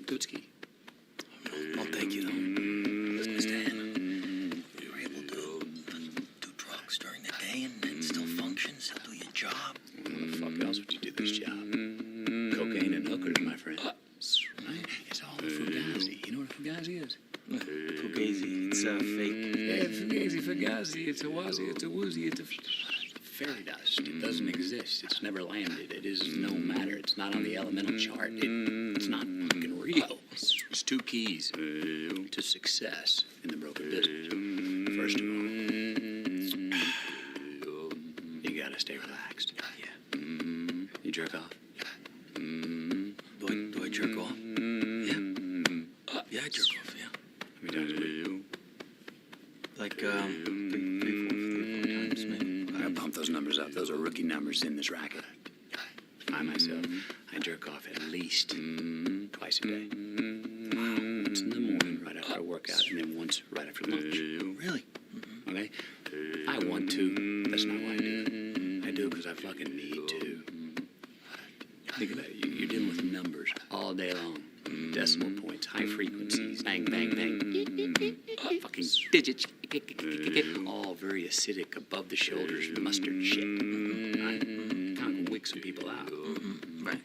Gootski. Well, thank you, though. Stan, you were able to do drugs during the day and still function, still do your job. How the fuck else would you do this job? Cocaine and hookers, my friend. Right? It's all a fugazi. You know what a fugazi is? Fugazi, it's fake. Yeah, fugazi. It's a wazi, it's a woozy, it's a fairy dust. It doesn't exist. It's never landed. It is no matter. It's not on the elemental chart. It's not fucking real. There's two keys to success in the broken business. First of all, you gotta stay relaxed. Yeah. You jerk off? Do I jerk off? Yeah. Yeah, I jerk off, yeah. How many times a week? Like, three, four times, maybe. I pump those numbers up. Those are rookie numbers in this racket. I myself, I jerk off at least twice a day. Once in the morning, right after I work out, and then once right after lunch. Really? Okay? I want to. That's not why I do it. I do it because I fucking need to. Think about it. You're dealing with numbers all day long. Decimal points, high frequencies, bang, bang, bang. Fucking digits. All very acidic, above the shoulders, mustard shit. Right? Kind of wick some people out. Right?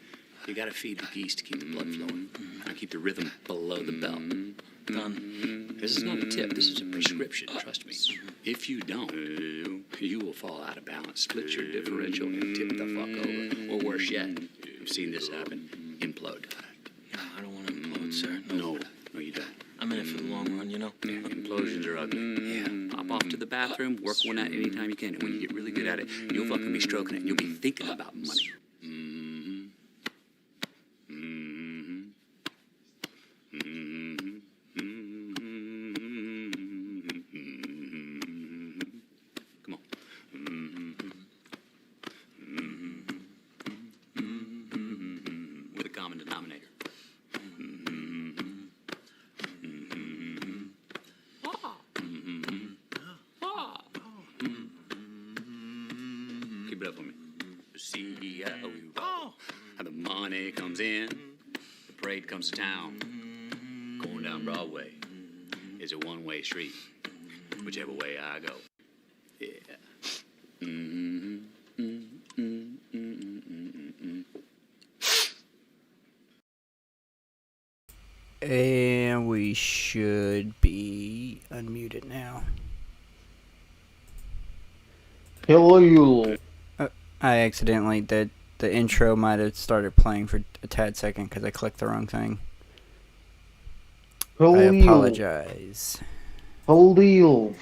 You gotta feed the geese to keep the blood flowing. I keep the rhythm below the belt. Done. This is not a tip. This is a prescription. Trust me. If you don't, you will fall out of balance, split your differential, and tip the fuck over. Or worse yet, I've seen this happen. Implode. No, I don't want to implode, sir. No, you don't. I'm in it for the long run, you know? Yeah, implosions are ugly. Yeah. Pop off to the bathroom, work one out anytime you can, and when you get really good at it, you'll fucking be stroking it, and you'll be thinking about money. Come on. With a common denominator. Keep it up for me. See how we roll. How the money comes in, the parade comes to town. Going down Broadway is a one-way street, whichever way I go. Yeah. And we should be unmuted now. Hello. I accidentally did. The intro might have started playing for a tad second because I clicked the wrong thing. I apologize. Hello.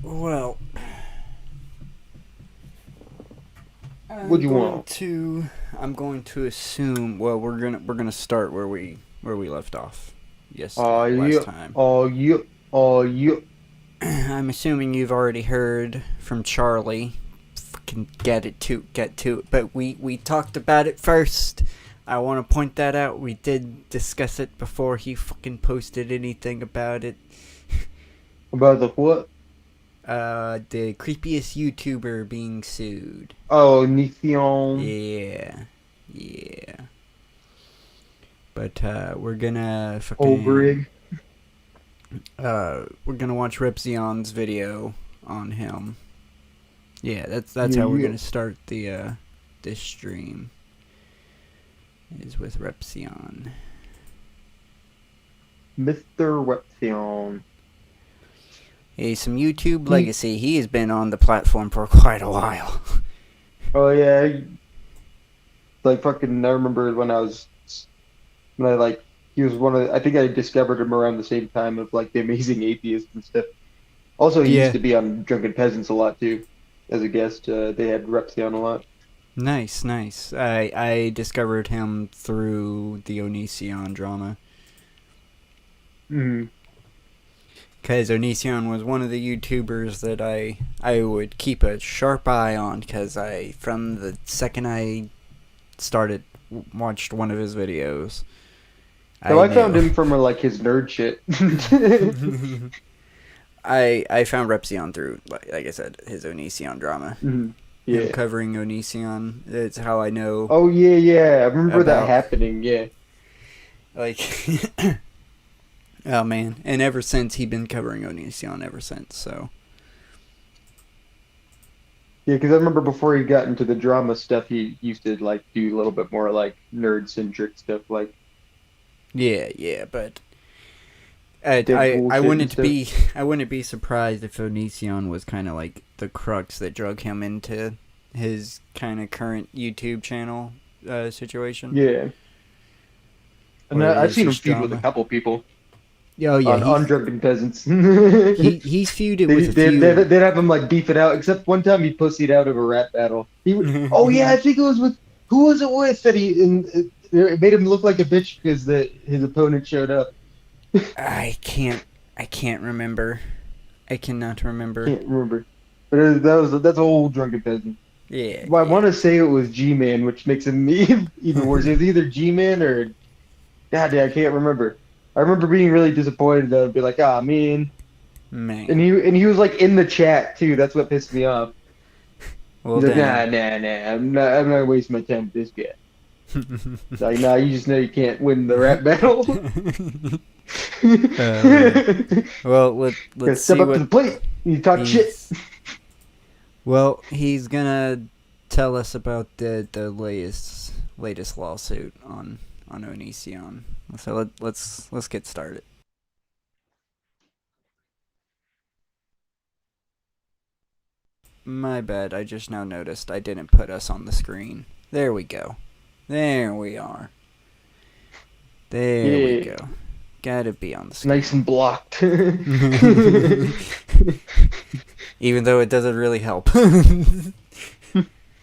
Well, What do you want? I'm going to assume. Well, we're gonna start where we left off. Yes, last time. I'm assuming you've already heard from Charlie. Fucking get to it. But we talked about it first. I want to point that out. We did discuss it before he fucking posted anything about it. About the what? The creepiest YouTuber being sued. Oh, Nithion. Yeah. But we're gonna fucking. Obrig. We're gonna watch Repzion's video on him. Yeah, that's how we're gonna start the this stream. Is with Repzion. Mr. Repzion. Hey, some YouTube legacy. He has been on the platform for quite a while. Oh yeah. Like fucking, I remember when he was one of I think I discovered him around the same time of like The Amazing Atheist and stuff. Also, he used to be on Drunken Peasants a lot too, as a guest. They had Repzion a lot. Nice. I discovered him through the Onision drama. Mm-hmm. Because Onision was one of the YouTubers that I would keep a sharp eye on, because from the second I watched one of his videos. So I found him from like his nerd shit. I found Repzion through, like I said, his Onision drama. Mhm. Yeah. Him covering Onision. It's how I know. Oh yeah. I remember that About- happening. Yeah. Like, oh man. And ever since, he'd been covering Onision ever since, so. Yeah, because I remember before he got into the drama stuff, he used to like do a little bit more like nerd-centric stuff, like Yeah, but I bullshit wouldn't and be I wouldn't be surprised if Onision was kind of like the crux that drug him into his kind of current YouTube channel situation. yeah. And Or I've is seen him this feud with a drama? couple people Oh yeah, on Drunken Peasants. he's feuded with a few. They'd have him like beef it out. Except one time he pussied out of a rap battle. Oh yeah, I think it was with who was it with that it made him look like a bitch because his opponent showed up. I can't remember. I cannot remember. Can't remember, but that's old Drunken Peasant. Yeah. Well, I want to say it was G-Man, which makes him even worse. It was either G-Man or God, I can't remember. I remember being really disappointed though, and be like, ah, man. Man. And he was like in the chat too. That's what pissed me off. Well, He's like, damn. nah. I'm not wasting my time with this guy. It's like, nah, you just know you can't win the rap battle. Well, Gotta let's step see up to the what plate. You talk shit. he's. Well, he's gonna tell us about the latest lawsuit on Onision. So let's get started. My bad. I just now noticed I didn't put us on the screen. There we go. There we are. There we Yeah. go. Gotta be on the screen. Nice and blocked. Even though it doesn't really help.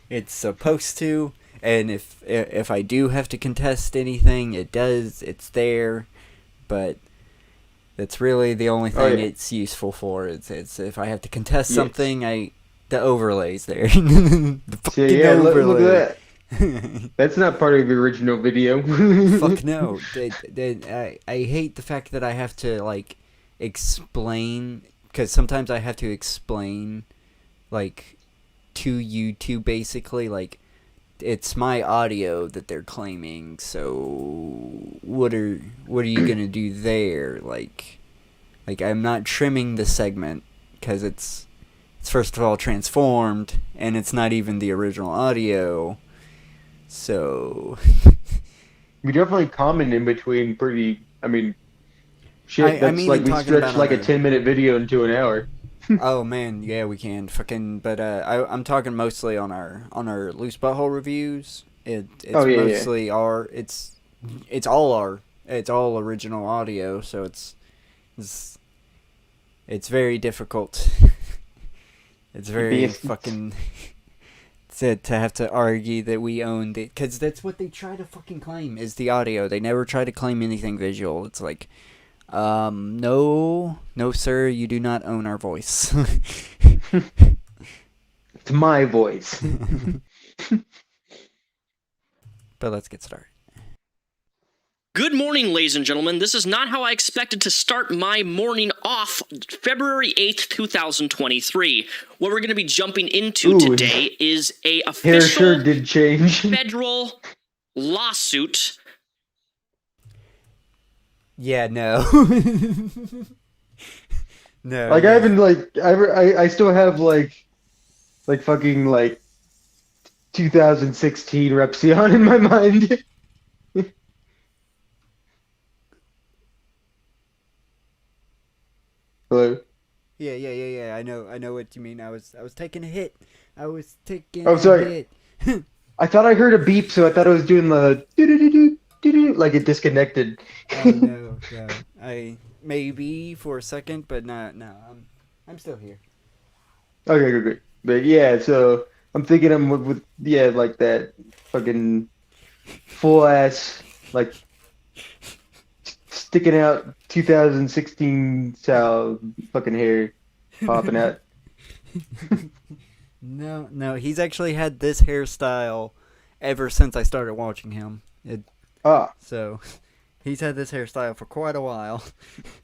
It's supposed to, and if I do have to contest anything, it does. It's there, but that's really the only thing it's useful for. It's if I have to contest something, the overlay's there. The fucking overlay. Look at that. That's not part of the original video. Fuck no. I hate the fact that I have to like explain, because sometimes I have to explain like to YouTube basically, like it's my audio that they're claiming, so what are you gonna do there? Like I'm not trimming the segment because it's first of all transformed, and it's not even the original audio. So we definitely comment in between pretty. I mean, shit. That's mean, like we talking stretched about like a other- 10-minute video into an hour. oh man, yeah, we can fucking. But I'm talking mostly on our Loose Butthole reviews. It's mostly it's all original audio, so it's very difficult. It's very fucking to have to argue that we own it, because that's what they try to fucking claim is the audio. They never try to claim anything visual. It's like, no, sir, you do not own our voice. It's my voice. But let's get started. Good morning, ladies and gentlemen. This is not how I expected to start my morning off February 8th, 2023. What we're going to be jumping into today is a Hair official sure did change. federal lawsuit. Yeah, no. No. Like I haven't I still have like fucking like 2016 Repzion in my mind. Hello. Yeah. I know what you mean. I was taking a hit. Oh, sorry. I thought I heard a beep, so I thought I was doing the doo-doo-doo-doo-doo, like it disconnected. Oh no. I maybe for a second, but no. I'm still here. Okay, good. But yeah, so I'm thinking I'm with like that fucking full ass like sticking out 2016 style fucking hair popping out. No, he's actually had this hairstyle ever since I started watching him. So, he's had this hairstyle for quite a while.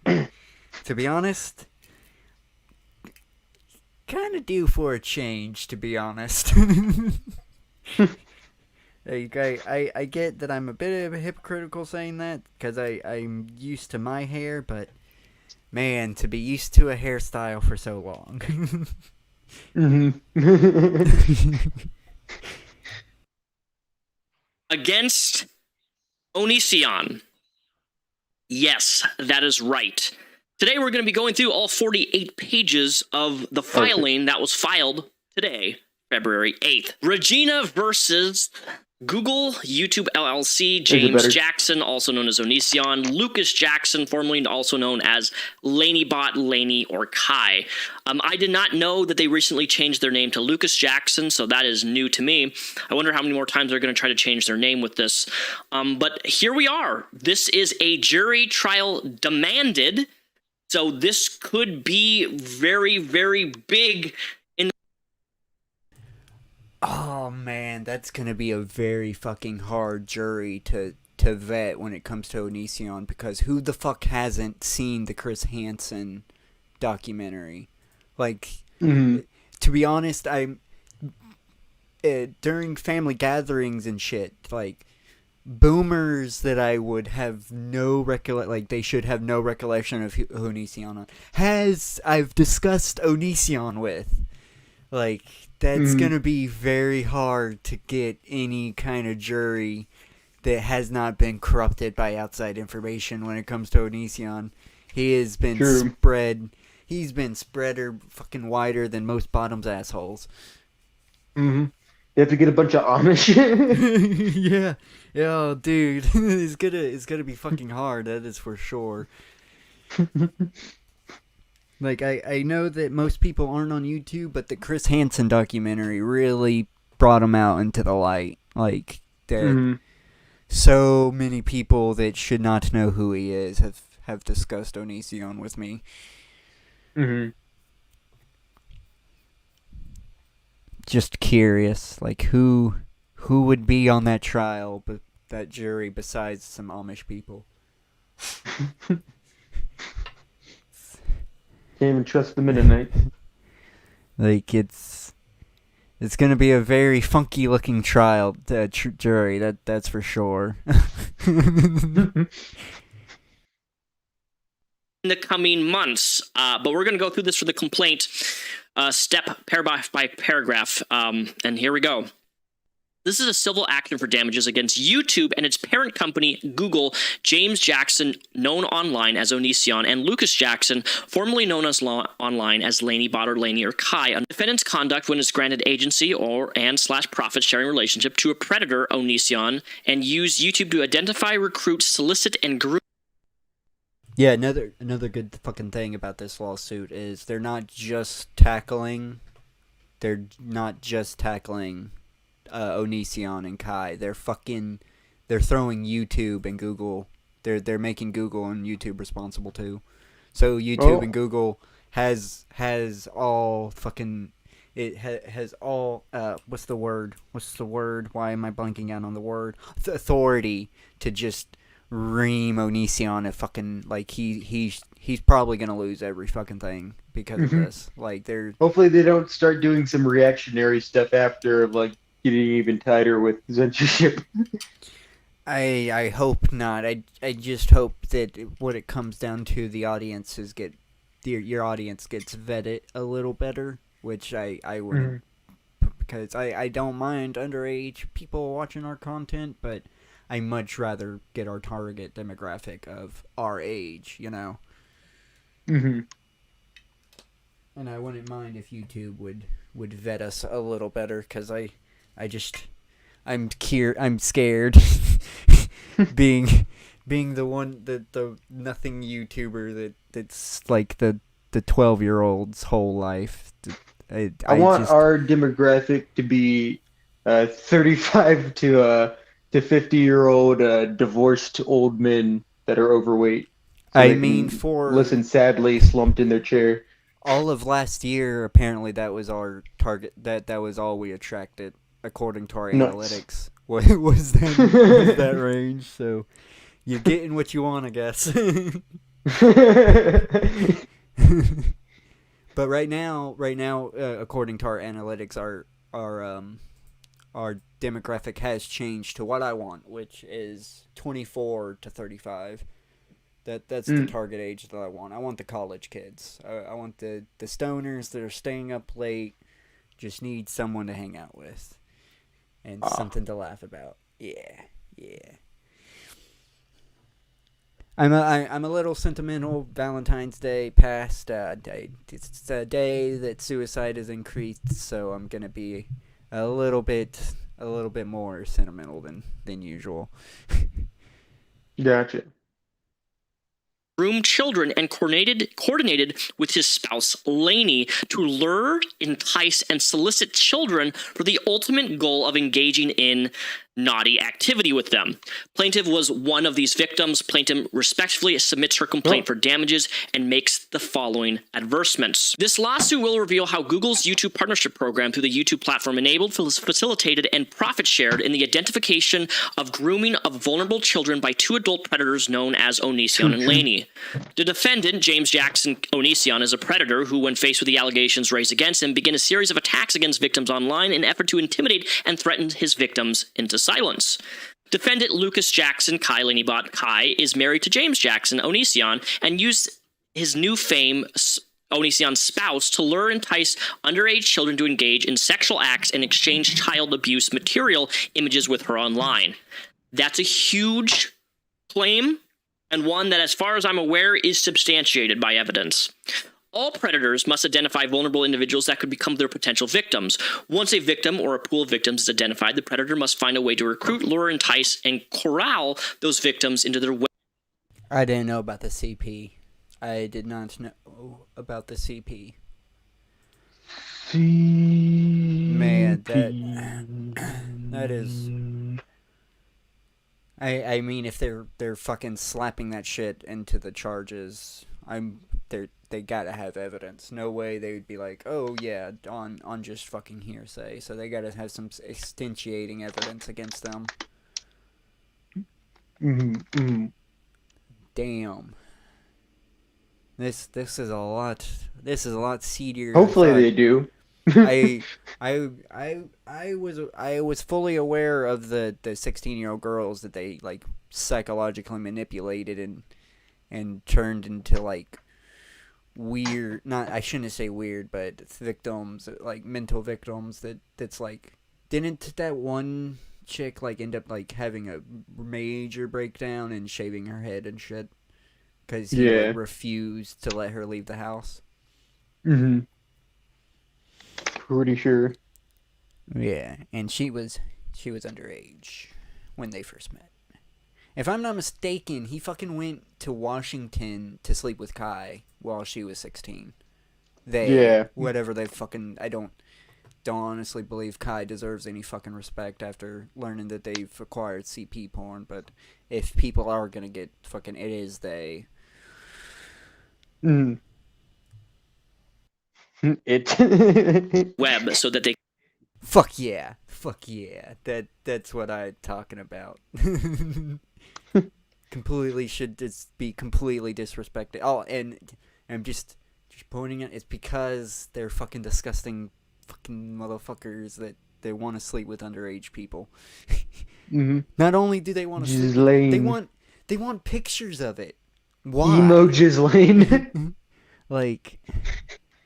To be honest, kind of due for a change, to be honest. I get that I'm a bit of a hypocritical saying that, because I'm used to my hair, but man, to be used to a hairstyle for so long. Against Onision. Yes, that is right. Today we're going to be going through all 48 pages of the filing that was filed today, February 8th. Regina versus Google, YouTube LLC, James Jackson, also known as Onision, Lucas Jackson, formerly also known as LaneyBot, Laney, or Kai. I did not know that they recently changed their name to Lucas Jackson, so that is new to me. I wonder how many more times they're going to try to change their name with this. But here we are. This is a jury trial demanded, so this could be very, very big. Oh man, that's gonna be a very fucking hard jury to vet when it comes to Onision, because who the fuck hasn't seen the Chris Hansen documentary? Like, to be honest, during family gatherings and shit, like, boomers that I would have no they should have no recollection of who Onision I've discussed Onision with. Like, that's gonna be very hard to get any kind of jury that has not been corrupted by outside information when it comes to Onision. He has been spread. He's been spreader fucking wider than most bottoms assholes. You have to get a bunch of Amish. Yeah, oh, dude, it's gonna be fucking hard. That is for sure. Like, I know that most people aren't on YouTube, but the Chris Hansen documentary really brought him out into the light. Like, there so many people that should not know who he is have discussed Onision with me. Just curious, like, who would be on that trial, but that jury, besides some Amish people? Can't even trust the Mennonites. Like, it's gonna be a very funky looking trial, jury. That's for sure. In the coming months, but we're going to go through this for the complaint, step paragraph by paragraph, and here we go. This is a civil action for damages against YouTube and its parent company, Google, James Jackson, known online as Onision, and Lucas Jackson, formerly known as online as LaneyBot or Laney or Kai, on defendant's conduct when it's granted agency / profit sharing relationship to a predator, Onision, and use YouTube to identify, recruit, solicit, and groom. Yeah, another good fucking thing about this lawsuit is they're not just tackling Onision and Kai. They're throwing YouTube and Google. They're making Google and YouTube responsible too. So YouTube and Google has all fucking has all what's the word? Why am I blanking out on the word? The authority to just ream Onision a fucking, like, he's probably gonna lose every fucking thing because of this. Like, they're hopefully they don't start doing some reactionary stuff after, like, getting even tighter with censorship. I hope not. I just hope that what it comes down to, the audiences your audience gets vetted a little better, which I wouldn't, because I don't mind underage people watching our content, but I much rather get our target demographic of our age, you know. And I wouldn't mind if YouTube would vet us a little better, because I'm scared being the one, the nothing YouTuber that's like the 12-year-old's whole life. I want our demographic to be 35 to 50-year-old divorced old men that are overweight. So I they mean, can for listen sadly, slumped in their chair. all of last year, apparently that was our target. That was all we attracted, according to our Nice. analytics. What was that range? So you're getting what you want, I guess. But right now, according to our analytics, our demographic has changed to what I want, which is 24 to 35. That's the target age that I want. I want the college kids. I want the stoners that are staying up late, just need someone to hang out with, and something to laugh about. Yeah. I'm a little sentimental. Valentine's Day passed. It's a day that suicide has increased, so I'm gonna be a little bit more sentimental than usual. Gotcha. Groomed children and coordinated with his spouse Lainey to lure, entice, and solicit children for the ultimate goal of engaging in naughty activity with them. Plaintiff was one of these victims. Plaintiff respectfully submits her complaint for damages and makes the following advertisements. This lawsuit will reveal how Google's YouTube partnership program through the YouTube platform enabled, facilitated, and profit shared in the identification of grooming of vulnerable children by two adult predators known as Onision and Lainey. The defendant, James Jackson Onision, is a predator who, when faced with the allegations raised against him, began a series of attacks against victims online in an effort to intimidate and threaten his victims into silence. Defendant Lucas Jackson Kai Lanybot Kai is married to James Jackson Onision and used his new fame, Onision's spouse, to lure and entice underage children to engage in sexual acts and exchange child abuse material images with her online. That's a huge claim, and one that, as far as I'm aware, is substantiated by evidence. All predators must identify vulnerable individuals that could become their potential victims. Once a victim or a pool of victims is identified, the predator must find a way to recruit, lure, entice, and corral those victims into their I didn't know about the CP. I did not know about the CP. Man, that is. I mean, if they're fucking slapping that shit into the charges, they gotta have evidence. No way they would be like, oh yeah, on just fucking hearsay. So they gotta have some extenuating evidence against them. Damn. This is a lot. This is a lot seedier. Hopefully they do. I was fully aware of the 16-year-old girls that they like psychologically manipulated and turned into like weird, not, I shouldn't say weird, but victims, like mental victims that's like, didn't that one chick like end up like having a major breakdown and shaving her head and shit because he like, refused to let her leave the house? Pretty sure. Yeah, and she was underage when they first met. If I'm not mistaken, he fucking went to Washington to sleep with Kai while she was 16. Whatever they fucking, I don't honestly believe Kai deserves any fucking respect after learning that they've acquired CP porn, but if people are gonna get fucking, it is they. web so that they Fuck yeah. That's what I'm talking about. Completely should be completely disrespected. Oh, and I'm just pointing out, it's because they're fucking disgusting fucking motherfuckers that they want to sleep with underage people. Not only do they want to sleep, they want pictures of it. Why? Emo Ghislaine. Like,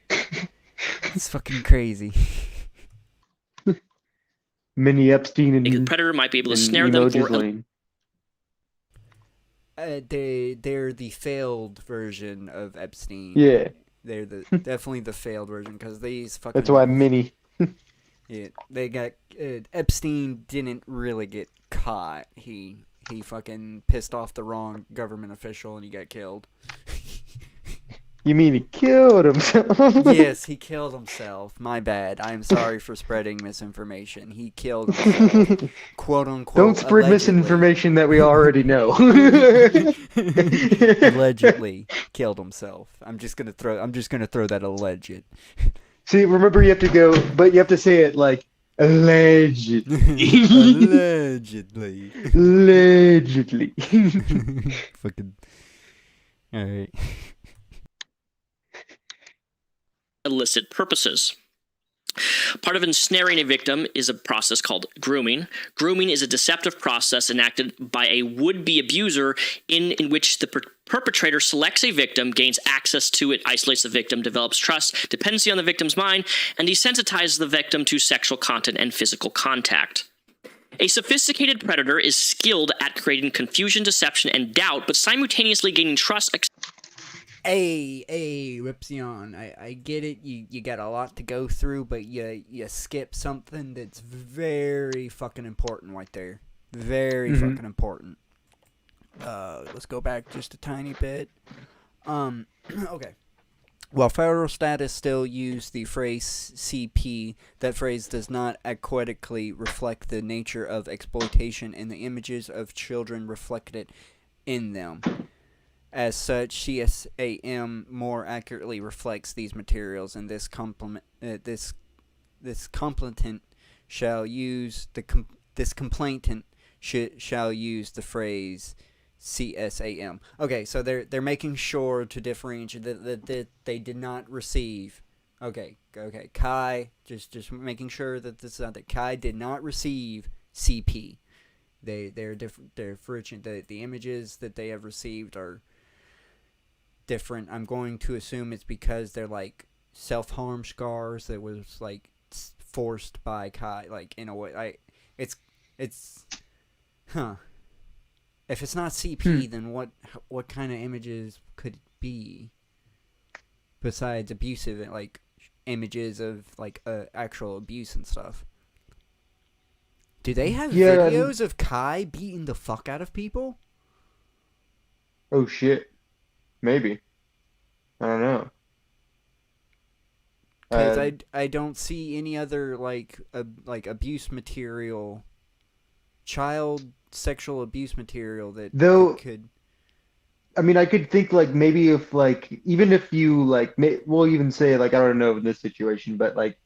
it's fucking crazy. Mini Epstein and the predator might be able to snare them for they're the failed version of Epstein. Yeah. They're definitely the failed version because these fucking. That's why Mini. Yeah, they got Epstein didn't really get caught. He fucking pissed off the wrong government official and he got killed. You mean he killed himself? Yes, he killed himself. My bad. I am sorry for spreading misinformation. He killed himself. Quote unquote. Don't spread allegedly. misinformation that we already know. Allegedly killed himself. I'm just gonna throw that alleged. See, remember you have to go, but you have to say it like allegedly. Allegedly. Allegedly. Fucking. Alright. Illicit purposes. Part of ensnaring a victim is a process called grooming. Grooming is a deceptive process enacted by a would-be abuser in which the perpetrator selects a victim, gains access to it, isolates the victim, develops trust, dependency on the victim's mind, and desensitizes the victim to sexual content and physical contact. A sophisticated predator is skilled at creating confusion, deception, and doubt, but simultaneously gaining trust. Hey, Ripsion, I get it, you got a lot to go through, but you skip something that's very fucking important right there. Very fucking important. Let's go back just a tiny bit. Okay. While federal status still use the phrase CP, that phrase does not adequately reflect the nature of exploitation and the images of children reflected in them. As such, CSAM more accurately reflects these materials, and this complainant shall use this complainant shall use the phrase CSAM. Okay, so they're making sure to differentiate that they did not receive. Okay, Kai, just making sure that this that Kai did not receive CP. They're different. The images that they have received are different. I'm going to assume it's because they're like self-harm scars that was like forced by Kai, like in a way. It's if it's not CP, then what kind of images could it be besides abusive, like images of like actual abuse and stuff? Do they have videos of Kai beating the fuck out of people? Oh shit. Maybe. I don't know. Because I don't see any other like abuse material, child sexual abuse material that could. I mean, I could think like maybe if like even if you like we'll even say like I don't know in this situation, but like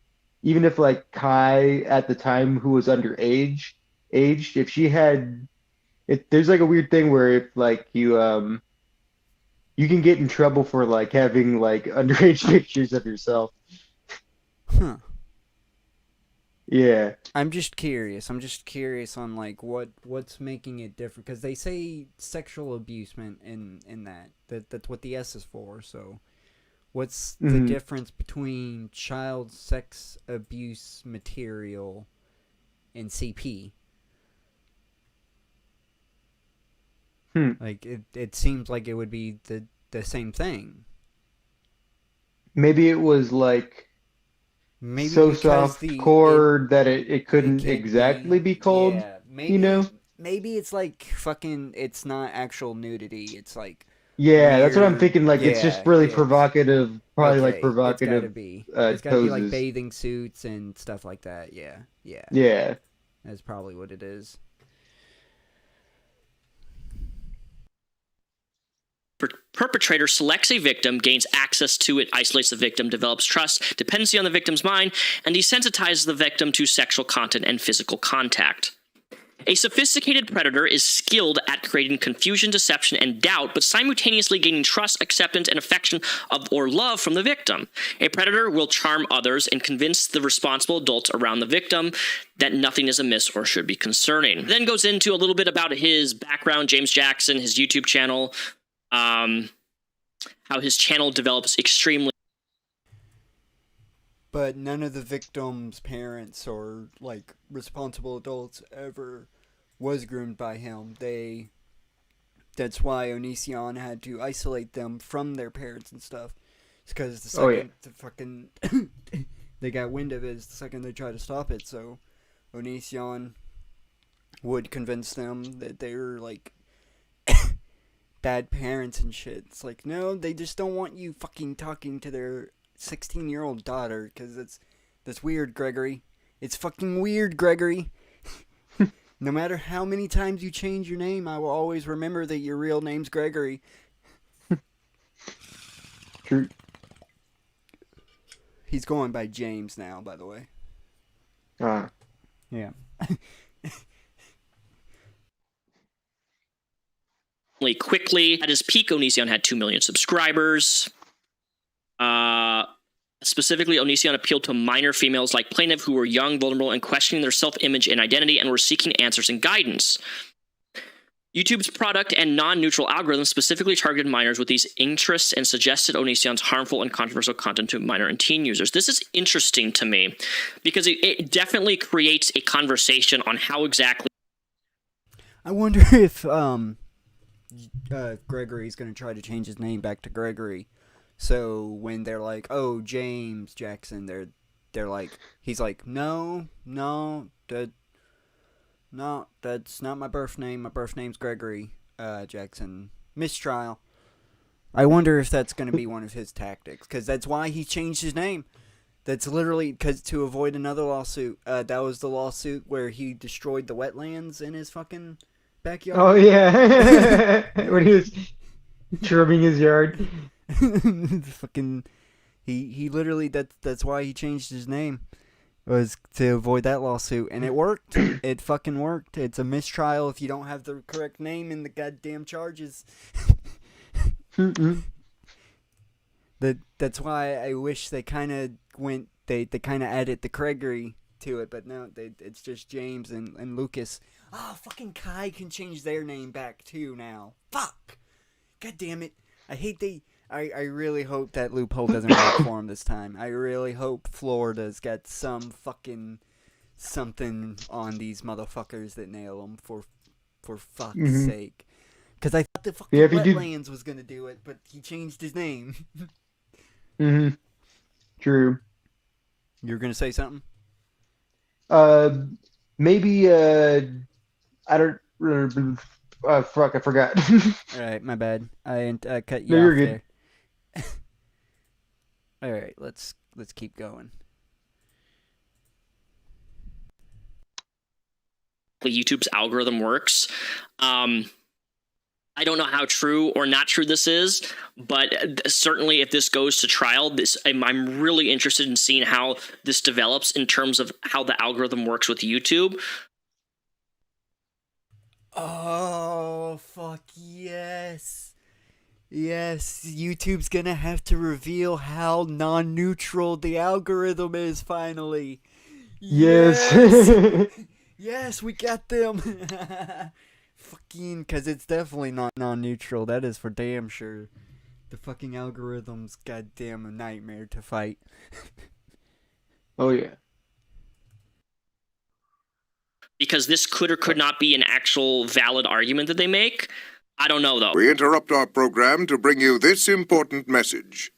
even if like Kai at the time who was aged, if she had, there's like a weird thing where if like you can get in trouble for like having like underage pictures of yourself. Huh. Yeah. I'm just curious on like what's making it different, because they say sexual abusement in that's what the S is for. So what's the difference between child sex abuse material and CP? Like it seems like it would be the same thing. Maybe it was like so soft core that it couldn't exactly be called. Yeah, maybe, you know. Maybe it's like fucking. It's not actual nudity. It's like. Yeah, that's what I'm thinking. Like it's just really provocative. Probably like provocative. It's gotta be. It's gotta be like bathing suits and stuff like that. Yeah. Yeah. That's probably what it is. Perpetrator selects a victim, gains access to it, isolates the victim, develops trust, dependency on the victim's mind, and desensitizes the victim to sexual content and physical contact. A sophisticated predator is skilled at creating confusion, deception, and doubt, but simultaneously gaining trust, acceptance, and affection or love from the victim. A predator will charm others and convince the responsible adults around the victim that nothing is amiss or should be concerning. Then goes into a little bit about his background, James Jackson, his YouTube channel, how his channel develops extremely. But none of the victims' parents or like responsible adults ever was groomed by him. That's why Onision had to isolate them from their parents and stuff. It's because the second the fucking they got wind of it, the second they tried to stop it. So Onision would convince them that they were like bad parents and shit. It's like, no, they just don't want you fucking talking to their 16-year-old daughter, because that's weird, Gregory. It's fucking weird, Gregory. No matter how many times you change your name, I will always remember that your real name's Gregory. True. He's going by James now, by the way. Yeah. Quickly, at his peak, Onision had 2 million subscribers. Specifically, Onision appealed to minor females like Plaintiff who were young, vulnerable, and questioning their self-image and identity and were seeking answers and guidance. YouTube's product and non-neutral algorithm specifically targeted minors with these interests and suggested Onision's harmful and controversial content to minor and teen users. This is interesting to me because it definitely creates a conversation on how exactly... I wonder if Gregory's going to try to change his name back to Gregory. So when they're like, "Oh, James Jackson," they're like, he's like, "No, that's not my birth name. My birth name's Gregory Jackson." Mistrial. I wonder if that's going to be one of his tactics, because that's why he changed his name. That's literally because to avoid another lawsuit. That was the lawsuit where he destroyed the wetlands in his fucking backyard. Oh yeah, when he was trimming his yard. Fucking, he literally that's why he changed his name, was to avoid that lawsuit, and it worked. It fucking worked. It's a mistrial if you don't have the correct name in the goddamn charges. That's why I wish they kind of went. They kind of added the Gregory to it, but no, it's just James and Lucas. Fucking Kai can change their name back too now. Fuck. God damn it. I hate I really hope that loophole doesn't work for him this time. I really hope Florida's got some fucking something on these motherfuckers that nail them for fuck's sake. Because I thought the fucking wetlands was going to do it, but he changed his name. True. You were going to say something? Maybe, I don't remember. Fuck, I forgot. Alright, my bad. I cut you No, off you're good. there. Alright, let's keep going. YouTube's algorithm works. I don't know how true or not true this is, but certainly if this goes to trial, I'm really interested in seeing how this develops in terms of how the algorithm works with YouTube. Oh, fuck yes. Yes, YouTube's gonna have to reveal how non-neutral the algorithm is finally. Yes. Yes, we got them. Fucking, because it's definitely not non-neutral. That is for damn sure. The fucking algorithm's goddamn a nightmare to fight. Oh, yeah. Because this could or could not be an actual valid argument that they make. I don't know, though. We interrupt our program to bring you this important message.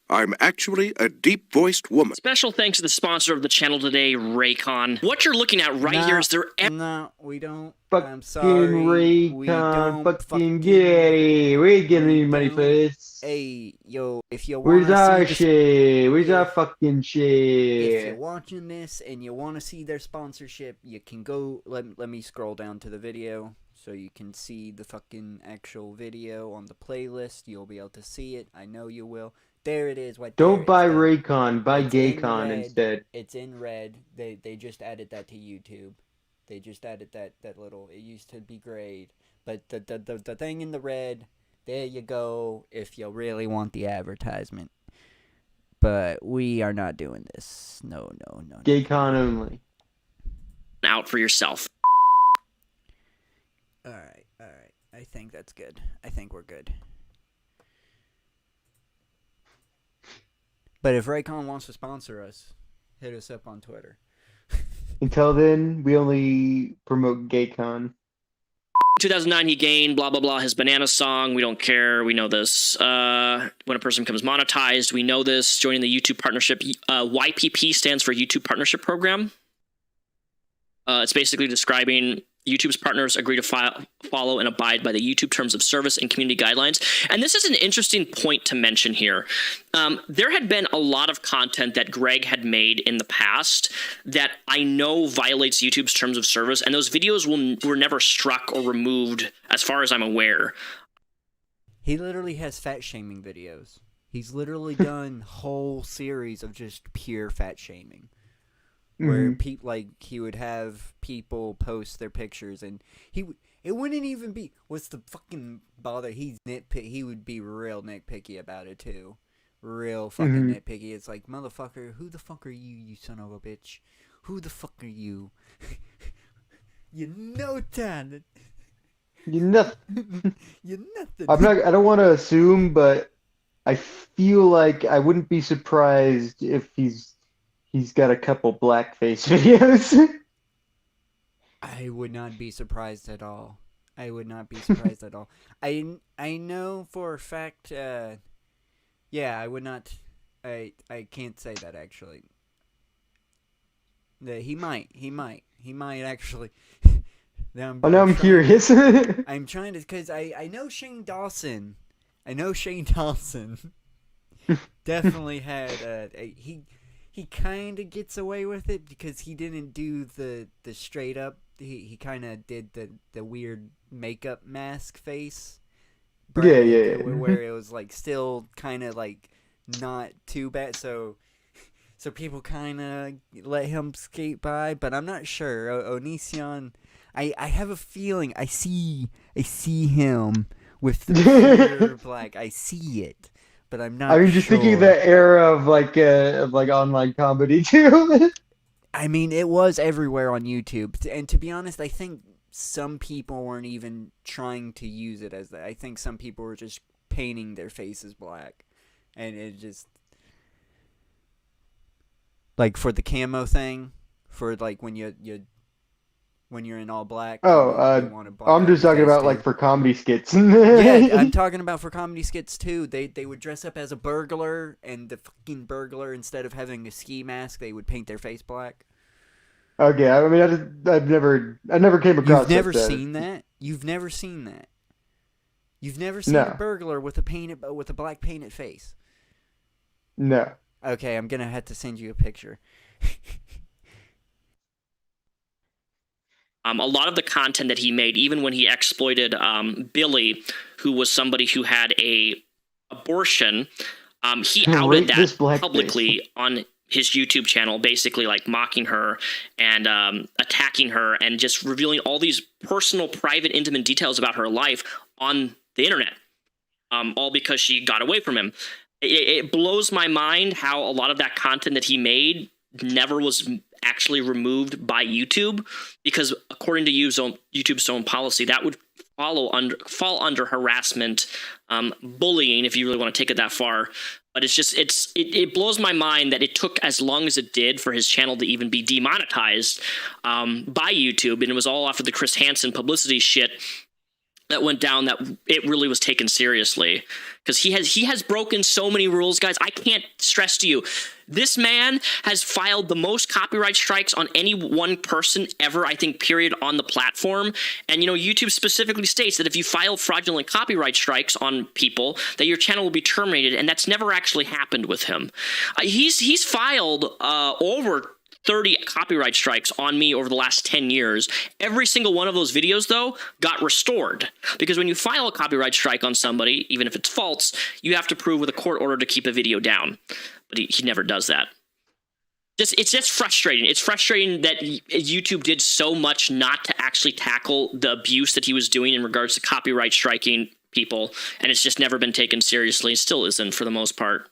I'm actually a deep-voiced woman. Special thanks to the sponsor of the channel today, Raycon. What you're looking at right here is their... No, we don't. Fucking I'm sorry. We Raycon, don't fucking get it. We ain't getting any money for this. Hey, yo, if you want Where's to our see shit? Where's our fucking if you're shit? watching this and you want to see their sponsorship, you can go, let me scroll down to the video so you can see the fucking actual video on the playlist. You'll be able to see it. I know you will. There it is. Right Don't there. buy It's Raycon, buy it's in Gaycon red. instead. It's in red. They just added that to YouTube. They just added that little. It used to be grayed, but the thing in the red. There you go. If you really want the advertisement, but we are not doing this. No. Gaycon only. out for yourself. All right. I think that's good. I think we're good. But if Raycon wants to sponsor us, hit us up on Twitter. Until then, we only promote Gaycon. 2009, he gained blah blah blah his banana song. We don't care. We know this. When a person becomes monetized, we know this. Joining the YouTube partnership, YPP stands for YouTube Partnership Program. It's basically describing YouTube's partners agree to follow and abide by the YouTube terms of service and community guidelines. And this is an interesting point to mention here. There had been a lot of content that Greg had made in the past that I know violates YouTube's terms of service, and those videos were never struck or removed as far as I'm aware. He literally has fat shaming videos. He's literally done whole series of just pure fat shaming. Where he would have people post their pictures, and it wouldn't even be what's the fucking bother. He would be real nitpicky about it too, real fucking nitpicky. It's like, motherfucker, who the fuck are you, you son of a bitch? Who the fuck are you? You're no talent. You're nothing. You're nothing. I don't want to assume, but I feel like I wouldn't be surprised if he's got a couple blackface videos. I would not be surprised at all. I would not be surprised at all. I know for a fact. Yeah, I would not. I can't say that actually. He might actually. Now I'm curious. I'm trying to, because I know Shane Dawson. Definitely had he kind of gets away with it because he didn't do the straight up. He kind of did the weird makeup mask face. Yeah. Where it was like still kind of like not too bad. So people kind of let him skate by, but I'm not sure. Onision, I have a feeling I see him with the pure black. I see it. But I'm not. I'm just thinking that era of like online comedy too. I mean, it was everywhere on YouTube, and to be honest, I think some people weren't even trying to use it as that. I think some people were just painting their faces black, and it just like for the camo thing, for like when you're in all black. I'm just talking about like for comedy skits. Yeah, I'm talking about for comedy skits too. They would dress up as a burglar, and the fucking burglar, instead of having a ski mask, they would paint their face black. Okay, I mean, I've never came across. You've never seen that? You've never seen that? You've never seen a burglar with a black painted face? No. Okay, I'm gonna have to send you a picture. A lot of the content that he made, even when he exploited Billy, who was somebody who had a abortion, he outed that publicly on his YouTube channel, basically like mocking her and attacking her and just revealing all these personal, private, intimate details about her life on the internet, all because she got away from him. It blows my mind how a lot of that content that he made never was actually removed by YouTube, because according to YouTube's own policy, that would fall under harassment, bullying, if you really want to take it that far. But it blows my mind that it took as long as it did for his channel to even be demonetized by YouTube, and it was all after the Chris Hansen publicity shit that went down that it really was taken seriously, because he has broken so many rules, guys. I can't stress to you, this man has filed the most copyright strikes on any one person ever, I think, period, on the platform. And YouTube specifically states that if you file fraudulent copyright strikes on people, that your channel will be terminated, and that's never actually happened with him. He's filed over 30 copyright strikes on me over the last 10 years. Every single one of those videos, though, got restored. Because when you file a copyright strike on somebody, even if it's false, you have to prove with a court order to keep a video down. But he never does that. It's just frustrating. It's frustrating that YouTube did so much not to actually tackle the abuse that he was doing in regards to copyright striking people, and it's just never been taken seriously. Still isn't, for the most part.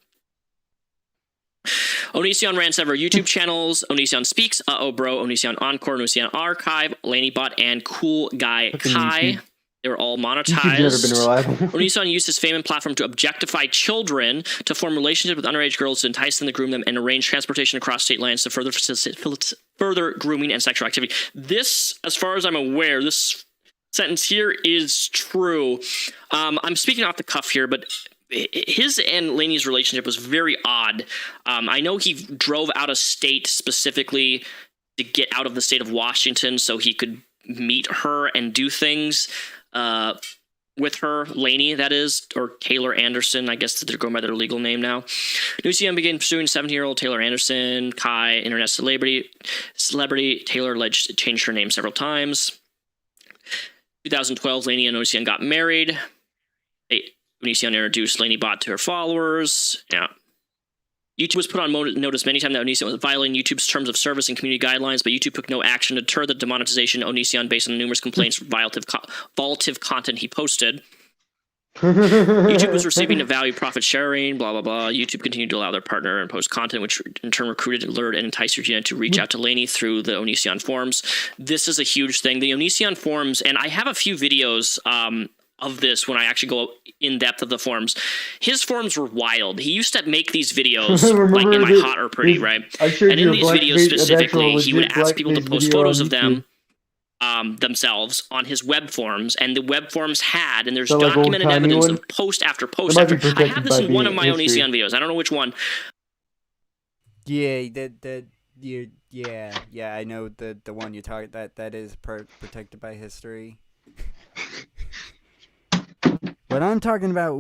Onision ran several YouTube channels: Onision Speaks, Uh-Oh Bro, Onision Encore, Onision Archive, LaneyBot, and Cool Guy Kai. They were all monetized. Onision used his fame and platform to objectify children, to form relationships with underage girls, to entice them, to groom them, and arrange transportation across state lines to further grooming and sexual activity. This, as far as I'm aware, this sentence here is true. I'm speaking off the cuff here, but his and Laney's relationship was very odd. I know he drove out of state specifically to get out of the state of Washington so he could meet her and do things with her, Lainey, that is, or Taylor Anderson. I guess they're going by their legal name now. Anuncion began pursuing 17-year-old Taylor Anderson, Kai, internet celebrity. Taylor alleged changed her name several times. 2012, Lainey and Anuncion got married. Anuncion introduced Lainey Bot to her followers. Yeah. YouTube was put on notice many times that Onision was violating YouTube's terms of service and community guidelines, but YouTube took no action to deter the demonetization of Onision based on the numerous complaints for violative content he posted. YouTube was receiving a value profit sharing, blah, blah, blah. YouTube continued to allow their partner and post content, which in turn recruited, lured, and enticed Regina to reach out to Lainey through the Onision forums. This is a huge thing. The Onision forums, and I have a few videos of this when I actually go in depth of the forums. His forums were wild. He used to make these videos like in my Hot or Pretty, right? And in these videos specifically, he would ask people to post photos of them themselves on his web forums, and the web forums had, and there's documented evidence of post after post after. I have this in one of my Onision videos. I don't know which one. Yeah, yeah, I know the one you talk that is protected by history. What I'm talking about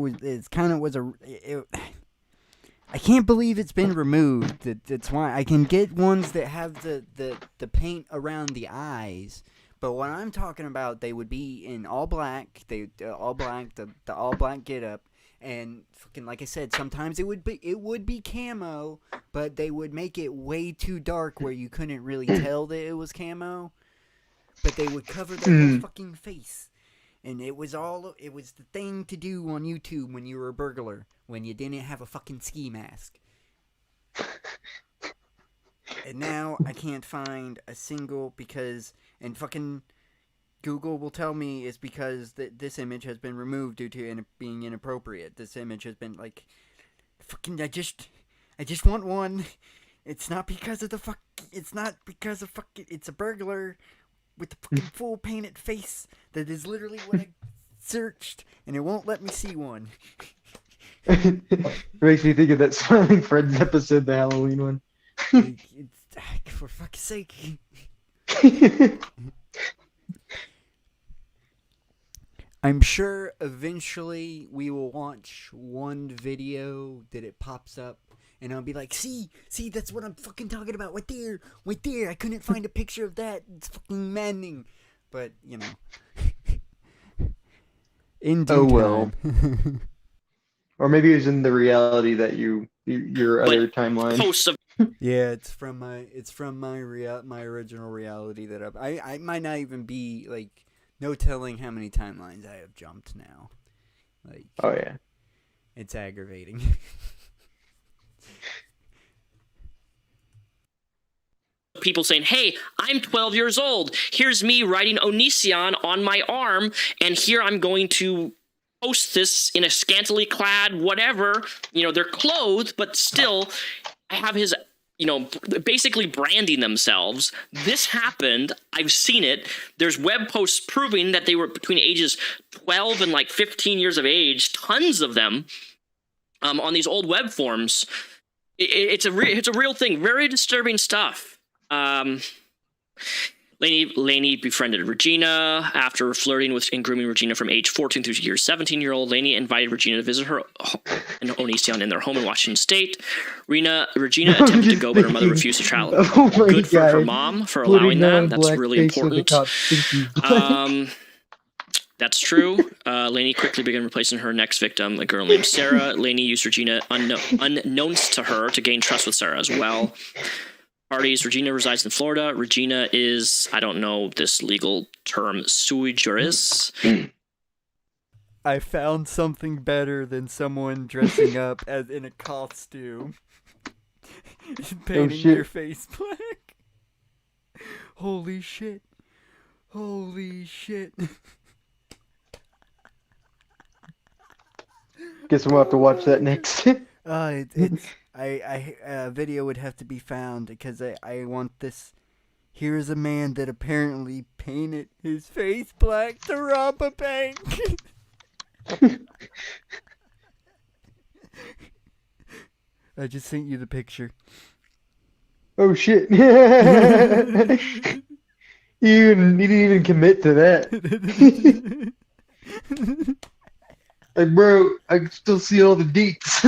I can't believe it's been removed. That's why I can get ones that have the paint around the eyes, but what I'm talking about, they would be in all black. The all black get up, and fucking like I said, sometimes it would be camo, but they would make it way too dark where you couldn't really tell that it was camo, but they would cover their whole fucking face. And it was the thing to do on YouTube when you were a burglar, when you didn't have a fucking ski mask. And now I can't find a single and fucking Google will tell me it's because this image has been removed due to being inappropriate. This image has been like, fucking, I just want one. It's not because of it's a burglar with the fucking full painted face. That is literally what I searched, and it won't let me see one. It makes me think of that Smiling Friends episode, the Halloween one. For fuck's sake. I'm sure eventually we will watch one video that it pops up, and I'll be like, see, that's what I'm fucking talking about, right there. I couldn't find a picture of that. It's fucking maddening. But, you know. In due time. Or maybe it was in the reality that your other timeline. Posts of Yeah, it's from my original reality that I might not even be like, no telling how many timelines I have jumped now. Like, oh yeah, it's aggravating. people saying, hey, I'm 12 years old. Here's me writing Onision on my arm, and here I'm going to post this in a scantily clad whatever. You know, they're clothed, but still, I have his, you know, basically branding themselves. This happened. I've seen it. There's web posts proving that they were between ages 12 and like 15 years of age, tons of them, on these old web forums. It's a real thing. Very disturbing stuff. Lainey befriended Regina after flirting with and grooming Regina from age 14 through year 17-year-old. Lainey invited Regina to visit her in Onision in their home in Washington State. Regina attempted to go, but her mother refused to travel. Good for her mom for allowing that. That's really important. That's true. Lainey quickly began replacing her next victim, a girl named Sarah. Lainey used Regina unknownst to her to gain trust with Sarah as well. Parties. Regina resides in Florida. Regina is, I don't know this legal term, sui juris. I found something better than someone dressing up as in a costume and painting their face black. Holy shit. Holy shit. Guess we'll have to watch that next. A video would have to be found because I want this. Here's a man that apparently painted his face black to rob a bank. I just sent you the picture. Oh shit. He didn't even commit to that. Like, bro, I can still see all the deets.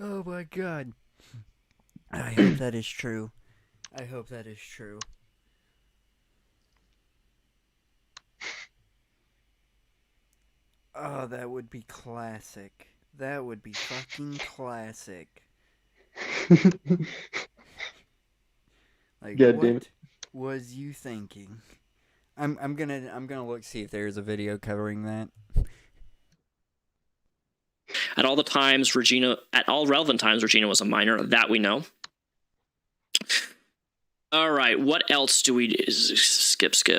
Oh my god. I hope that is true. I hope that is true. Oh, that would be classic. That would be fucking classic. Like, God damn what it. was you thinking? I'm gonna look see if there's a video covering that. At all relevant times, Regina was a minor. That we know. All right, what else do we skip? Since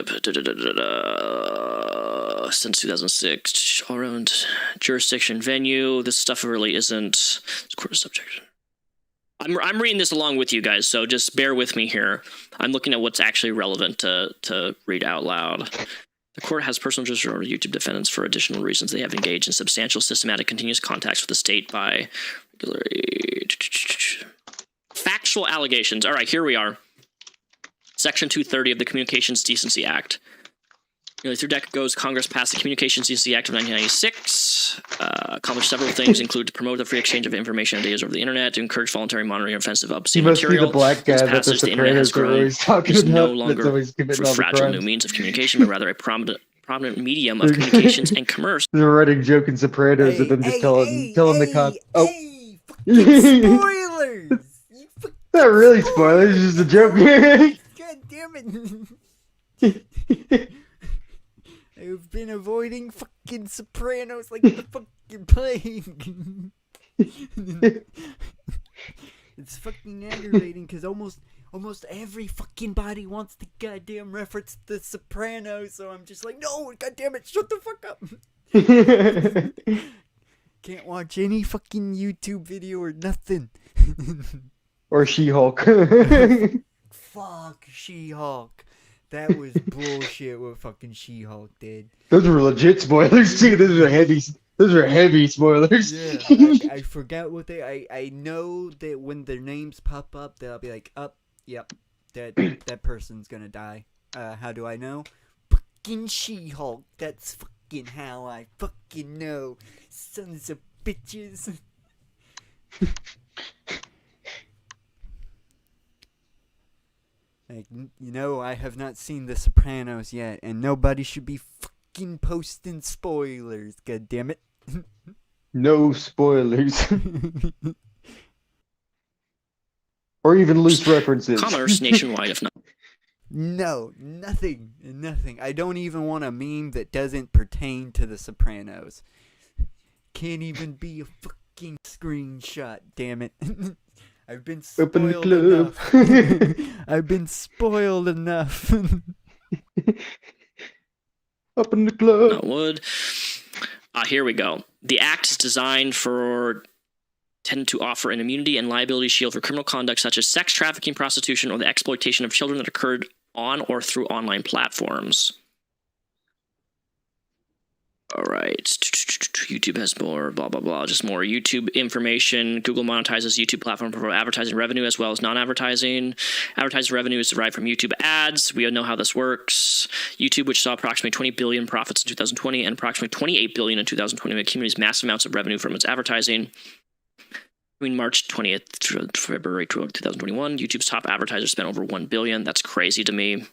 2006, all around jurisdiction, venue. This stuff really isn't court subject. I'm reading this along with you guys, so just bear with me here. I'm looking at what's actually relevant to read out loud. The court has personal jurisdiction over YouTube defendants for additional reasons. They have engaged in substantial, systematic, continuous contacts with the state by regularly factual allegations. All right, here we are. Section 230 of the Communications Decency Act. Nearly 3 decades ago, Congress passed the Communications Decency Act of 1996. Accomplished several things, include to promote the free exchange of information and data over the internet, to encourage voluntary monitoring of offensive He obscene must be material. the black guy Since that the passage, the internet has Sopranos are grown. always talking It's no about. longer That's always committing a all the fragile new crimes. means of communication, but rather a prominent medium of communications and commerce. They're writing joke in Sopranos of them just telling the cop, oh, Hey, fucking spoilers! You fucking not really spoilers, it's just a joke. God damn it! I've been avoiding fucking Sopranos like the fucking plague. It's fucking aggravating because almost every fucking body wants to goddamn reference the Sopranos, so I'm just like, no, goddamn it, shut the fuck up. Can't watch any fucking YouTube video or nothing. Or She-Hulk. Fuck She-Hulk. That was bullshit what fucking She-Hulk did. Those were legit spoilers too. Those are heavy spoilers. Yeah, I forgot what I know that when their names pop up, they'll be like, yep, that person's gonna die. How do I know? Fucking She-Hulk. That's fucking how I fucking know. Sons of bitches. Like, I have not seen The Sopranos yet, and nobody should be fucking posting spoilers, god damn it. No spoilers. Or even loose references. Commerce nationwide, if not. No, nothing. I don't even want a meme that doesn't pertain to The Sopranos. Can't even be a fucking screenshot, damn it. I've been Open the spoiled club. enough. I've been spoiled enough. Up in the club. Not would. Here we go. The act is designed tend to offer an immunity and liability shield for criminal conduct such as sex trafficking, prostitution, or the exploitation of children that occurred on or through online platforms. All right. YouTube has more, blah, blah, blah. Just more YouTube information. Google monetizes YouTube platform for advertising revenue as well as non-advertising. Advertising revenue is derived from YouTube ads. We know how this works. YouTube, which saw approximately 20 billion profits in 2020 and approximately 28 billion in 2020, accumulates massive amounts of revenue from its advertising. Between March 20th to February 2021, YouTube's top advertisers spent over $1 billion. That's crazy to me.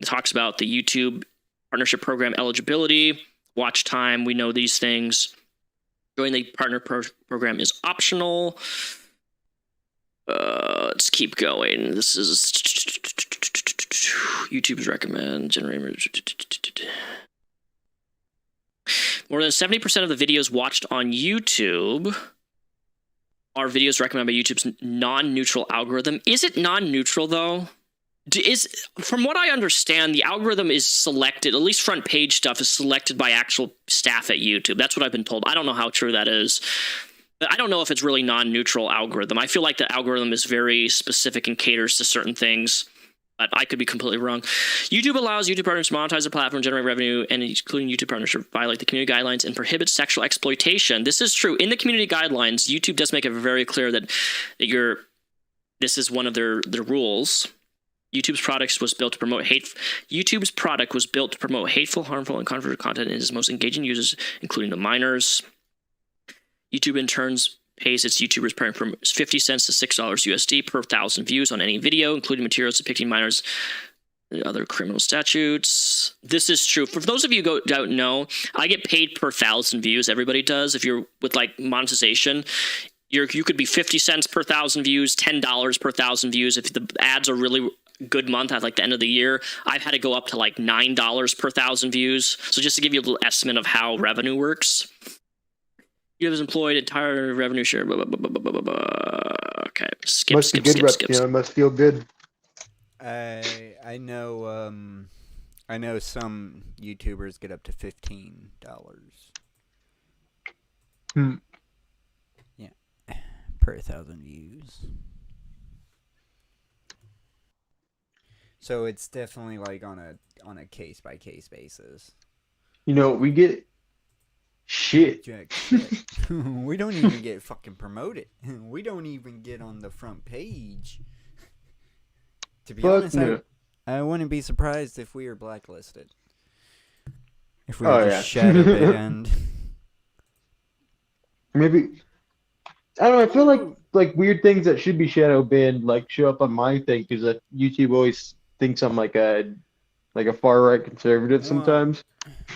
It talks about the YouTube partnership program eligibility. Watch time, we know these things. Joining the partner program is optional. Let's keep going. This is YouTube's recommend generating more than 70% of the videos watched on YouTube are videos recommended by YouTube's non-neutral algorithm. Is it non-neutral though? From what I understand, the algorithm is selected, at least front page stuff is selected by actual staff at YouTube. That's what I've been told. I don't know how true that is. But I don't know if it's really non-neutral algorithm. I feel like the algorithm is very specific and caters to certain things, but I could be completely wrong. YouTube allows YouTube partners to monetize the platform, generate revenue, and including YouTube partners to violate the community guidelines and prohibit sexual exploitation. This is true. In the community guidelines, YouTube does make it very clear that you're this is one of their rules. YouTube's product was built to promote hateful, harmful, and controversial content and its most engaging users, including the minors. YouTube in turns pays its YouTubers from 50 cents to $6 USD per 1,000 views on any video, including materials depicting minors and other criminal statutes. This is true. For those of you who don't know, I get paid per 1,000 views. Everybody does. If you're with like monetization, you could be 50 cents per 1,000 views, $10 per 1,000 views. If the ads are really good month at like the end of the year, I've had to go up to like $9 per 1,000 views. So just to give you a little estimate of how revenue works. You have employed entire revenue share. Blah, blah, blah, blah, blah, blah. Okay, skip. Must be good, must feel good. I know some YouTubers get up to $15. Yeah, per 1,000 views. So it's definitely like on a case by case basis. You know, we get shit. Jack shit. We don't even get fucking promoted. We don't even get on the front page. To be honest, no. I wouldn't be surprised if we were blacklisted. If we were just shadow banned. Maybe. I don't know, I feel like weird things that should be shadow banned like show up on my thing because YouTube always thinks I'm like a far right conservative sometimes.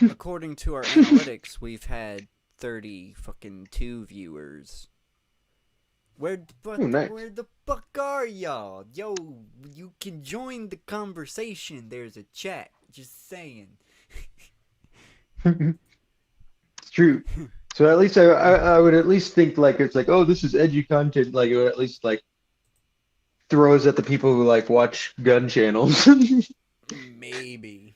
According to our analytics, we've had 32 viewers. Where the fuck are y'all? Yo, you can join the conversation. There's a chat. Just saying. It's true. So at least I would at least think like it's like, oh, this is edgy content. Like it would at least like throws at the people who like watch gun channels. Maybe.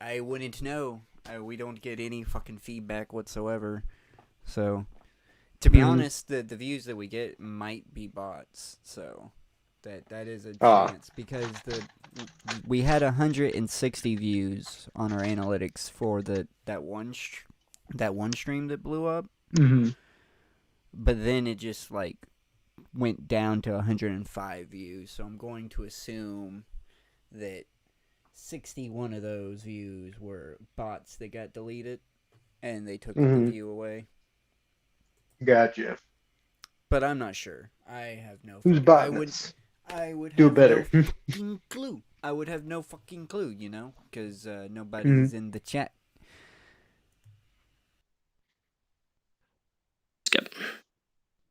I wouldn't know. We don't get any fucking feedback whatsoever. So, to be honest, the views that we get might be bots. So, that is a chance because we had 160 views on our analytics for that one stream that blew up. Mm-hmm. But then it just like went down to 105 views. So I'm going to assume that 61 of those views were bots that got deleted, and they took the view away. Gotcha. But I'm not sure. I have no. Who's bots? I would do have better. No fucking clue. I would have no fucking clue, you know, because nobody's in the chat. Skip.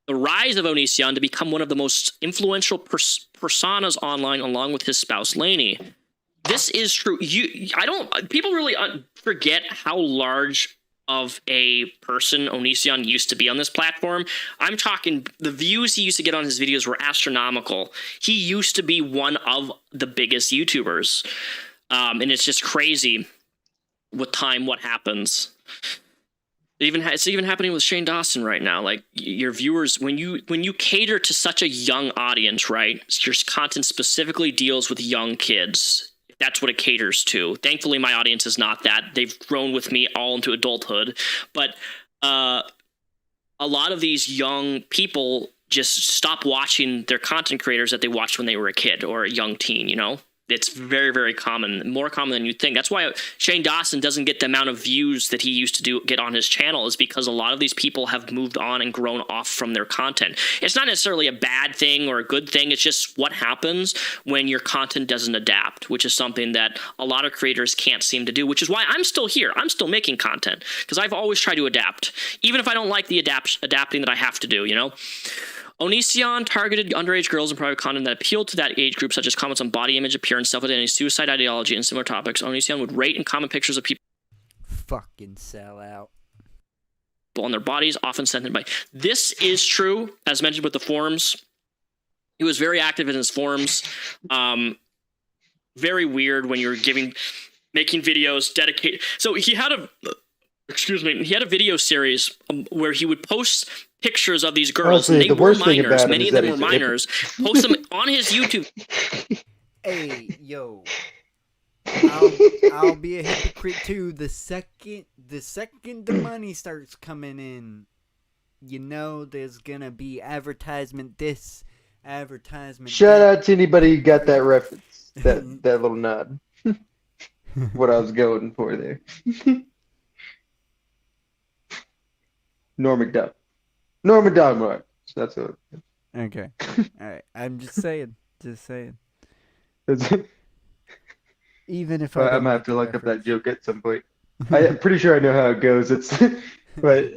The rise of Onision to become one of the most influential personas online, along with his spouse Lainey. This is true. People really forget how large of a person Onision used to be on this platform. I'm talking the views he used to get on his videos were astronomical. He used to be one of the biggest YouTubers. And it's just crazy with time what happens. It's even happening with Shane Dawson right now. Like your viewers, when you cater to such a young audience, right? Your content specifically deals with young kids. That's what it caters to. Thankfully, my audience is not that. They've grown with me all into adulthood. But a lot of these young people just stop watching their content creators that they watched when they were a kid or a young teen, you know? It's very, very common, more common than you think. That's why Shane Dawson doesn't get the amount of views that he used to get on his channel, is because a lot of these people have moved on and grown off from their content. It's not necessarily a bad thing or a good thing. It's just what happens when your content doesn't adapt, which is something that a lot of creators can't seem to do, which is why I'm still here. I'm still making content because I've always tried to adapt, even if I don't like the adapting that I have to do, you know? Onision targeted underage girls in private content that appealed to that age group, such as comments on body image, appearance, self-identity, suicide ideology, and similar topics. Onision would rate and comment pictures of people Fucking sell out on their bodies, often censored by. This is true, as mentioned with the forums. He was very active in his forums. Very weird when you're making videos dedicated. So he had a video series where he would post pictures of these girls. Honestly, and they the were worst thing minors. about him Many is of them that were he's a minors. Post them on his YouTube. Hey, yo. I'll be a hypocrite too. The second the money starts coming in, you know there's gonna be advertisement this, advertisement. Shout out to anybody who got that reference, that little nod. What I was going for there. Norm Macdonald. Norm Macdonald. That's what. Okay. All right. I'm just saying. Just saying. That's- Even if I I don't might get have to the look up that reference. joke at some point. I'm pretty sure I know how it goes. It's but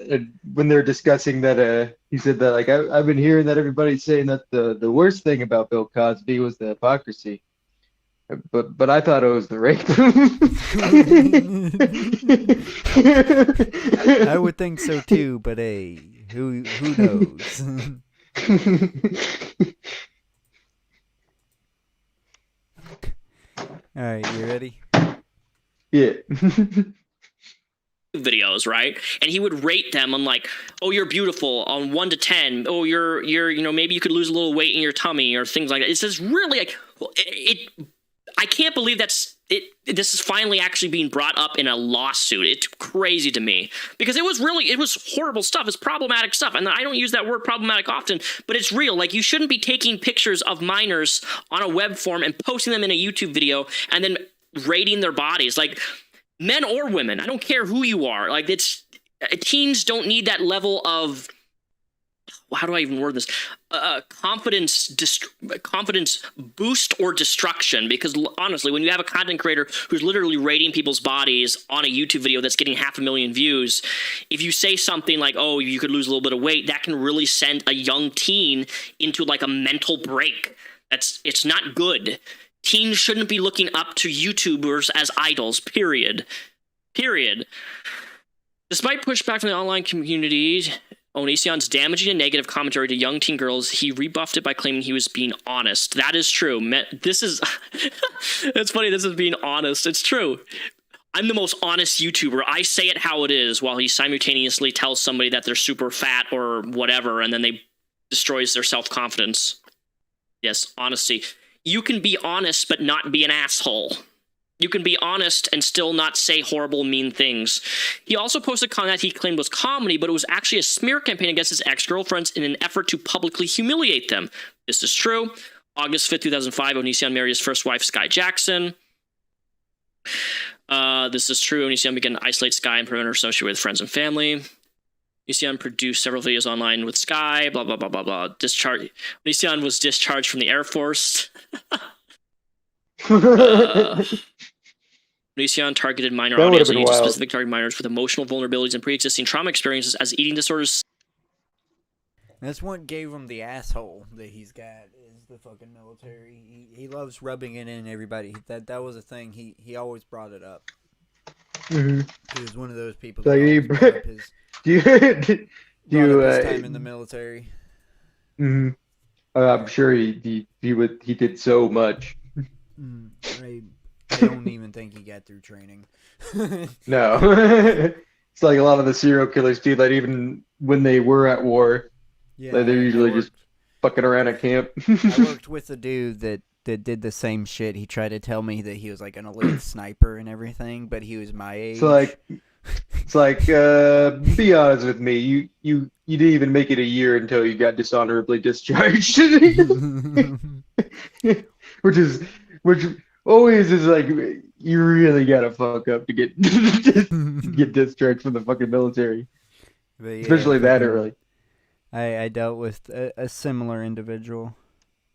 when they're discussing that, he said that like I've been hearing that everybody's saying that the worst thing about Bill Cosby was the hypocrisy, but I thought it was the rape. I would think so too, but hey, who knows? All right, you ready? Yeah. videos, right? And he would rate them on like, oh, you're beautiful on 1 to 10. Oh, you're maybe you could lose a little weight in your tummy or things like that. It's just really like I can't believe this is finally actually being brought up in a lawsuit. It's crazy to me because it was horrible stuff. It's problematic stuff. And I don't use that word problematic often, but it's real. Like, you shouldn't be taking pictures of minors on a web form and posting them in a YouTube video and then rating their bodies. Like, men or women, I don't care who you are. Like, teens don't need that level of, how do I even word this? Confidence boost or destruction. Because honestly, when you have a content creator who's literally rating people's bodies on a YouTube video that's getting 500,000 views, if you say something like, oh, you could lose a little bit of weight, that can really send a young teen into like a mental break. It's not good. Teens shouldn't be looking up to YouTubers as idols, period. Despite pushback from the online community, Onision's damaging and negative commentary to young teen girls, he rebuffed it by claiming he was being honest. That is true. This is... It's funny, this is being honest. It's true. I'm the most honest YouTuber. I say it how it is, while he simultaneously tells somebody that they're super fat or whatever, and then they destroys their self-confidence. Yes, honesty. You can be honest but not be an asshole. You can be honest and still not say horrible, mean things. He also posted content he claimed was comedy, but it was actually a smear campaign against his ex-girlfriends in an effort to publicly humiliate them. This is true. August 5th, 2005, Onision married his first wife, Sky Jackson. This is true. Onision began to isolate Sky and prevent her associated with friends and family. Onision produced several videos online with Sky, blah, blah, blah, blah, blah. Onision was discharged from the Air Force. Onision targeted minor That would've audience, been and used wild. specific target minors with emotional vulnerabilities and pre-existing trauma experiences as eating disorders. That's what gave him the asshole that he's got, is the fucking military. He loves rubbing it in everybody. That was a thing. He always brought it up. Mhm. He was one of those people So that you- always brought up his, Do you, brought up his time in the military. mhm. I'm sure he did so much. I don't even think he got through training. No. It's like a lot of the serial killers do that even when they were at war. Yeah, Like, they're I usually worked- just fucking around at camp. I worked with a dude that did the same shit. He tried to tell me that he was like an elite sniper and everything, but he was my age. It's like, be honest with me. You didn't even make it a year until you got dishonorably discharged. which always is like, you really gotta fuck up to get get discharged from the fucking military, But yeah, especially that fucking- early. I dealt with a similar individual.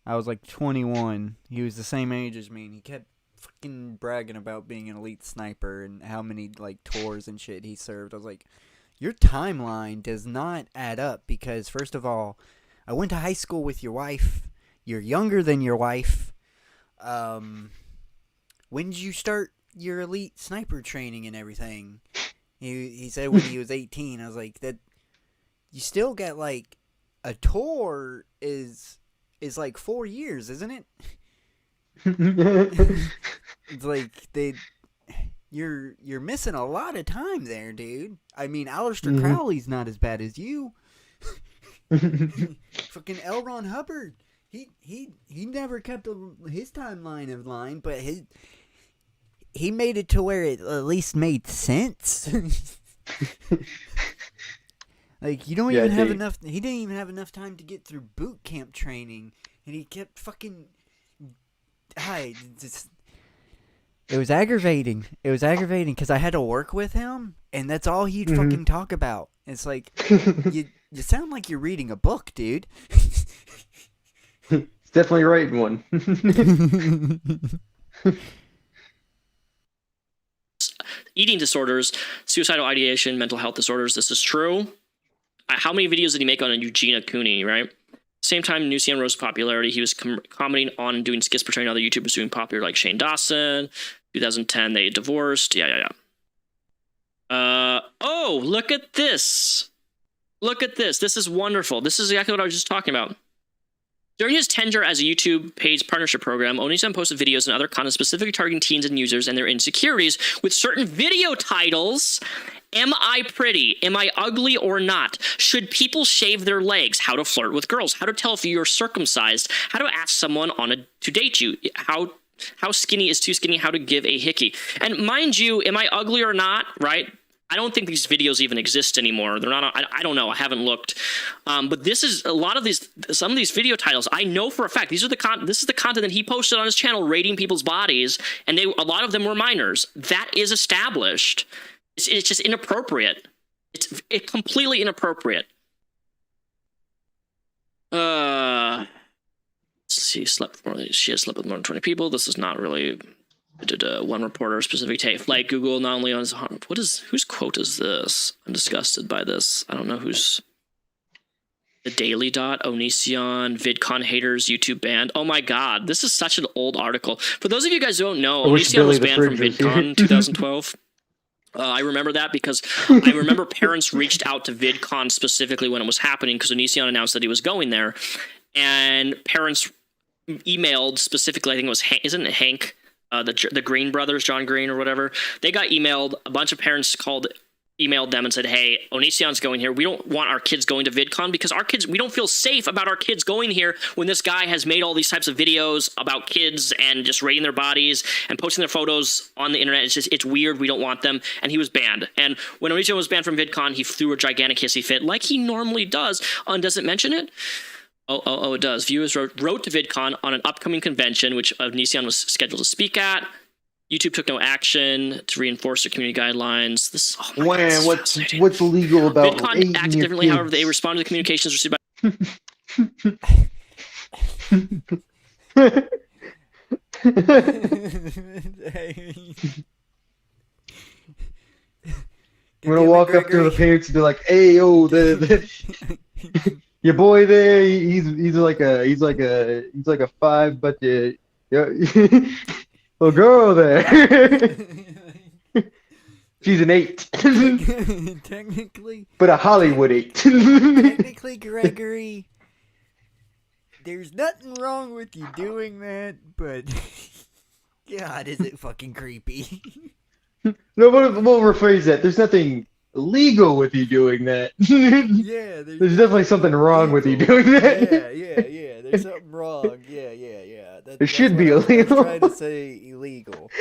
I was like 21. He was the same age as me, and he kept fucking bragging about being an elite sniper and how many like tours and shit he served. I was like, your timeline does not add up, because first of all, I went to high school with your wife. You're younger than your wife. When did you start your elite sniper training and everything? He said when he was 18. I was like, that you still got like a tour is like 4 years, isn't it? It's like you're missing a lot of time there, dude. I mean, Aleister Crowley's not as bad as you. Fucking L. Ron Hubbard, he never kept his timeline in line, but he made it to where it at least made sense. Like, you don't Yeah, even have dude. enough. He didn't even have enough time to get through boot camp training, and he kept fucking. It was aggravating. It was aggravating because I had to work with him, and that's all he'd fucking talk about. It's like, you sound like you're reading a book, dude. It's definitely writing one. Eating disorders, suicidal ideation, mental health disorders. This is true. How many videos did he make on Eugenia Cooney, right? Same time, Nucian rose to popularity. He was commenting on and doing skits portraying other YouTubers doing popular, like Shane Dawson. 2010, they divorced. Yeah. Oh, look at this. Look at this. This is wonderful. This is exactly what I was just talking about. During his tenure as a YouTube paid partnership program, Onision posted videos and other content specifically targeting teens and users and their insecurities with certain video titles. Am I pretty? Am I ugly or not? Should people shave their legs? How to flirt with girls? How to tell if you're circumcised? How to ask someone to date you? How skinny is too skinny? How to give a hickey? And mind you, am I ugly or not? Right? I don't think these videos even exist anymore. They're not. I don't know. I haven't looked. But this is a lot of these. Some of these video titles, I know for a fact. This is the content that he posted on his channel, rating people's bodies, and a lot of them were minors. That is established. It's just inappropriate. It's completely inappropriate. Let's see. She has slept with more than 20 people. This is not really. Did one reporter specific take like Google not only on whose quote is this? I'm disgusted by this. I don't know who's the Daily Dot, Onision, VidCon haters, YouTube banned. Oh my god, this is such an old article. For those of you guys who don't know, Onision was banned from VidCon 2012. I remember that because I remember parents reached out to VidCon specifically when it was happening because Onision announced that he was going there, and parents emailed specifically. I think it was isn't it Hank? The Green brothers, John Green or whatever, they got emailed. A bunch of parents emailed them and said, hey, Onision's going here. We don't want our kids going to VidCon because we don't feel safe about our kids going here when this guy has made all these types of videos about kids and just rating their bodies and posting their photos on the internet. It's weird. We don't want them. And he was banned. And when Onision was banned from VidCon, he threw a gigantic hissy fit like he normally does. Does it mention it? Oh, it does. Viewers wrote to VidCon on an upcoming convention, which Onision was scheduled to speak at. YouTube took no action to reinforce their community guidelines. This, oh my God, what's illegal about VidCon acted differently, however, they responded to the communications received by... I'm gonna walk up to the parents and be like, "Hey, yo, your boy there, he's like a 5, but the little girl there, she's an 8." Technically, but a Hollywood 8. Technically, Gregory, there's nothing wrong with you doing that, but God, is it fucking creepy? No, we'll rephrase that. There's nothing illegal with you doing that. Yeah, there's definitely something wrong with you doing that. Yeah. There's something wrong. Yeah. It should be illegal. I was trying to say illegal.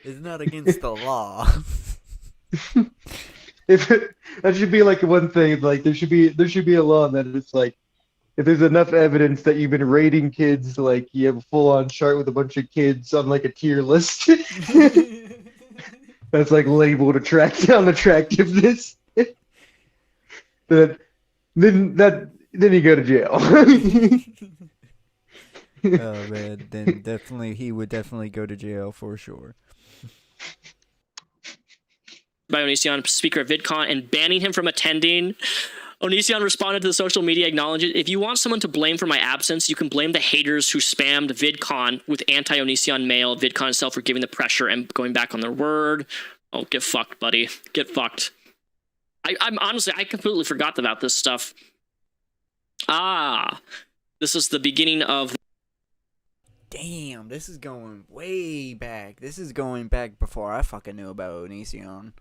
It's not against the law. That should be like one thing. Like there should be a law that it's like, if there's enough evidence that you've been rating kids, like you have a full-on chart with a bunch of kids on like a tier list. That's like labeled to track down attractiveness. Then you go to jail. Oh man, then he would definitely go to jail for sure. By Onision, speaker at VidCon, and banning him from attending. Onision responded to the social media, acknowledging, if you want someone to blame for my absence, you can blame the haters who spammed VidCon with anti-Onision mail. VidCon itself for giving the pressure and going back on their word. Oh, get fucked, buddy. Get fucked. I'm honestly, I completely forgot about this stuff. This is the beginning of... Damn, this is going way back. This is going back before I fucking knew about Onision.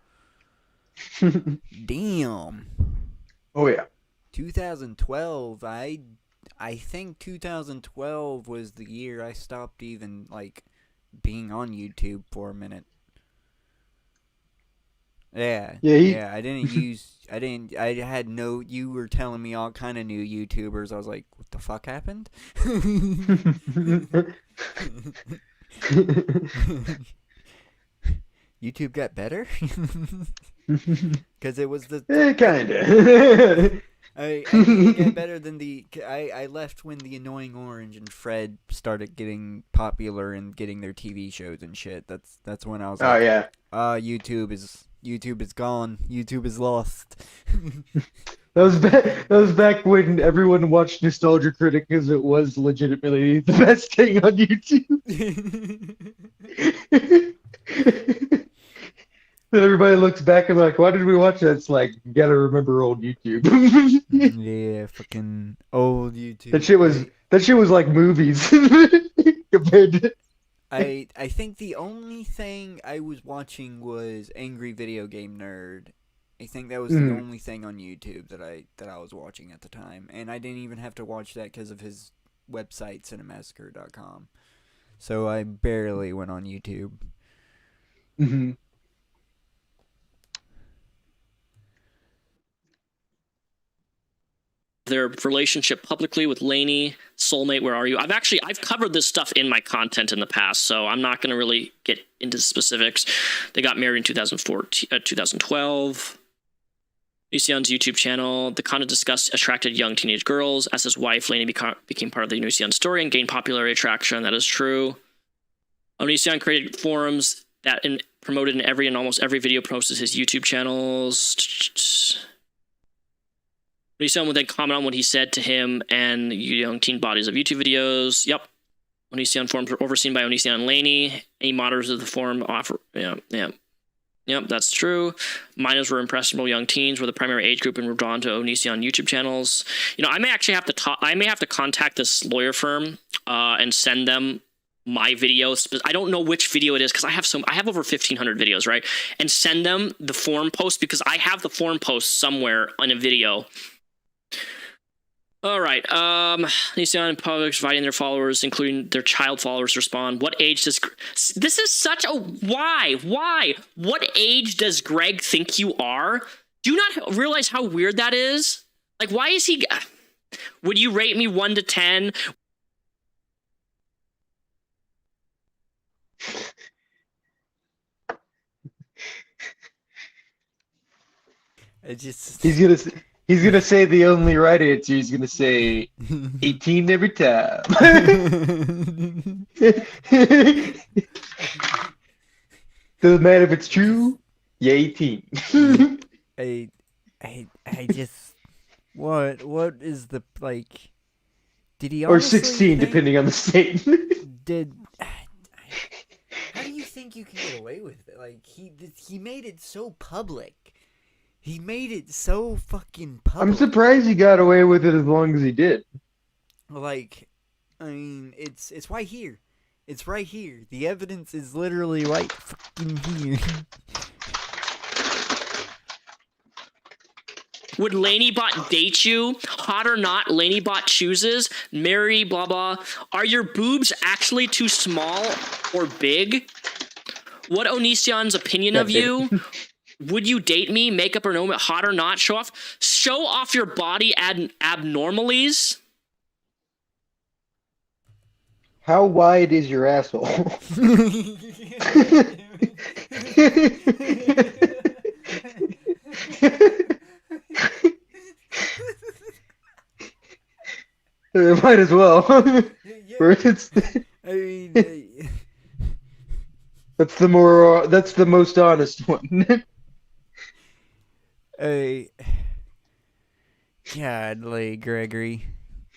Damn. Oh yeah. 2012. I think 2012 was the year I stopped even like being on YouTube for a minute. Yeah. Yeah, I didn't use I had no, you were telling me all kind of new YouTubers. I was like, what the fuck happened? YouTube got better? Because it was the... Kinda. I think it got better than I left when the Annoying Orange and Fred started getting popular and getting their TV shows and shit. That's when I was Oh like, yeah. YouTube is gone. YouTube is lost. That was back when everyone watched Nostalgia Critic because it was legitimately the best thing on YouTube. Then everybody looks back and like, why did we watch that? It's like, you gotta remember old YouTube. Yeah, fucking old YouTube. That shit was like movies compared to. I think the only thing I was watching was Angry Video Game Nerd. I think that was the only thing on YouTube that I was watching at the time, and I didn't even have to watch that because of his website cinemassacre.com. So I barely went on YouTube. Mm-hmm. Their relationship publicly with Lainey, soulmate, where are you? I've covered this stuff in my content in the past, so I'm not going to really get into specifics. They got married in 2012. Nusion's YouTube channel, the content discussed attracted young teenage girls. As his wife, Lainey became part of the Nusion story and gained popularity traction. That is true. Onision created forums that promoted in every and almost every video posted his YouTube channels. Onision would then comment on what he said to him and young teen bodies of YouTube videos. Yep. Onision forums were overseen by Onision and Lainey. Any moderators of the forum offer... Yep, that's true. Minors were impressionable young teens, were the primary age group and were drawn to Onision YouTube channels. You know, I may actually have to contact this lawyer firm and send them my videos. I don't know which video it is because I have over 1,500 videos, right? And send them the forum post because I have the forum post somewhere on a video. All right. Nusion and public inviting their followers, including their child followers, to respond. What age does... This is such a... Why? What age does Greg think you are? Do you not realize how weird that is? Like, why is he... Would you rate me 1 to 10? He's gonna say the only right answer. He's gonna say 18 every time. Doesn't matter if it's true. Yeah, 18. I just... What is the, like... Did he Or honestly 16, think- depending on the state. How do you think you can get away with it? Like, he made it so public. He made it so fucking public. I'm surprised he got away with it as long as he did. Like, I mean, it's right here. It's right here. The evidence is literally right fucking here. Would Laney-bot date you? Hot or not, Laney-bot chooses. Mary, blah, blah. Are your boobs actually too small or big? What Onision's opinion of you? Would you date me? Makeup or no? Hot or not? Show off your body abnormalities. How wide is your asshole? Might as well. I mean, That's the most honest one. Godly Gregory.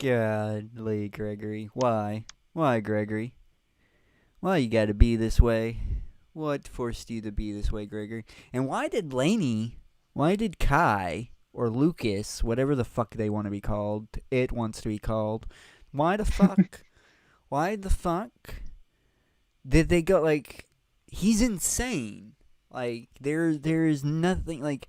Godly Gregory. Why? Why, Gregory? Why you gotta be this way? What forced you to be this way, Gregory? And why did Kai, or Lucas, whatever the fuck they want to be called, it wants to be called, why the fuck did they go, like, he's insane. Like, there is nothing, like,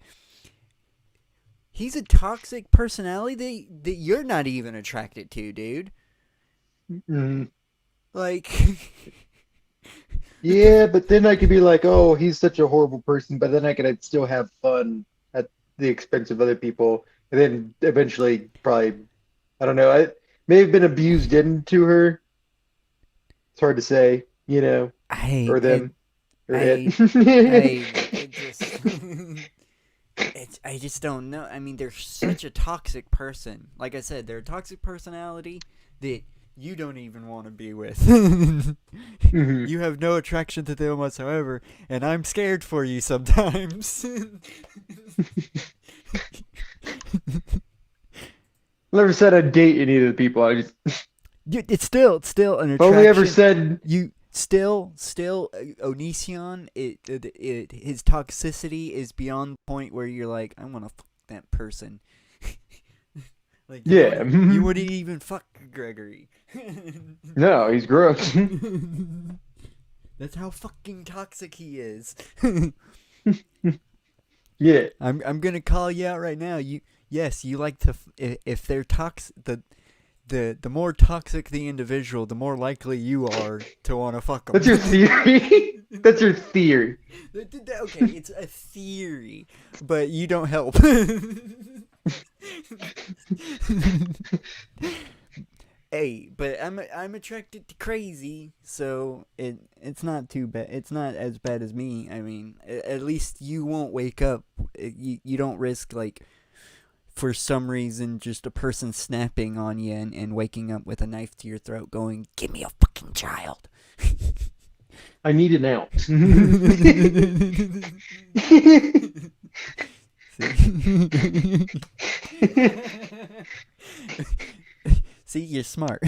he's a toxic personality that you're not even attracted to, dude. Mm. Like, Yeah, but then I could be like, oh, he's such a horrible person, but then I'd still have fun at the expense of other people, and then eventually probably, I don't know, may have been abused into her. It's hard to say, you know, or them, or it. it just I just don't know. I mean, they're such a toxic person. Like I said, they're a toxic personality that you don't even want to be with. Mhm. You have no attraction to them whatsoever, and I'm scared for you sometimes. Never said I'd date any of the people. I just It's still an attraction. only ever said You still Onision, his toxicity is beyond the point where you're like, I want to fuck that person. Like, Yeah. you wouldn't even fuck Gregory. no. He's gross. That's how fucking toxic he is. Yeah. I'm gonna call you out right now. You like to if they're the more toxic the individual, the more likely you are to want to fuck them. That's your theory. That's your theory. Okay, it's a theory, but you don't help. Hey, but I'm attracted to crazy, so it's not too bad. It's not as bad as me. I mean, at least you won't wake up. You don't risk, like, for some reason, just a person snapping on you and waking up with a knife to your throat going, give me a fucking child. I need an ounce. See, you're smart.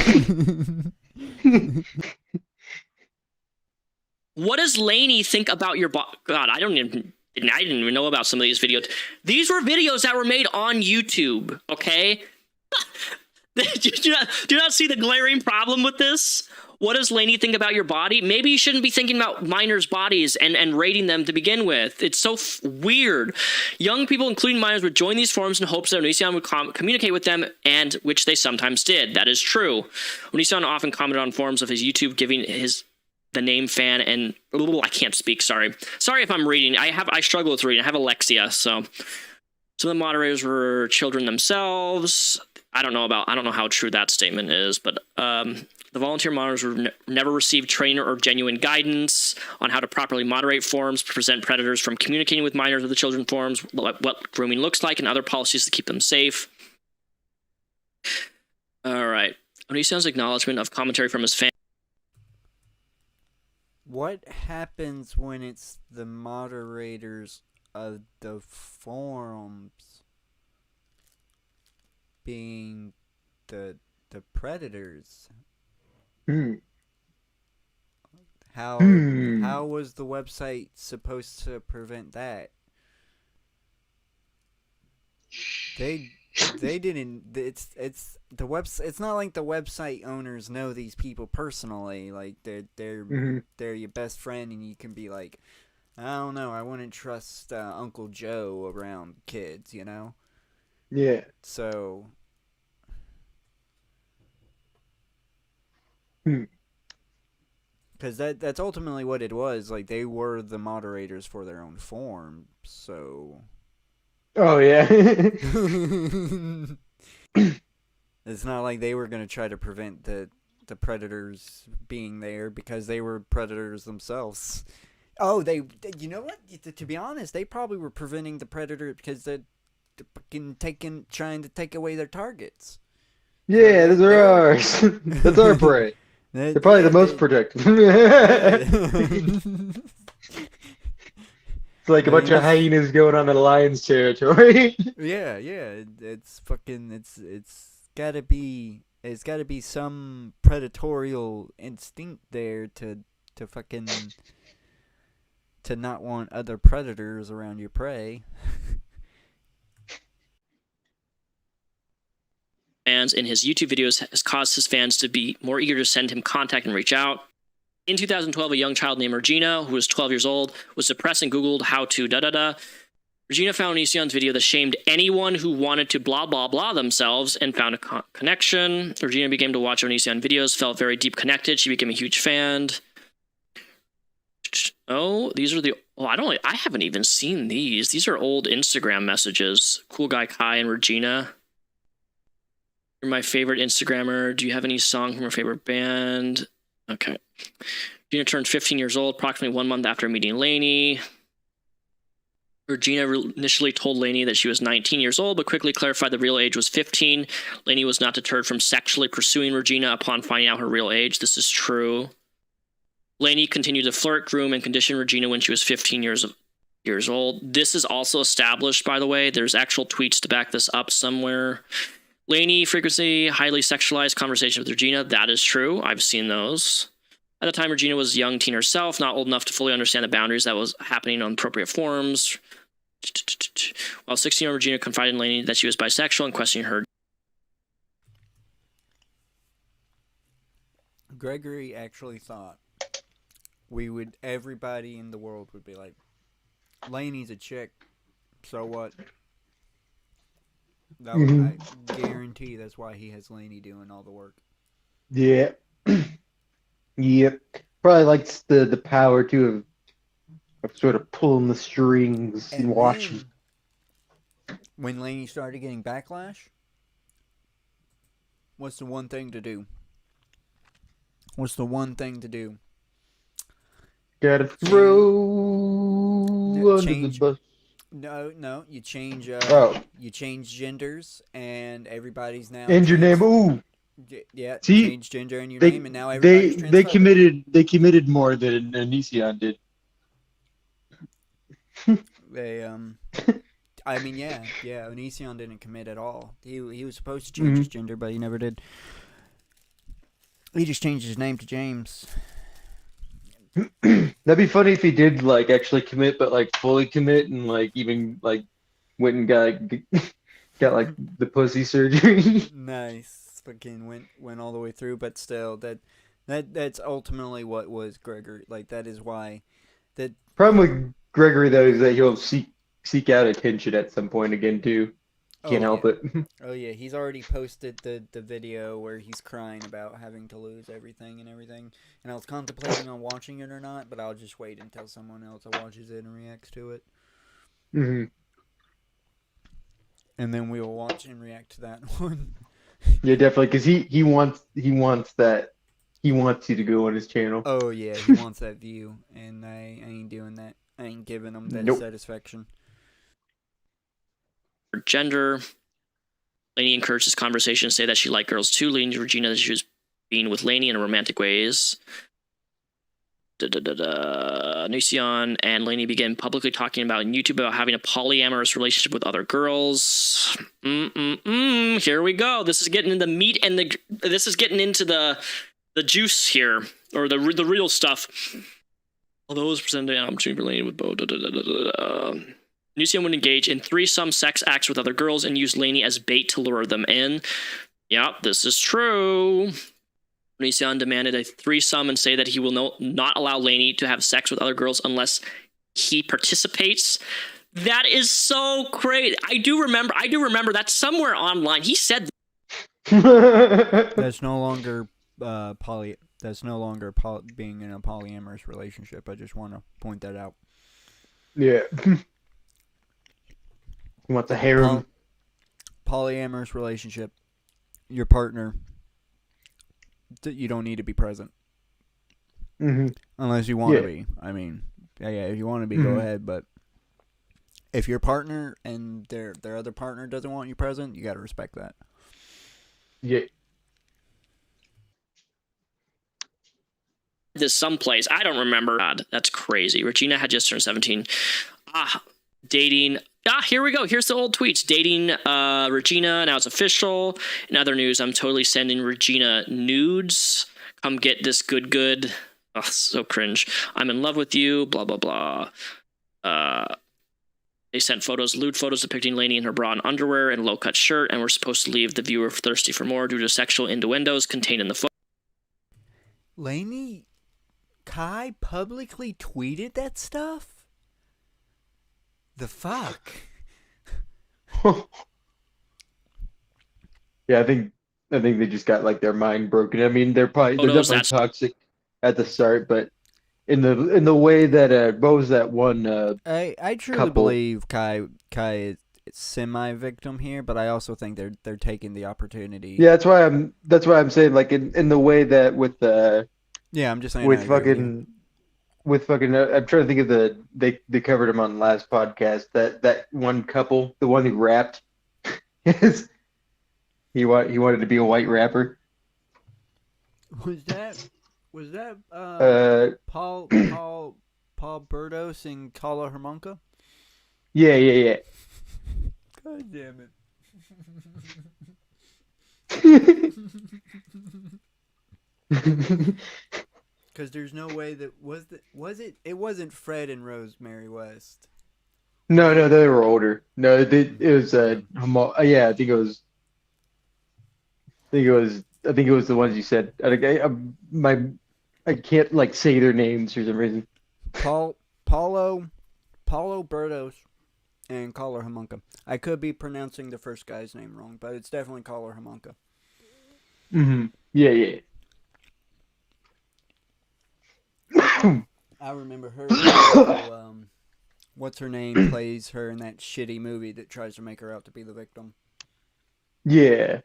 What does Lainey think about your God, I didn't even know about some of these videos. These were videos that were made on YouTube, okay? do you not see the glaring problem with this? What does Lainey think about your body? Maybe you shouldn't be thinking about minors' bodies and rating them to begin with. It's so weird. Young people, including minors, would join these forums in hopes that Onision would communicate with them, and which they sometimes did. That is true. Onision often commented on forums of his YouTube, giving the name fan and I can't speak. Sorry if I'm reading. I struggle with reading. I have Alexia, so some of the moderators were children themselves. I don't know how true that statement is, but the volunteer moderators never received training or genuine guidance on how to properly moderate forums, prevent predators from communicating with minors of the children forums, what grooming looks like, and other policies to keep them safe. All right. Onision's acknowledgement of commentary from his fans. What happens when it's the moderators of the forums being the predators? How was the website supposed to prevent that? They didn't. It's the website. It's not like the website owners know these people personally. Like they're your best friend, and you can be like, I don't know, I wouldn't trust Uncle Joe around kids, you know? Yeah. So. Because that's ultimately what it was. Like, they were the moderators for their own forum, so. Oh, yeah. It's not like they were going to try to prevent the predators being there because they were predators themselves. Oh, you know what? To be honest, they probably were preventing the predator because they're fucking trying to take away their targets. Yeah, those are ours. That's our prey. They're probably the most protected. It's like a bunch of hyenas going on the lion's territory. Yeah, it's fucking it's gotta be some predatorial instinct there to fucking to not want other predators around your prey. Fans in his YouTube videos has caused his fans to be more eager to send him contact and reach out. In 2012, a young child named Regina, who was 12 years old, was depressed and Googled how to da-da-da. Regina found Onision's video that shamed anyone who wanted to blah, blah, blah themselves and found a connection. Regina began to watch Onision videos, felt very deep connected. She became a huge fan. Oh, these are the... Oh, I haven't even seen these. These are old Instagram messages. Cool Guy Kai and Regina. You're my favorite Instagrammer. Do you have any song from your favorite band? Okay. Regina turned 15 years old, approximately 1 month after meeting Lainey. Regina initially told Lainey that she was 19 years old, but quickly clarified the real age was 15. Lainey was not deterred from sexually pursuing Regina upon finding out her real age. This is true. Lainey continued to flirt, groom, and condition Regina when she was 15 years old. This is also established, by the way. There's actual tweets to back this up somewhere. Lainey frequency, highly sexualized conversation with Regina. That is true. I've seen those. At the time, Regina was a young teen herself, not old enough to fully understand the boundaries that was happening on appropriate forums. While 16-year-old Regina confided in Lainey that she was bisexual and questioning her. Gregory actually thought everybody in the world would be like, Lainey's a chick, so what? That I guarantee that's why he has Lainey doing all the work. Yeah. Yep. Probably likes the power too of sort of pulling the strings and watching. When Lainey started getting backlash, what's the one thing to do? What's the one thing to do? Gotta throw under the bus. No, you change. You change genders, and everybody's now. And your name, ooh. Yeah, See, change gender in your name, and now everybody's they committed more than Onision did. They I mean, yeah, Onision didn't commit at all. He was supposed to change his gender, but he never did. He just changed his name to James. That'd be funny if he did like actually commit, but like fully commit and like even like went and got like the pussy surgery. Nice. Fucking went all the way through, but still, that's ultimately what was Gregory. Like, that is why that problem with Gregory though is that he'll seek out attention at some point again too. Can't help it. Oh yeah, he's already posted the video where he's crying about having to lose everything, and I was contemplating on watching it or not, but I'll just wait until someone else watches it and reacts to it. Mm-hmm. And then we will watch and react to that one. Yeah, definitely, because he wants that. He wants you to go on his channel. Oh yeah, he wants that view, and I ain't doing that. I ain't giving him that satisfaction. Gender. Lainey encouraged this conversation to say that she liked girls too, leading to Regina that she was being with Lainey in romantic ways. Nucion and Lainey began publicly talking about on YouTube about having a polyamorous relationship with other girls. Here we go. This is getting into the meat and this is getting into the juice here, or the real stuff. Although it was presented an opportunity for Lainey with Bo. Nucion would engage in threesome sex acts with other girls and use Lainey as bait to lure them in. Yep, this is true. Nucion demanded a threesome and say that he will not allow Lainey to have sex with other girls unless he participates. That is so great. I do remember that somewhere online. He said That's no longer being in a polyamorous relationship. I just want to point that out. Yeah. He wants a harem. Polyamorous relationship. Your partner, you don't need to be present. Unless you want to be. I mean, yeah, if you want to be, go ahead. But if your partner and their other partner doesn't want you present, you got to respect that. Yeah. this someplace. I don't remember. God, that's crazy. Regina had just turned 17. Dating. Here we go. Here's the old tweets. Dating Regina. Now it's official. In other news, I'm totally sending Regina nudes. Come get this good. Oh, so cringe. I'm in love with you. Blah, blah, blah. They sent lewd photos depicting Lainey in her bra and underwear and low-cut shirt, and were supposed to leave the viewer thirsty for more due to sexual innuendos contained in the photo. Lainey Kai publicly tweeted that stuff? The fuck? Yeah, I think they just got like their mind broken. I mean, they're definitely toxic at the start, but in the way that what was that one I truly couple? believe Kai semi-victim here, but I also think they're taking the opportunity. Yeah, that's why I'm saying like in the way that with Yeah, I'm just saying. with I agree with you. fucking I'm trying to think of they covered him on the last podcast, that one couple, the one who rapped. Yes. He wanted to be a white rapper. Was that Paul Burdos and Carla Hermonka? Yeah. God damn it. Because there's no way that was it. It wasn't Fred and Rosemary West. No, they were older. No, it was yeah, I think it was the ones you said. I can't like say their names for some reason. Paulo Burdos and Carla Hermonka. I could be pronouncing the first guy's name wrong, but it's definitely Carla Hermonka. Mm-hmm. Yeah. I remember her. So, what's her name plays her in that shitty movie that tries to make her out to be the victim. Yeah.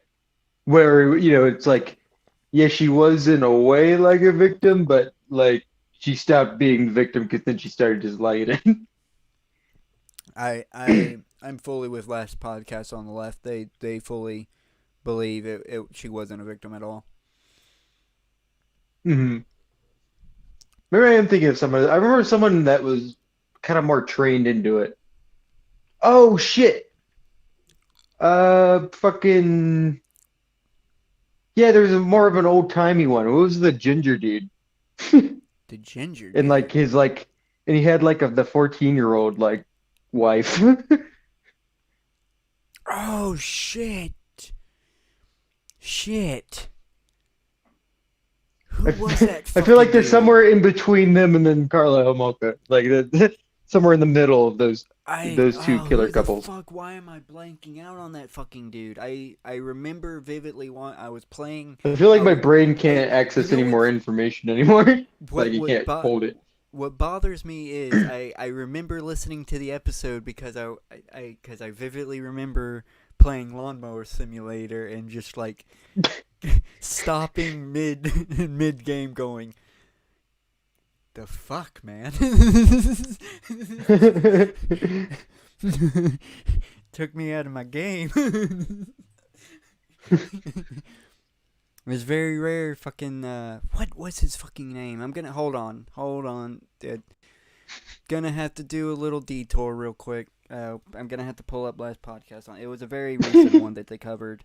Where, it's like, yeah, she was in a way like a victim, but like she stopped being the victim because then she started just lying. I'm fully with last podcast on the left. They fully believe she wasn't a victim at all. Mm-hmm. Maybe I am thinking of someone. I remember someone that was kind of more trained into it. Oh shit. Fucking. Yeah, there's more of an old timey one. What was the ginger dude? The ginger dude. And like and he had like the 14-year-old like wife. Oh shit. Who was that? I feel like fucking there's dude? somewhere in between them and then Carla Homolka. Like somewhere in the middle of those two killer who couples. The fuck? Why am I blanking out on that fucking dude? I remember vividly I was playing. I feel like my brain can't access any more information anymore. Like you can't hold it. What bothers me is I remember listening to the episode because I vividly remember playing Lawnmower Simulator and just like stopping mid game going, the fuck, man. Took me out of my game. It was very rare. Fucking what was his fucking name? I'm gonna hold on, dude. Gonna have to do a little detour real quick. I'm gonna have to pull up last podcast on. It was a very recent one that they covered.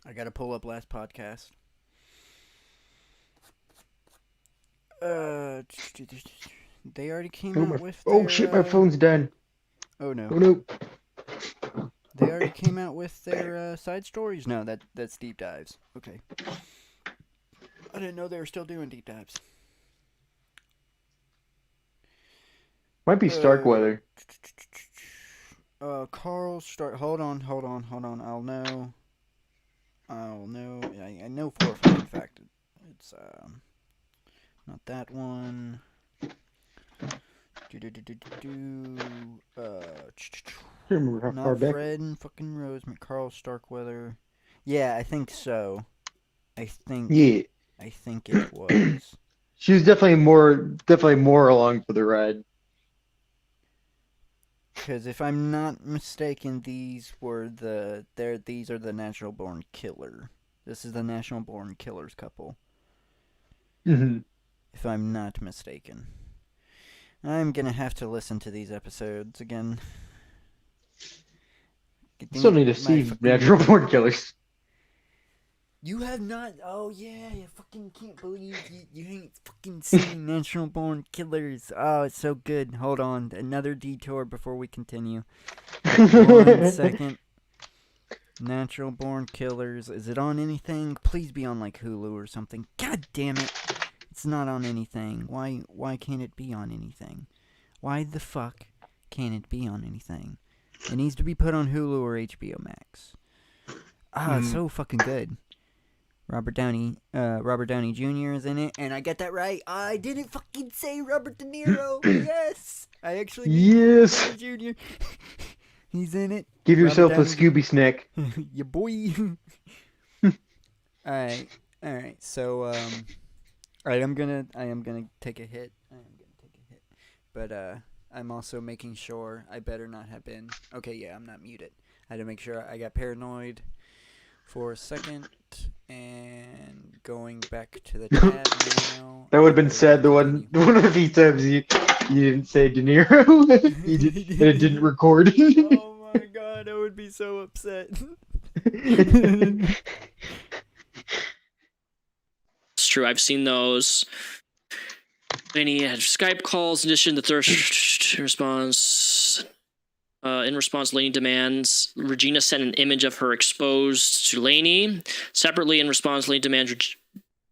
I gotta pull up last podcast. They already came out with. Oh shit! My phone's done. Oh no. Oh no. They already came out with their side stories? No, that's deep dives. Okay. I didn't know they were still doing deep dives. Might be Starkweather. Carl Stark. Hold on. I'll know. I know for a fucking fact. It's not that one. Not Fred and fucking Rosemary. Carl Starkweather. Yeah, I think so. Yeah. I think it was. She was definitely more along for the ride. Because if I'm not mistaken, these are the Natural Born Killer. This is the Natural Born Killers couple. Mm-hmm. If I'm not mistaken. I'm gonna have to listen to these episodes again. Still need to see Natural Born Killers. You have not? Oh yeah, you fucking can't believe you ain't fucking seen Natural Born Killers. Oh, it's so good. Hold on, another detour before we continue. 1 second. Natural Born Killers. Is it on anything? Please be on like Hulu or something. God damn it. It's not on anything. Why can't it be on anything? Why the fuck can't it be on anything? It needs to be put on Hulu or HBO Max. It's so fucking good. Robert Downey Jr. is in it, and I get that right. I didn't fucking say Robert De Niro. Yes, I actually Yes. Robert Jr. He's in it. Give yourself a Robert Scooby snack. Ya boy. All right. So, all right, I am gonna take a hit. But I'm also making sure I better not have been. Okay, yeah, I'm not muted. I had to make sure I got paranoid for a second, and going back to the tab now. That would have been sad. The one of the few times you didn't say De Niro, and it didn't record. Oh my god, I would be so upset. It's true. I've seen those. Lainey had Skype calls. In addition, the third response. In response, Lainey demands Regina send an image of her exposed to Lainey. Separately, in response, Lainey demands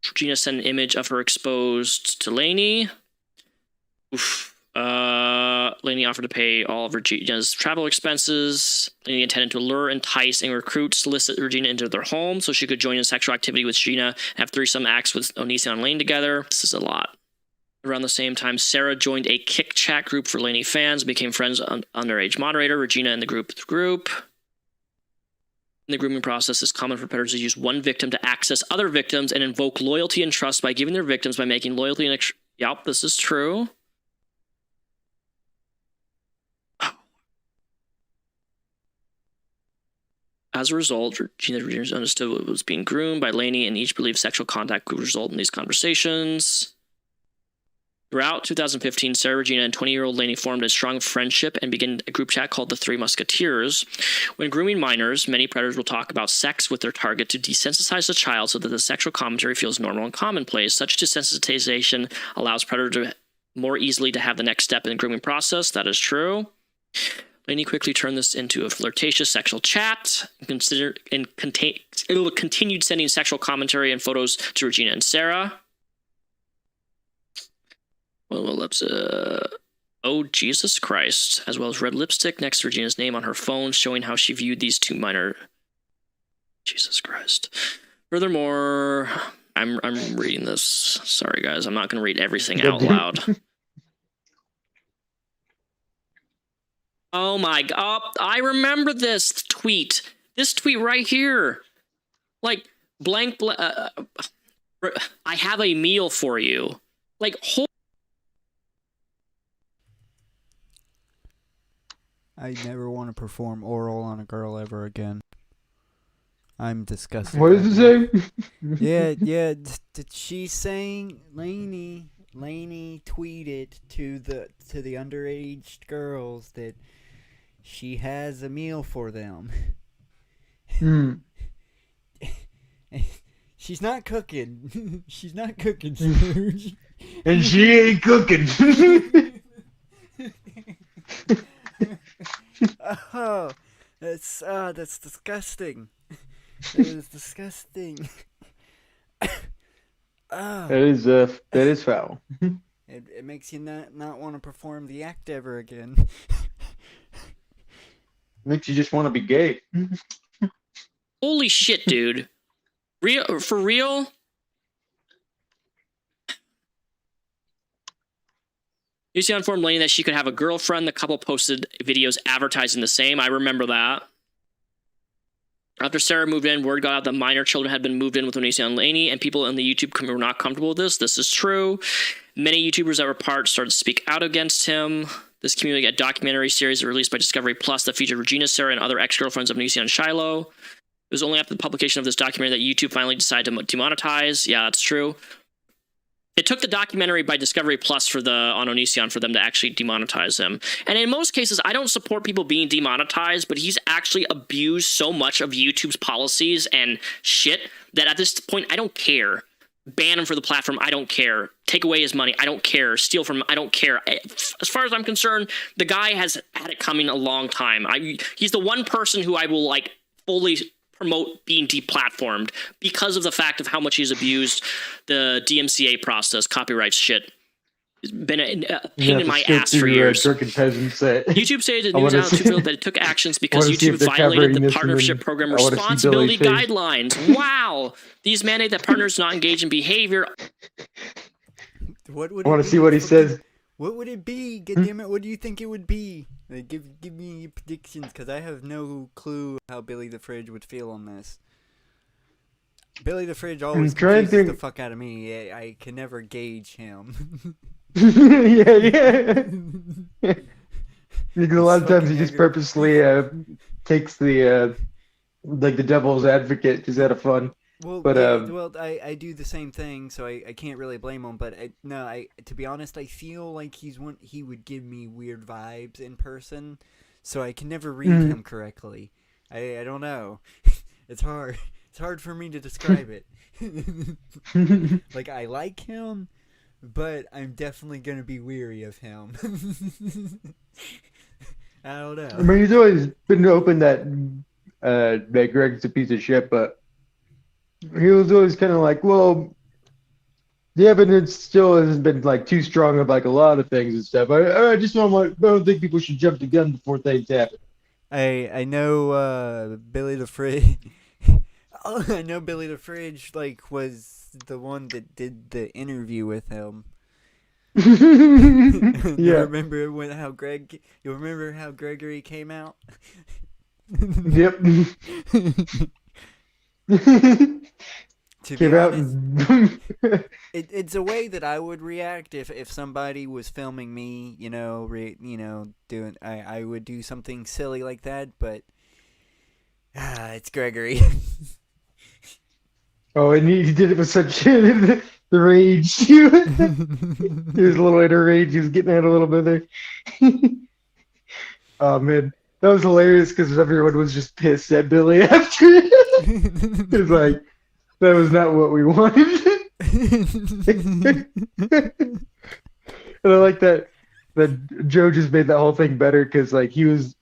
Regina send an image of her exposed to Lainey. Oof. Lainey offered to pay all of Regina's travel expenses. Lainey intended to lure, entice, and recruit, solicit Regina into their home so she could join in sexual activity with Regina and have threesome acts with Onision and Lainey together. This is a lot. Around the same time, Sarah joined a Kick chat group for Lainey fans and became friends with underage moderator Regina in the group. In the grooming process, it's common for predators to use one victim to access other victims and invoke loyalty and trust by giving their victims by making loyalty and yep, this is true. As a result, Regina understood what was being groomed by Lainey, and each believed sexual contact could result in these conversations. Throughout 2015, Sarah Regina and 20-year-old Lainey formed a strong friendship and began a group chat called the Three Musketeers. When grooming minors, many predators will talk about sex with their target to desensitize the child so that the sexual commentary feels normal and commonplace. Such desensitization allows predators to more easily to have the next step in the grooming process. That is true. Lainey quickly turned this into a flirtatious sexual chat and continued sending sexual commentary and photos to Regina and Sarah. Oh, Jesus Christ, as well as red lipstick next to Regina's name on her phone, showing how she viewed these two minor... Jesus Christ. Furthermore, I'm reading this. Sorry, guys, I'm not going to read everything out loud. Oh my God, I remember this tweet. This tweet right here. Like, I have a meal for you. Like, I never want to perform oral on a girl ever again. I'm disgusted. What does it say? Yeah. Did she saying Lainey tweeted to the underage girls that she has a meal for them. She's not cooking. She's not cooking, Smooge. And she ain't cooking. Oh, that's disgusting. That is disgusting. Oh. That is foul. It makes you not want to perform the act ever again. Makes you just want to be gay. Holy shit, dude. For real? UC informed Lainey that she could have a girlfriend. The couple posted videos advertising the same. I remember that. After Sarah moved in, word got out that minor children had been moved in with Onision and Lainey, and people in the YouTube community were not comfortable with this. This is true. Many YouTubers that were part started to speak out against him. This community got a documentary series released by Discovery Plus that featured Regina, Sarah, and other ex-girlfriends of Onision and Shiloh. It was only after the publication of this documentary that YouTube finally decided to demonetize. Yeah, that's true. It took the documentary by Discovery Plus on Onision for them to actually demonetize him. And in most cases, I don't support people being demonetized, but he's actually abused so much of YouTube's policies and shit that at this point, I don't care. Ban him for the platform, I don't care. Take away his money, I don't care. Steal from him, I don't care. As far as I'm concerned, the guy has had it coming a long time. He's the one person who I will fully promote being deplatformed because of the fact of how much he's abused the DMCA process, copyright shit. been a You pain have in to my skip ass for through, years. Drunken Peasant set. YouTube said the I news wanna outlet see- revealed that it took actions because wanna see if YouTube they're violated covering the this and partnership then program I wanna see responsibility Billy Fish. guidelines. Wow. These mandate that partners not engage in behavior. What would I want it to see be? what he Fucking- says. What would it be? God damn it! What do you think it would be? Like, give me your predictions, because I have no clue how Billy the Fridge would feel on this. Billy the Fridge always trying to confuses the think- fuck out of me. I can never gauge him. yeah. Because a lot of times he fucking just aggra- purposely takes the like the devil's advocate just out of fun. Well, But, I do the same thing, so I can't really blame him. But to be honest, I feel like he would give me weird vibes in person, so I can never read him correctly. I don't know. It's hard. It's hard for me to describe it. Like, I like him, but I'm definitely gonna be weary of him. I don't know. I mean, he's always been open that Greg's a piece of shit, but he was always kind of like, well, the evidence still hasn't been like too strong of like a lot of things and stuff. I just I don't think people should jump the gun before things happen. I know Billy the Fridge. Oh, I know Billy the Fridge was the one that did the interview with him. You Yeah. remember you remember how Gregory came out? Yep. To be Came out honest, and it's a way that I would react if somebody was filming me, doing I would do something silly like that, but it's Gregory. oh, and he did it with such the rage. He was a little in a rage. He was getting at a little bit there. Oh man, that was hilarious because everyone was just pissed at Billy after it. It was like that was not what we wanted. And I like that Joe just made that whole thing better because like he was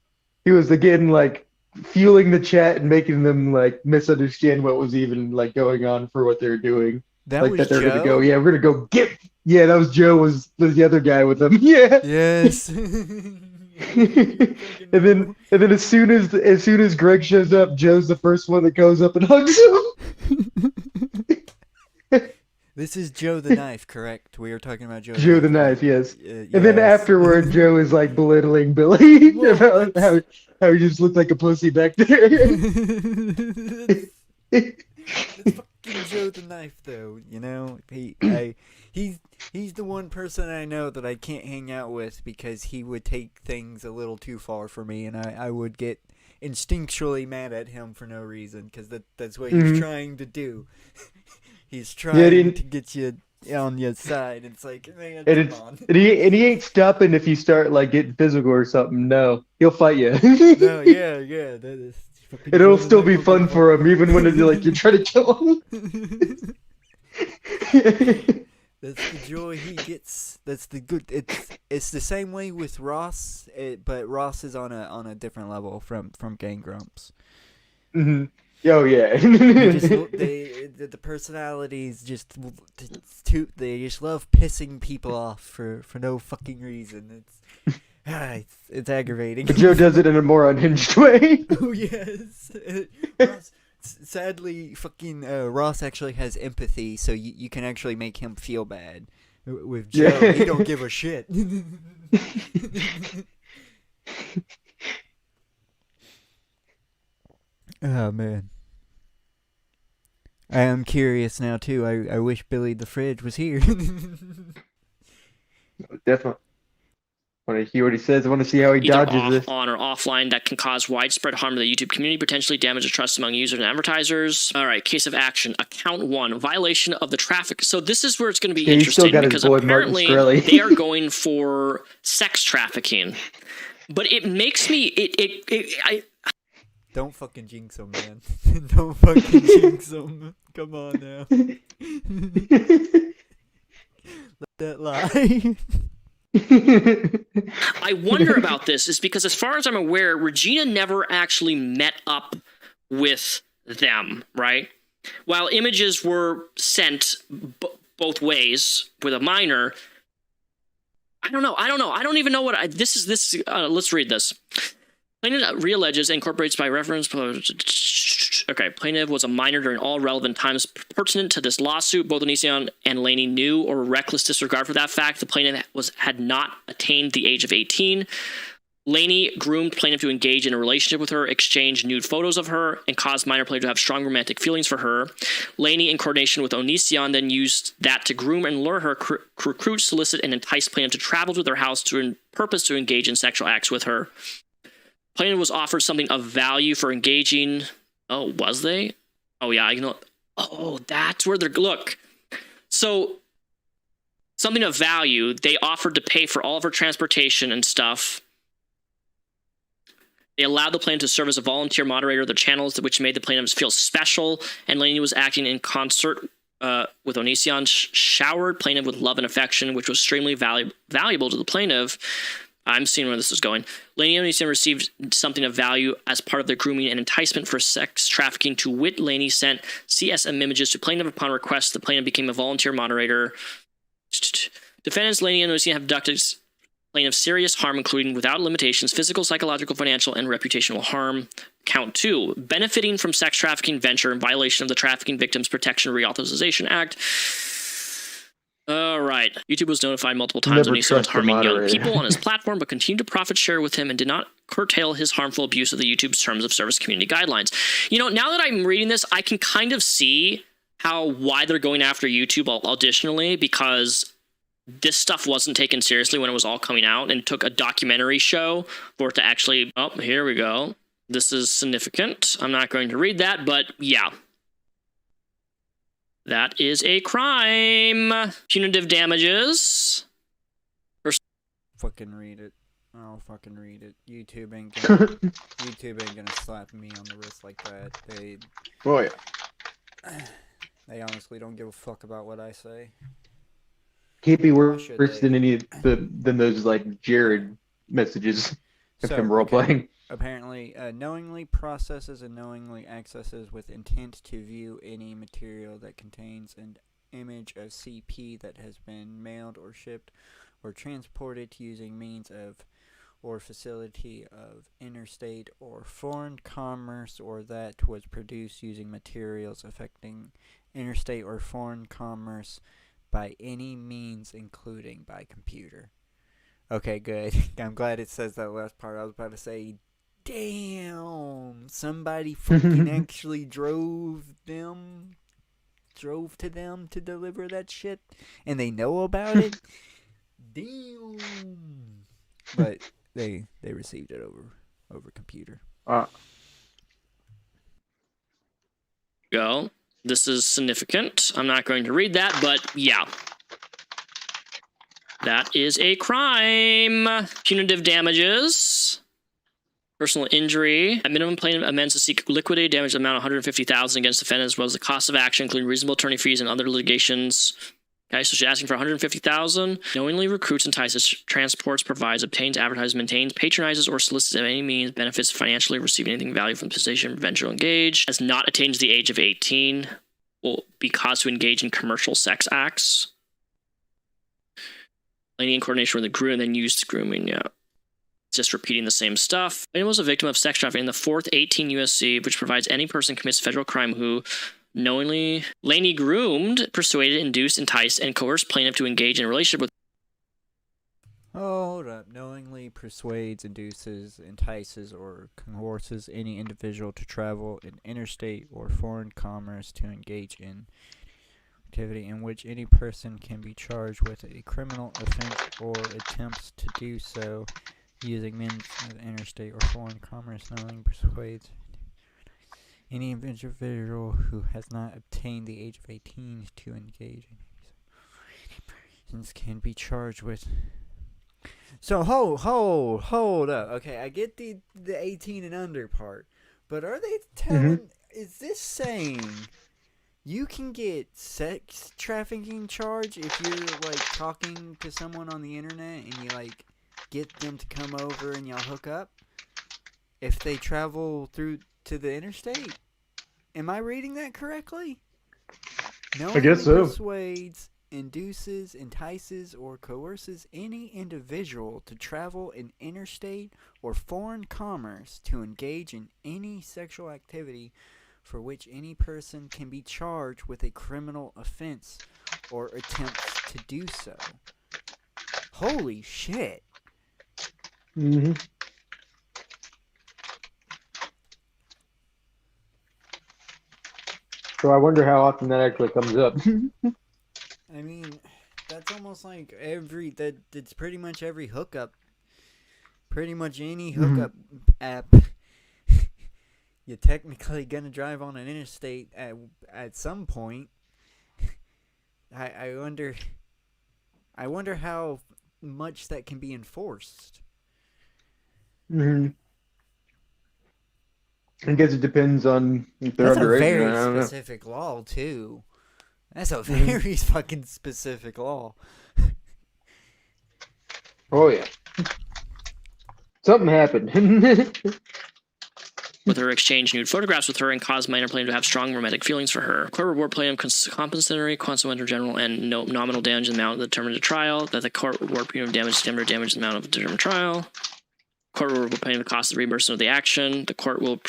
again like fueling the chat and making them like misunderstand what was even like going on for what they're doing. That like was that they're Joe? gonna go, yeah, we're gonna go get. Yeah, that was Joe. Was the other guy with him? Yeah. Yes. And then as soon as Greg shows up, Joe's the first one that goes up and hugs him. This is Joe the Knife, correct? We were talking about Joe. Joe the Knife, yes. Yes. And then afterward, Joe is like belittling Billy about how he just looked like a pussy back there. It's fucking Joe the Knife, though. He's the one person I know that I can't hang out with because he would take things a little too far for me, and I would get instinctually mad at him for no reason because that's what he's trying to do. He's trying to get you on your side. It's like, man, come on. And he ain't stopping if you start like getting physical or something. No, he'll fight you. No, yeah, that is. And it'll still be fun for him, even when it's like you're trying to kill him. That's the joy he gets. That's the good. It's the same way with Ross, but Ross is on a different level from Gang Grumps. Mm-hmm. Oh yeah. The personalities just they just love pissing people off for no fucking reason. It's aggravating. But Joe does it in a more unhinged way. Oh yes. Ross, sadly, fucking Ross actually has empathy, so you can actually make him feel bad. With Joe, he don't give a shit. Oh man. I am curious now too. I wish Billy the Fridge was here. Definitely. I want to hear what he says. I want to see how he either dodges this. on or offline that can cause widespread harm to the YouTube community, potentially damage the trust among users and advertisers. All right, case of action. Account 1, violation of the traffic. So this is where it's going to be Yeah, he's still interesting got his because boy Martin apparently Shkreli. they are going for sex trafficking. But it makes me Don't fucking jinx him, man. Don't fucking jinx him. Come on now. Let that lie. I wonder about this is because as far as I'm aware, Regina never actually met up with them, right? While images were sent both ways with a minor, I don't know. I don't even know what this is. Let's read this. Plaintiff realleges and incorporates by reference. Okay, plaintiff was a minor during all relevant times pertinent to this lawsuit. Both Onision and Laney knew or reckless disregard for that fact. The plaintiff had not attained the age of 18. Laney groomed plaintiff to engage in a relationship with her, exchanged nude photos of her, and caused minor plaintiff to have strong romantic feelings for her. Laney, in coordination with Onision, then used that to groom and lure her, recruit, solicit, and entice plaintiff to travel to their house to purpose to engage in sexual acts with her. Plaintiff was offered something of value for engaging. Oh, was they? Oh, yeah. Oh, that's where they're. Look. So, something of value, they offered to pay for all of her transportation and stuff. They allowed the plaintiff to serve as a volunteer moderator of the channels, which made the plaintiffs feel special, and Laney was acting in concert with Onision, showered plaintiff with love and affection, which was extremely valuable to the plaintiff. I'm seeing where this is going. Laney and Onision received something of value as part of their grooming and enticement for sex trafficking. To wit, Laney sent CSM images to plaintiff upon request. The plaintiff became a volunteer moderator. Defendants Laney and Onision have abducted plaintiff serious harm, including without limitations, physical, psychological, financial, and reputational harm. Count 2, benefiting from sex trafficking venture in violation of the Trafficking Victims Protection Reauthorization Act. All right. YouTube was notified multiple times when he started harming young people on his platform, but continued to profit share with him and did not curtail his harmful abuse of the YouTube's terms of service community guidelines. You know, now that I'm reading this, I can kind of see why they're going after YouTube additionally, because this stuff wasn't taken seriously when it was all coming out, and it took a documentary show for it to actually. Oh, here we go. This is significant. I'm not going to read that, but yeah. That is a crime. Punitive damages. Fucking read it. I'll fucking read it. YouTube ain't gonna slap me on the wrist like that. Oh yeah. They honestly don't give a fuck about what I say. Can't be worse than than those like Jared messages of him role playing. Apparently, knowingly processes and knowingly accesses with intent to view any material that contains an image of CP that has been mailed or shipped or transported using means of or facility of interstate or foreign commerce, or that was produced using materials affecting interstate or foreign commerce by any means, including by computer. Okay, good. I'm glad it says that last part. I was about to say, damn, somebody fucking actually drove to them to deliver that shit, and they know about it. Damn. But they received it over computer. Go. This is significant. I'm not going to read that, but yeah. That is a crime. Punitive damages. Personal injury. At minimum, plaintiff amends to seek liquidated damage amount of $150,000 against defendants, as well as the cost of action, including reasonable attorney fees and other litigations. Okay, so she's asking for $150,000. Knowingly recruits, entices, transports, provides, obtains, advertises, maintains, patronizes, or solicits of any means, benefits financially, receiving anything value from the position, venture engaged, has not attained the age of 18, will be caused to engage in commercial sex acts. Laney in coordination with the groom, and then used grooming, yeah. Just repeating the same stuff. Laney was a victim of sex trafficking in the 4th 18 U.S.C., which provides any person commits federal crime who knowingly. Laney groomed, persuaded, induced, enticed, and coerced plaintiff to engage in a relationship with. Hold up. Knowingly persuades, induces, entices, or coerces any individual to travel in interstate or foreign commerce to engage in activity in which any person can be charged with a criminal offense or attempts to do so using means of interstate or foreign commerce. Knowingly persuades any individual who has not obtained the age of 18 to engage in persons can be charged with. So hold up. Okay, I get the 18 and under part, but are they telling? Is this saying you can get sex trafficking charge if you're like talking to someone on the internet and you like get them to come over and y'all hook up if they travel through to the interstate? Am I reading that correctly? No, I guess so. Persuades, induces, entices, or coerces any individual to travel in interstate or foreign commerce to engage in any sexual activity for which any person can be charged with a criminal offense or attempts to do so. Holy shit. Mm-hmm. So I wonder how often that actually comes up. I mean, that's almost like that's pretty much every hookup. Pretty much any hookup app. You're technically gonna drive on an interstate at some point. I wonder how much that can be enforced. Mm-hmm. I guess it depends on if they're That's a underage. very I don't know. specific law too. That's a very fucking specific law. Oh yeah. Something happened. With her exchange nude photographs with her and caused minor plaintiff to have strong romantic feelings for her. Court reward plaintiff compensatory, consequential general, and no nominal damage in the amount determined at trial. That the court reward punitive damage, damage in the amount of determined trial. Court will pay the cost of the reimbursement of the action. The court will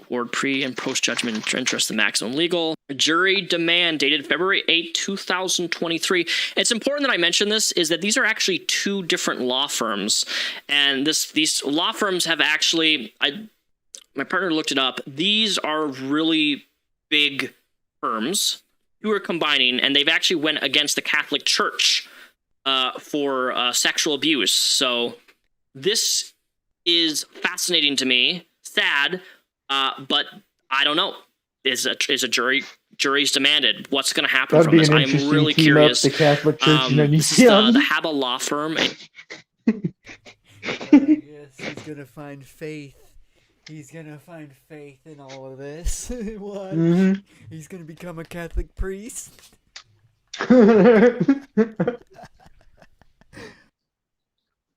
award pre- and post-judgment interest the maximum legal. Jury demand dated February 8, 2023. It's important that I mention this, is that these are actually two different law firms. And these law firms have actually, my partner looked it up, these are really big firms who are combining, and they've actually went against the Catholic Church for sexual abuse. So this is fascinating to me, sad, but I don't know. Is a jury's demanded? What's going to happen That'd from be this? an I'm interesting really team curious. up, the Catholic Church and This is Onision. the Haba Law Firm. Yes, he's gonna find faith. He's gonna find faith in all of this. What? Mhm. He's gonna become a Catholic priest.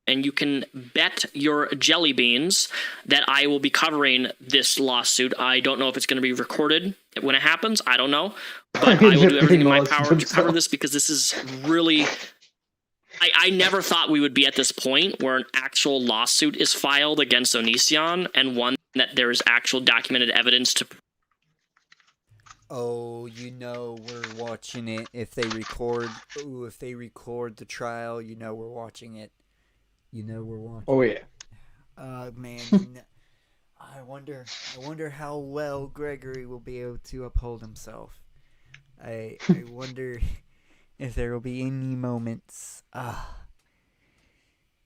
And you can bet your jelly beans that I will be covering this lawsuit. I don't know if it's going to be recorded when it happens. I don't know. But I will do everything in my power to cover this, because this is really... I never thought we would be at this point where an actual lawsuit is filed against Onision, and one that there is actual documented evidence to... Oh, you know we're watching it. If they record the trial, you know we're watching it. You know we're watching. Oh yeah. Man, I wonder how well Gregory will be able to uphold himself. I wonder if there will be any moments.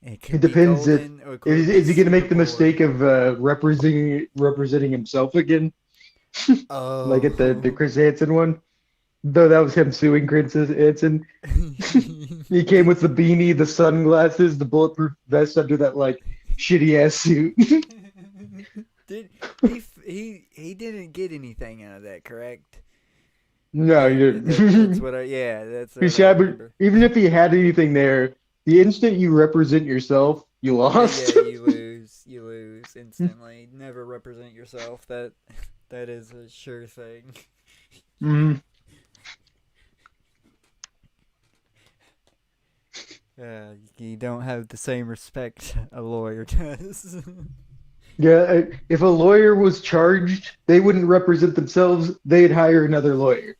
It depends if is he going to make the mistake of representing himself again, Oh, like at the Chris Hansen one. Though that was him suing Chris Hansen. He came with the beanie, the sunglasses, the bulletproof vest under that like shitty ass suit. Did he didn't get anything out of that, correct? No, he That's didn't. what that's He what I said, but remember. even if he had anything there, the instant you represent yourself, you lost. Yeah, you lose instantly. Never represent yourself. That is a sure thing. Mhm. You don't have the same respect a lawyer does. Yeah, if a lawyer was charged, they wouldn't represent themselves. They'd hire another lawyer.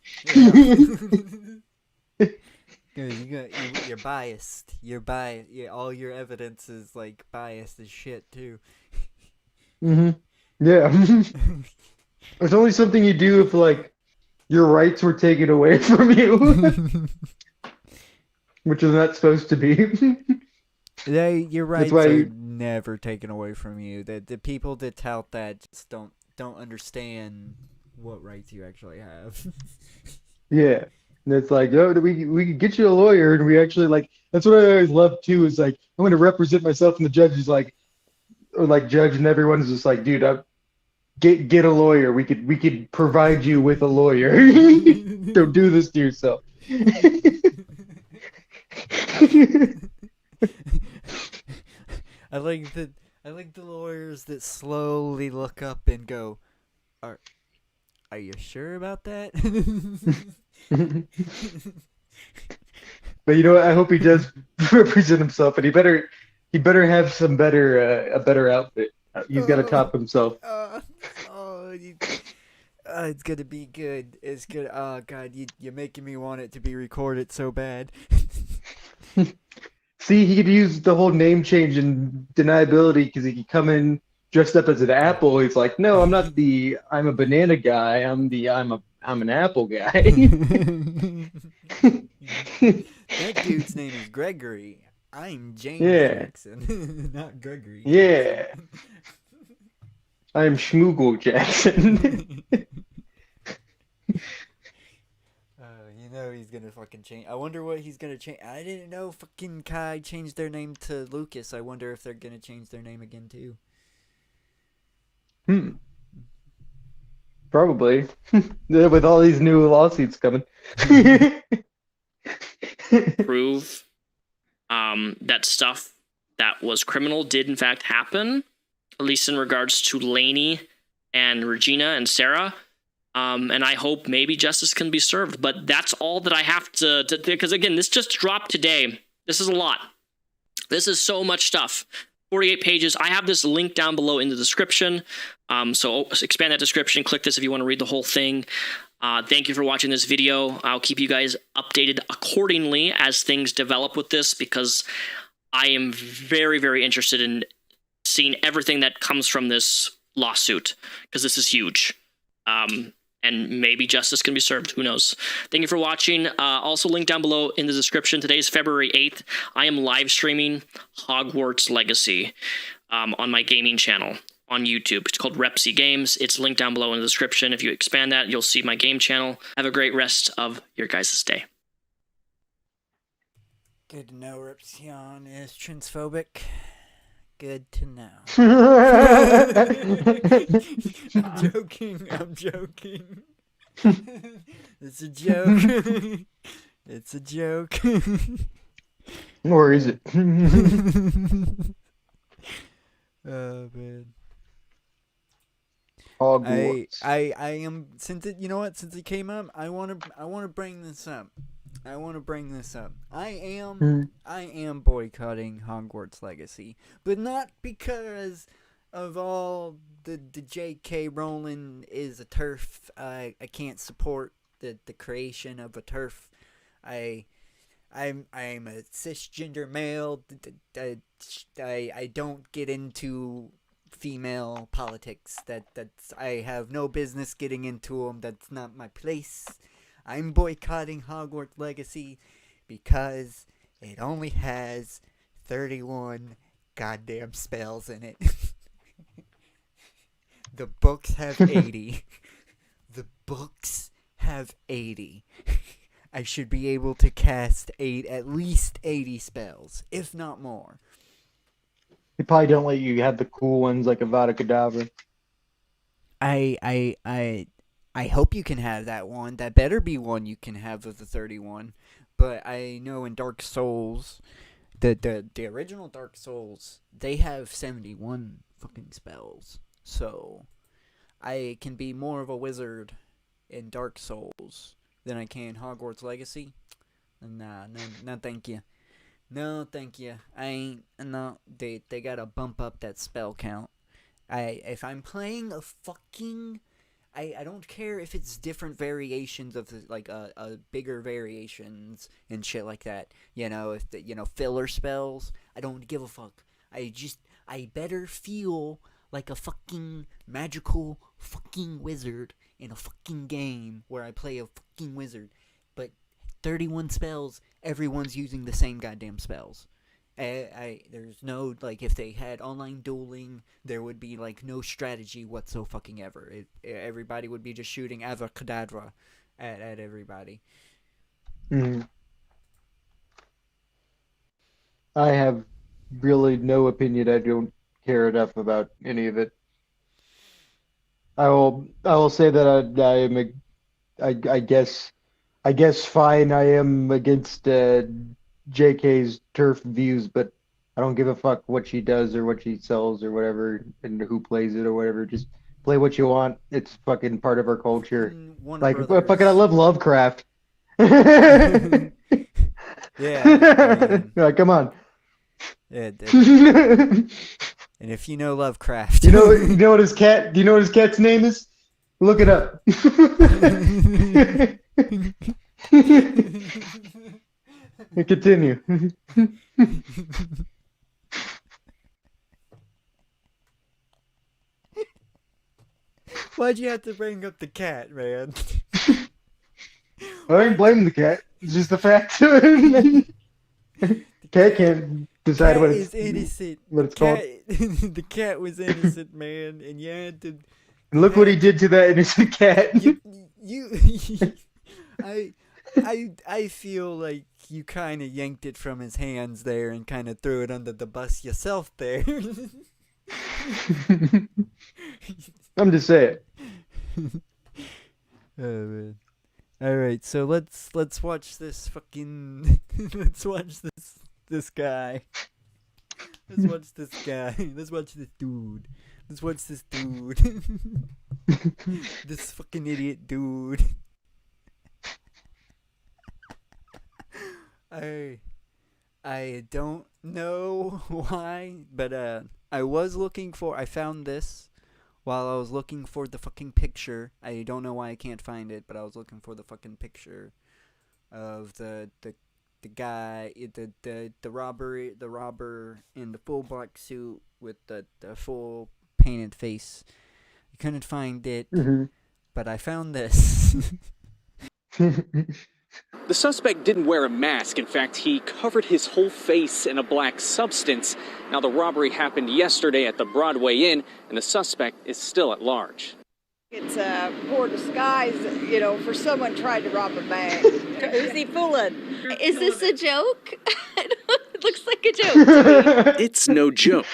You're biased. You're biased. Yeah, all your evidence is like biased as shit too. Yeah. It's only something you do if like your rights were taken away from you, which is not supposed to be. Your rights why are you- never taken away from you. The people that tout that just don't understand what rights you actually have. Yeah. And it's like, oh, we could get you a lawyer, and we actually like. That's what I always love too. Is like I'm going to represent myself, and the judge is like, or like judge, and everyone's just like, dude, get a lawyer. We could provide you with a lawyer. Don't do this to yourself. I like the lawyers that slowly look up and go, Are you sure about that? But you know what? I hope he does represent himself, and he better have some better a better outfit. He's got to top himself. It's gonna be good. It's good. Oh God, you're making me want it to be recorded so bad. See, he could use the whole name change and deniability because he could come in dressed up as an apple. He's like, no, I'm not I'm a banana guy. I'm an apple guy. That dude's name is Gregory. I'm James Jackson, not Gregory. Yeah. I'm Schmoogle Jackson. You know he's gonna fucking change. I wonder what he's gonna change. I didn't know fucking Kai changed their name to Lucas. I wonder if they're gonna change their name again too. Probably. With all these new lawsuits coming. Prove that stuff that was criminal did in fact happen, at least in regards to Lainey and Regina and Sarah. And I hope maybe justice can be served. But that's all that I have to because again, this just dropped today. This is a lot. This is so much stuff. 48 pages. I have this link down below in the description. So expand that description. Click this if you want to read the whole thing. Thank you for watching this video. I'll keep you guys updated accordingly as things develop with this, because I am very, very interested in seeing everything that comes from this lawsuit, because this is huge. And maybe justice can be served. Who knows? Thank you for watching. Also, link down below in the description. Today is February 8th. I am live streaming Hogwarts Legacy on my gaming channel on YouTube. It's called Repsy Games. It's linked down below in the description. If you expand that, you'll see my game channel. Have a great rest of your guys' day. Good to know Repsion is transphobic. Good to know. I'm joking. It's a joke. It's a joke. Or is it? Oh man. Hogwarts. I am, since it, you know what, since it came up, I want to bring this up. I am boycotting Hogwarts Legacy, but not because of all the J.K. Rowling is a TERF. I can't support the creation of a TERF. I'm a cisgender male. I don't get into female politics. I have no business getting into them. That's not my place. I'm boycotting Hogwarts Legacy because it only has 31 goddamn spells in it. The books have 80. The books have 80. I should be able to cast at least 80 spells, if not more. They probably don't let you have the cool ones like Avada Kedavra. I hope you can have that one. That better be one you can have of the 31. But I know in Dark Souls, the original Dark Souls, they have 71 fucking spells. So I can be more of a wizard in Dark Souls than I can Hogwarts Legacy. Nah, no thank you. No thank you. I ain't, no, they gotta bump up that spell count. If I'm playing a fucking, I don't care if it's different variations of like bigger variations and shit like that. You know, if filler spells, I don't give a fuck. I better feel like a fucking magical fucking wizard in a fucking game where I play a fucking wizard. But 31 spells, everyone's using the same goddamn spells. There's no, like, if they had online dueling, there would be, like, no strategy whatsoever fucking ever. Everybody would be just shooting Avacadabra at everybody. I have really no opinion. I don't care enough about any of it. I will say that I am I guess fine. I am against JK's TERF views, but I don't give a fuck what she does or what she sells or whatever, and who plays it or whatever. Just play what you want. It's fucking part of our culture. Like, fucking, I love Lovecraft. Yeah. Like, come on. Yeah, you and if you know Lovecraft, know what his cat? Do you know what his cat's name is? Look it up. Continue. Why'd you have to bring up the cat, man? I ain't blaming the cat. It's just the fact. The cat can't decide Cat what is it's innocent. what it's called. The cat was innocent, man, and you had to. And look what he did to that innocent cat. I feel like you kind of yanked it from his hands there and kind of threw it under the bus yourself there. I'm just saying. Oh man. All right, so let's watch this fucking let's watch this guy. Let's watch this guy. Let's watch this dude. Let's watch this dude. This fucking idiot dude. I don't know why, but I found this while I was looking for the fucking picture. I don't know why I can't find it, but I was looking for the fucking picture of the guy, the robber in the full black suit with the full painted face. I couldn't find it, but I found this. The suspect didn't wear a mask. In fact, he covered his whole face in a black substance. Now, the robbery happened yesterday at the Broadway Inn, and the suspect is still at large. It's a poor disguise, for someone trying to rob a bank. Who's he fooling? Is this a joke? It looks like a joke. It's no joke.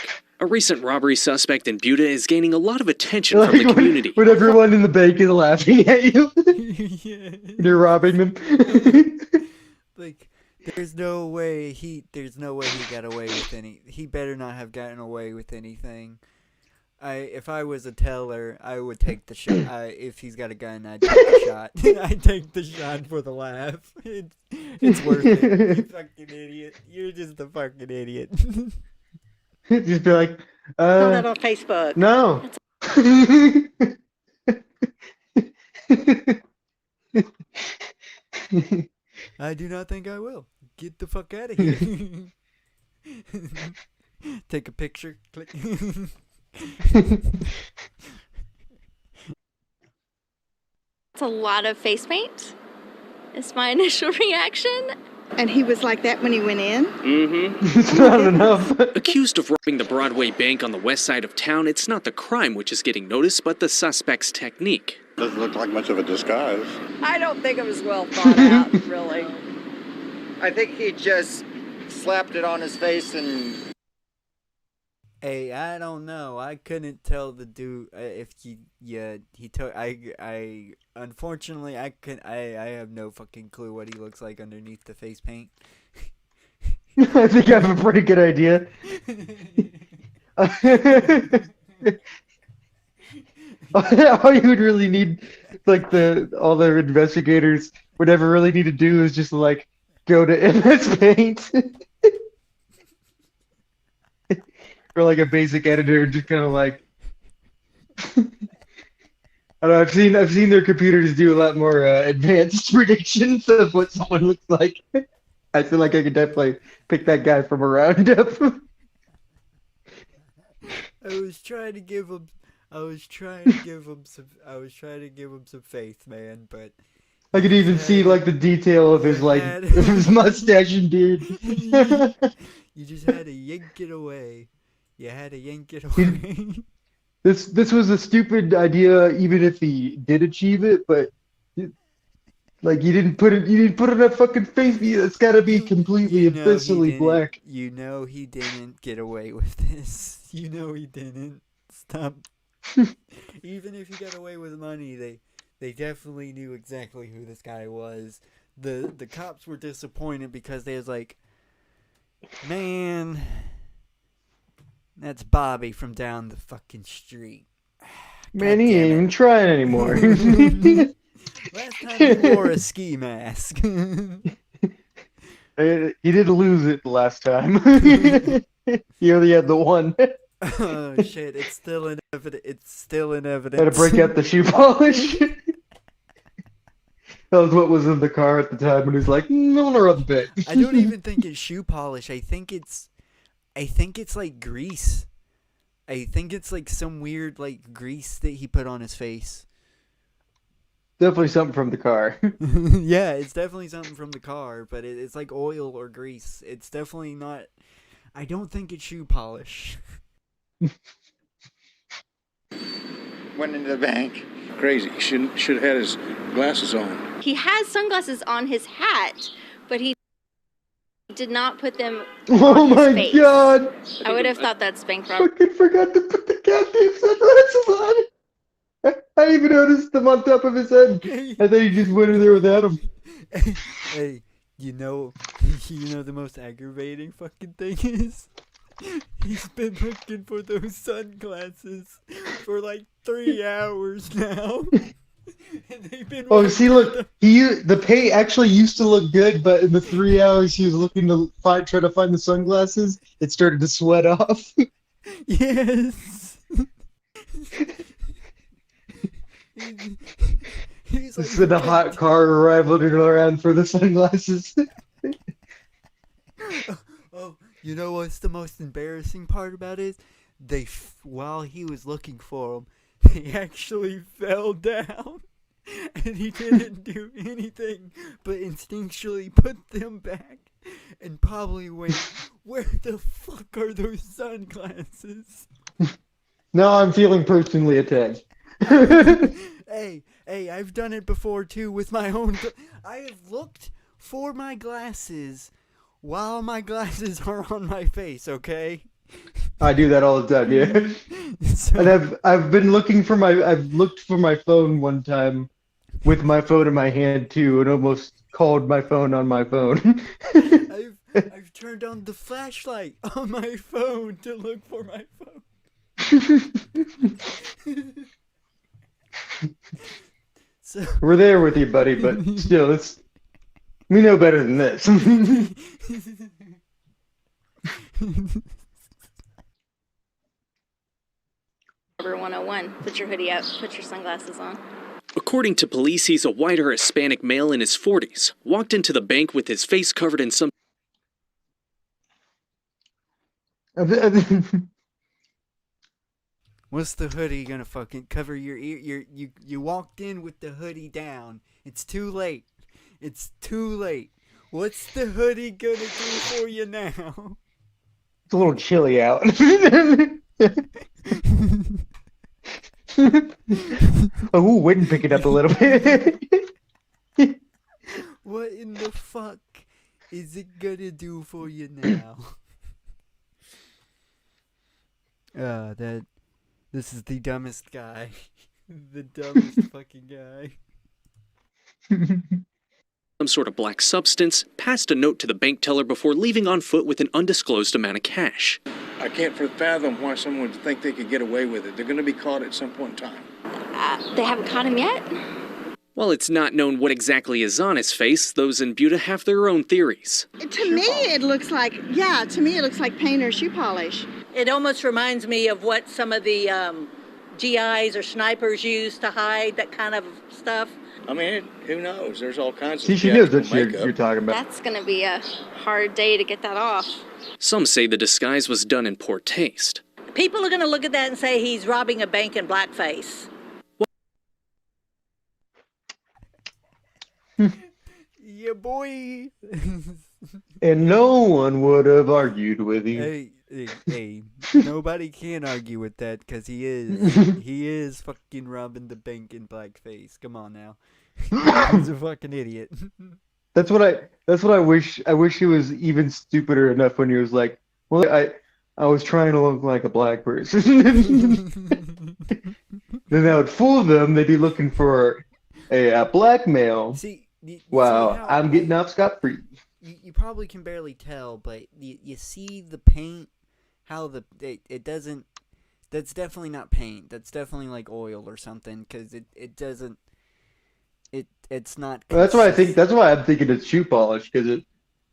A recent robbery suspect in Buda is gaining a lot of attention from the community. When everyone in the bank is laughing at you. You're robbing them. Like, there's no way he got away with he better not have gotten away with anything. If I was a teller, I would take the shot. If he's got a gun, I'd take the shot. I'd take the shot for the laugh. It's worth it. You fucking idiot. You're just a fucking idiot. Just be like, Put that on Facebook. no. I do not think I will. Get the fuck out of here. Take a picture. Click. It's a lot of face paint. Is my initial reaction. And he was like that when he went in? It's not enough. Accused of robbing the Broadway Bank on the west side of town, it's not the crime which is getting noticed, but the suspect's technique. Doesn't look like much of a disguise. I don't think it was well thought out, really. I think he just slapped it on his face and... Hey, I don't know. I couldn't tell the dude if he took. Unfortunately, I have no fucking clue what he looks like underneath the face paint. I think I have a pretty good idea. All you would really need, like all the investigators would ever really need to do is just like go to MS Paint. Or like a basic editor, just kind of like I don't know. I've seen their computers do a lot more advanced predictions of what someone looks like. I feel like I could definitely pick that guy from a roundup. I was trying to give him some faith, man, but I could even see like the detail of his of his mustache and beard. You just had to yank it away. You had to yank it away. This was a stupid idea, even if he did achieve it. But like you didn't put enough fucking face. It's got to be completely abysmally black. You know he didn't get away with this. You know he didn't. Stop. Even if he got away with money, they definitely knew exactly who this guy was. The cops were disappointed because they was like, man. That's Bobby from down the fucking street. Man, he ain't even trying anymore. Last time he wore a ski mask. He didn't lose it last time. He only had the one. Oh shit! It's still in evidence. It's still in evidence. Had to break out the shoe polish. That was what was in the car at the time, and he's like, "No, no, rub bit." I don't even think it's shoe polish. I think it's like grease. I think it's like some weird like grease that he put on his face. Definitely something from the car. Yeah, it's definitely something from the car, but it's like oil or grease. It's definitely not. I don't think it's shoe polish. Went into the bank. Crazy. He should have had his glasses on. He has sunglasses on his hat, but he did not put them Oh on his my face. god! I would have thought that's bank robbery. Fucking forgot to put the goddamn sunglasses on. I even noticed them on top of his head. I thought he just went in there without them. Hey, you know the most aggravating fucking thing is? He's been looking for those sunglasses for like 3 hours now. And they've been See, look, the paint actually used to look good, but in the 3 hours he was looking to try to find the sunglasses, it started to sweat off. Yes. He's like, Just in a hot car arriving around for the sunglasses. Oh, you know what's the most embarrassing part about it? While he was looking for them, they actually fell down. And he didn't do anything but instinctually put them back. And probably went, where the fuck are those sunglasses? Now I'm feeling personally attacked. Hey, I've done it before too with my own. I have looked for my glasses while my glasses are on my face, okay? I do that all the time, yeah. And I've looked for my phone one time with my phone in my hand too, and almost called my phone on my phone. I've turned on the flashlight on my phone to look for my phone. So, we're there with you, buddy, but still, we know better than this. Number 101. Put your hoodie up. Put your sunglasses on. According to police, he's a white or Hispanic male in his 40s. Walked into the bank with his face covered in some... What's the hoodie gonna fucking cover your ear? You walked in with the hoodie down. It's too late. It's too late. What's the hoodie gonna do for you now? It's a little chilly out. Oh, wind pick it up a little bit. What in the fuck is it gonna do for you now? This is the dumbest guy. The dumbest fucking guy. Some sort of black substance, passed a note to the bank teller before leaving on foot with an undisclosed amount of cash. I can't fathom why someone would think they could get away with it. They're going to be caught at some point in time. They haven't caught him yet? While it's not known what exactly is on his face, those in Buda have their own theories. To me, it looks like paint or shoe polish. It almost reminds me of what some of the GIs or snipers use to hide that kind of stuff. I mean, who knows? There's all kinds of See, she knows theatrical what you're makeup. talking about. That's gonna be a hard day to get that off. Some say the disguise was done in poor taste. People are going to look at that and say he's robbing a bank in blackface. Yeah, boy. And no one would have argued with you. Hey, nobody can argue with that because he is fucking robbing the bank in blackface. Come on now. He's a fucking idiot. That's what I wish. I wish he was even stupider enough when he was like, "Well, I was trying to look like a black person." Then that would fool them. They'd be looking for a black male. See, wow, I'm getting off scot-free. You probably can barely tell, but you see the paint, how it doesn't. That's definitely not paint. That's definitely like oil or something, because it doesn't. It's not. Well, that's why I'm thinking it's shoe polish, because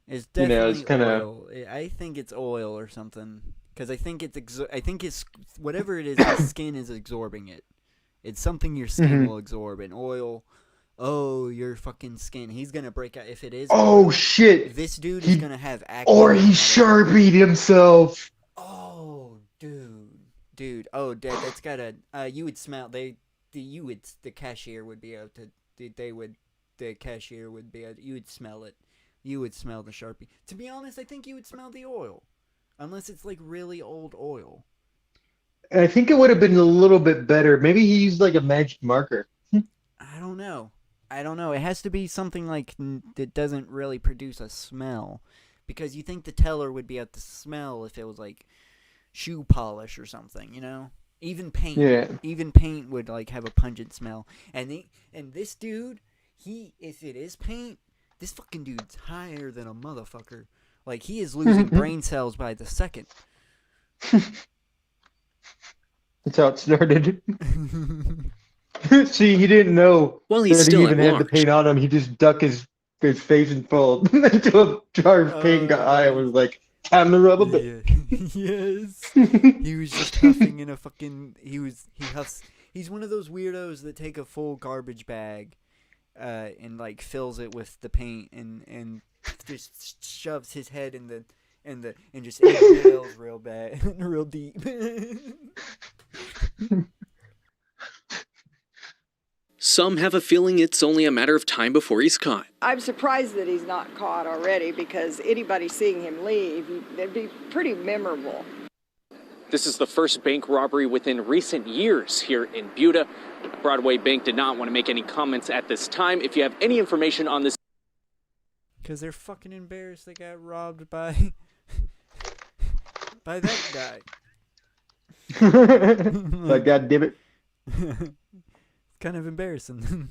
It's You know, definitely it's kinda- oil. I think it's oil or something. Because I think it's whatever it is, the skin is absorbing it. It's something your skin Mhm. will absorb. And oil, your fucking skin. He's gonna break out if it is. Oh oil, shit! This dude He- is gonna have acne. Or no he matter what. Sharpied himself. Oh, dude. Oh, Dad, that's gotta. You would smell. The cashier would be able to. The cashier would be able. You would smell it. You would smell the Sharpie. To be honest, I think you would smell the oil, unless it's like really old oil. I think it would have been a little bit better. Maybe he used like a magic marker. I don't know. It has to be something like that doesn't really produce a smell, because you think the teller would be able to smell if it was like shoe polish or something, you know? Even paint. Yeah. Even paint would like have a pungent smell. And this dude, if it is paint, this fucking dude's higher than a motherfucker. Like, he is losing brain cells by the second. That's how it started. See, he didn't know Well, he's that still he even at had the large. paint on him. He just ducked his face and fell into a jar of paint, got high, and was like, time to rub a bit. Yes. He was just huffing in a fucking. He huffs. He's one of those weirdos that take a full garbage bag, and like fills it with the paint and just shoves his head in the and just inhales real bad, real deep. Some have a feeling it's only a matter of time before he's caught. I'm surprised that he's not caught already, because anybody seeing him leave, it'd be pretty memorable. This is the first bank robbery within recent years here in Buda. Broadway Bank did not want to make any comments at this time. If you have any information on this, Because they're fucking embarrassed they got robbed by that guy. Like, God damn it. It's kind of embarrassing.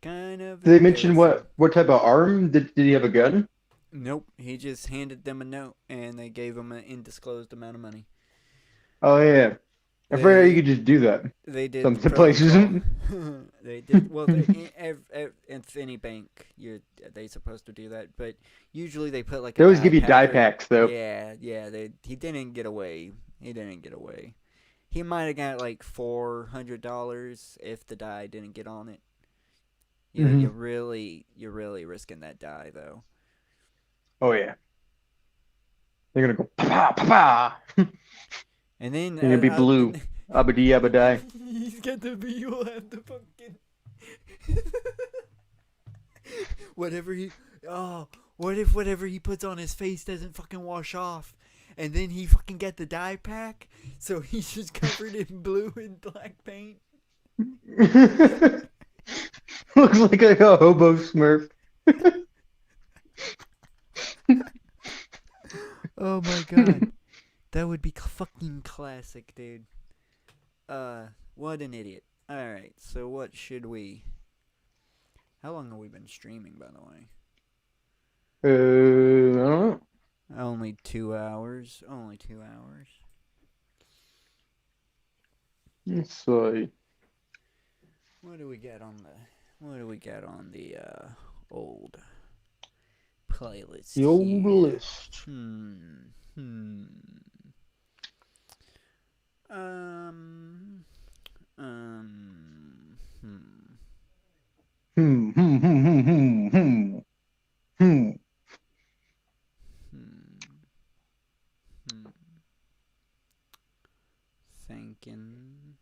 Did they mention what type of arm? Did he have a gun? Nope. He just handed them a note, and they gave him an undisclosed amount of money. Oh, yeah. I forgot you could just do that. They did. Some the places. protocol. They did. Well, in any bank, they supposed to do that, but usually they put like. They always give you die packer. packs, though. Yeah. He didn't get away. He might have got like $400 if the die didn't get on it. You're really risking that die, though. Oh, yeah. They're gonna go pa pa pa. And then They're gonna be blue. Abadi abadai. He's got to be. You'll have to fucking. Whatever he puts on his face doesn't fucking wash off, and then he fucking get the dye pack, so he's just covered in blue and black paint. Looks like a hobo Smurf. Oh my god. That would be fucking classic, dude. What an idiot. Alright, so what should we... How long have we been streaming, by the way? I don't know. Only 2 hours. Let's see. What do we get on the old playlist? The old here? list. Thinking.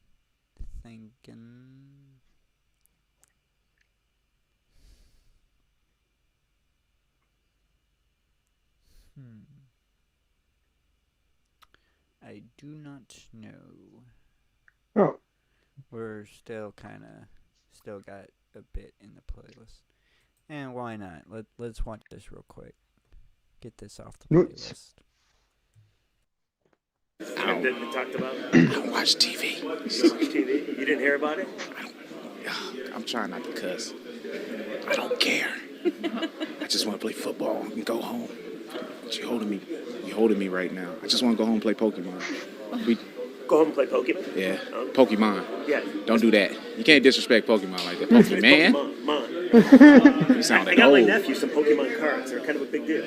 I do not know. Oh. We're still got a bit in the playlist. And why not? Let's watch this real quick. Get this off the playlist. I talked about. I don't watch TV. You don't watch TV? You didn't hear about it? I'm trying not to cuss. I don't care. I just want to play football and go home. But you're holding me right now. I just want to go home and play Pokemon. Go home and play Pokemon? Yeah, Pokemon. Yeah. Don't do that. You can't disrespect Pokemon like that. Pokemon. Pokemon. You sound I like got my old. nephew some Pokemon cards. They're kind of a big deal.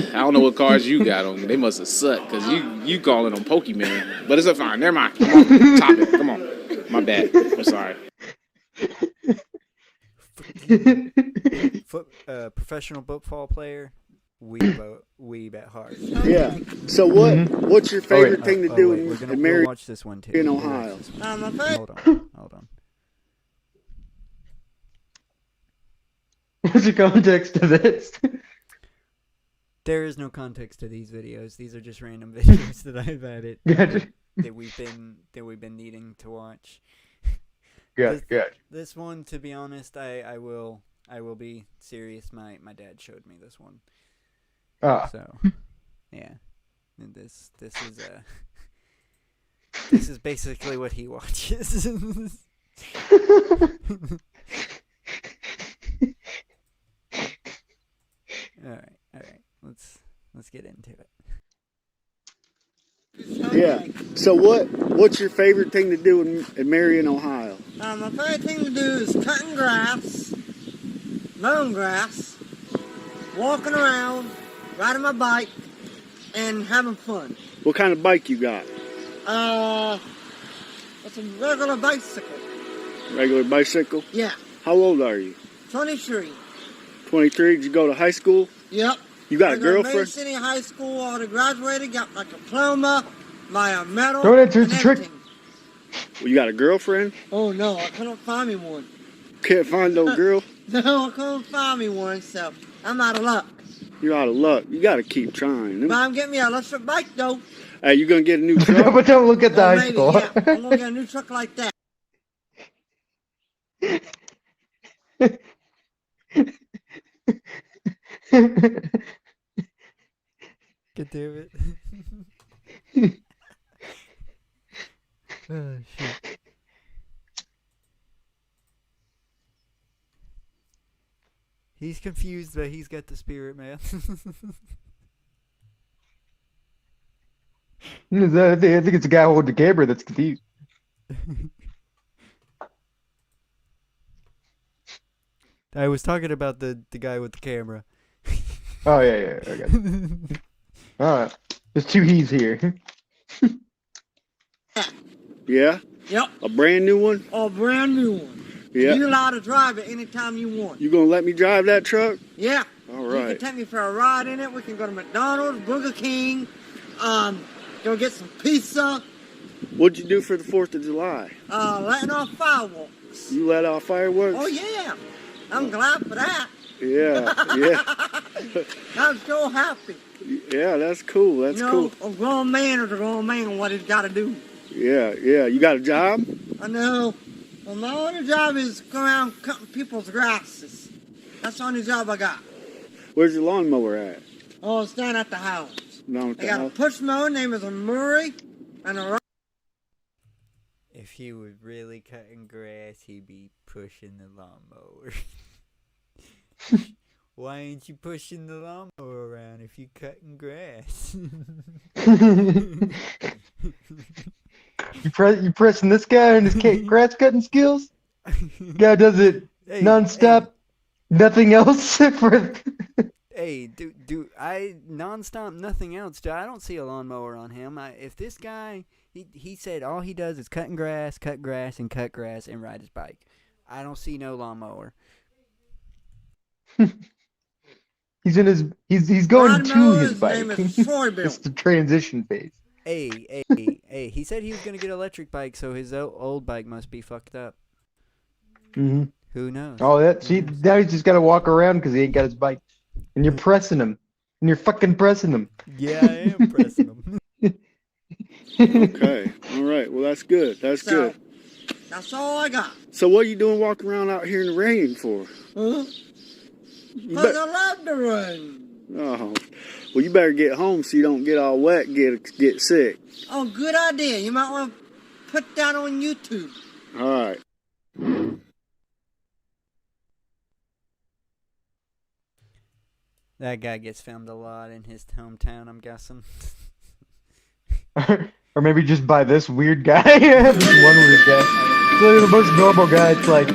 I don't know what cards you got on. They must have sucked because you calling them Pokemon. But it's a fine. Never mind. Come on. Top it. Come on. My bad. I'm sorry. Professional football player. We bet hard. Yeah. So what's your favorite thing to do we're in Marion, watch this one too. in Ohio? Hold on. What's the context to this? There is no context to these videos. These are just random videos that I've added Gotcha. that we've been needing to watch. Good. This one, to be honest, I will be serious. My dad showed me this one. So, yeah, and this is basically what he watches. All right. Let's get into it. Yeah. So what's your favorite thing to do in Marion, Ohio? My favorite thing to do is cutting grass, mowing grass, walking around, riding my bike, and having fun. What kind of bike you got? It's a regular bicycle. Regular bicycle? Yeah. How old are you? 23. 23. Did you go to high school? Yep. You got a I go to Main girlfriend? City High School. Already graduated. Got my diploma, my medal. Don't answer, and it's a trick. everything. Well, you got a girlfriend? Oh no, I couldn't find me one. Can't find no girl? No, I couldn't find me one, so I'm out of luck. You're out of luck. You got to keep trying. But I'm getting me an electric bike though. Hey, you gonna get a new truck? But don't look at the high Maybe, school. yeah. I'm gonna get a new truck like that. Get to it. Oh shit. He's confused, but he's got the spirit, man. I think it's a guy holding the camera that's confused. I was talking about the guy with the camera. Oh yeah. Okay. Alright. There's two he's here. Yeah? Yep. A brand new one? A brand new one. Yeah. You're allowed to drive it anytime you want. You gonna let me drive that truck? Yeah. All You right. can take me for a ride in it. We can go to McDonald's, Burger King, go get some pizza, What'd you do for the 4th of July? letting off fireworks. You let off fireworks? Oh yeah. I'm glad for that. Yeah. I'm so happy. Yeah, that's cool. That's you know, a grown man is a grown man, what he's got to do. Yeah. You got a job? I know. Well, my only job is go around cutting people's grasses. That's the only job I got. Where's your lawnmower at? Oh, it's down at the house. Down at I the got a house? push mower, name is a Murray, and a If he was really cutting grass, he'd be pushing the lawnmower. Why ain't you pushing the lawnmower around if you cutting grass? You pressing this guy on his grass cutting skills? Guy does it nonstop. Nothing else for. Hey, do I nonstop nothing else? I don't see a lawnmower on him. If this guy, he said all he does is cut grass, and cut grass, and ride his bike. I don't see no lawnmower. He's in his. He's going Rod to Mower, his his bike. name is Soybill. It's the transition phase. Hey, he said he was gonna get an electric bike, so his old bike must be fucked up. Mm-hmm. Who knows? Oh, now he's just got to walk around because he ain't got his bike, and you're pressing him, and you're fucking pressing him. Yeah, I am pressing him. Okay. All right. Well, that's good. That's good. That's all I got. So what are you doing walking around out here in the rain for? Huh? Because I love the rain. Oh. Well, you better get home so you don't get all wet and get sick. Oh, good idea. You might want to put that on YouTube. All right. That guy gets filmed a lot in his hometown, I'm guessing. Or maybe just by this weird guy. One weird guy. It's like the most normal guy. It's like,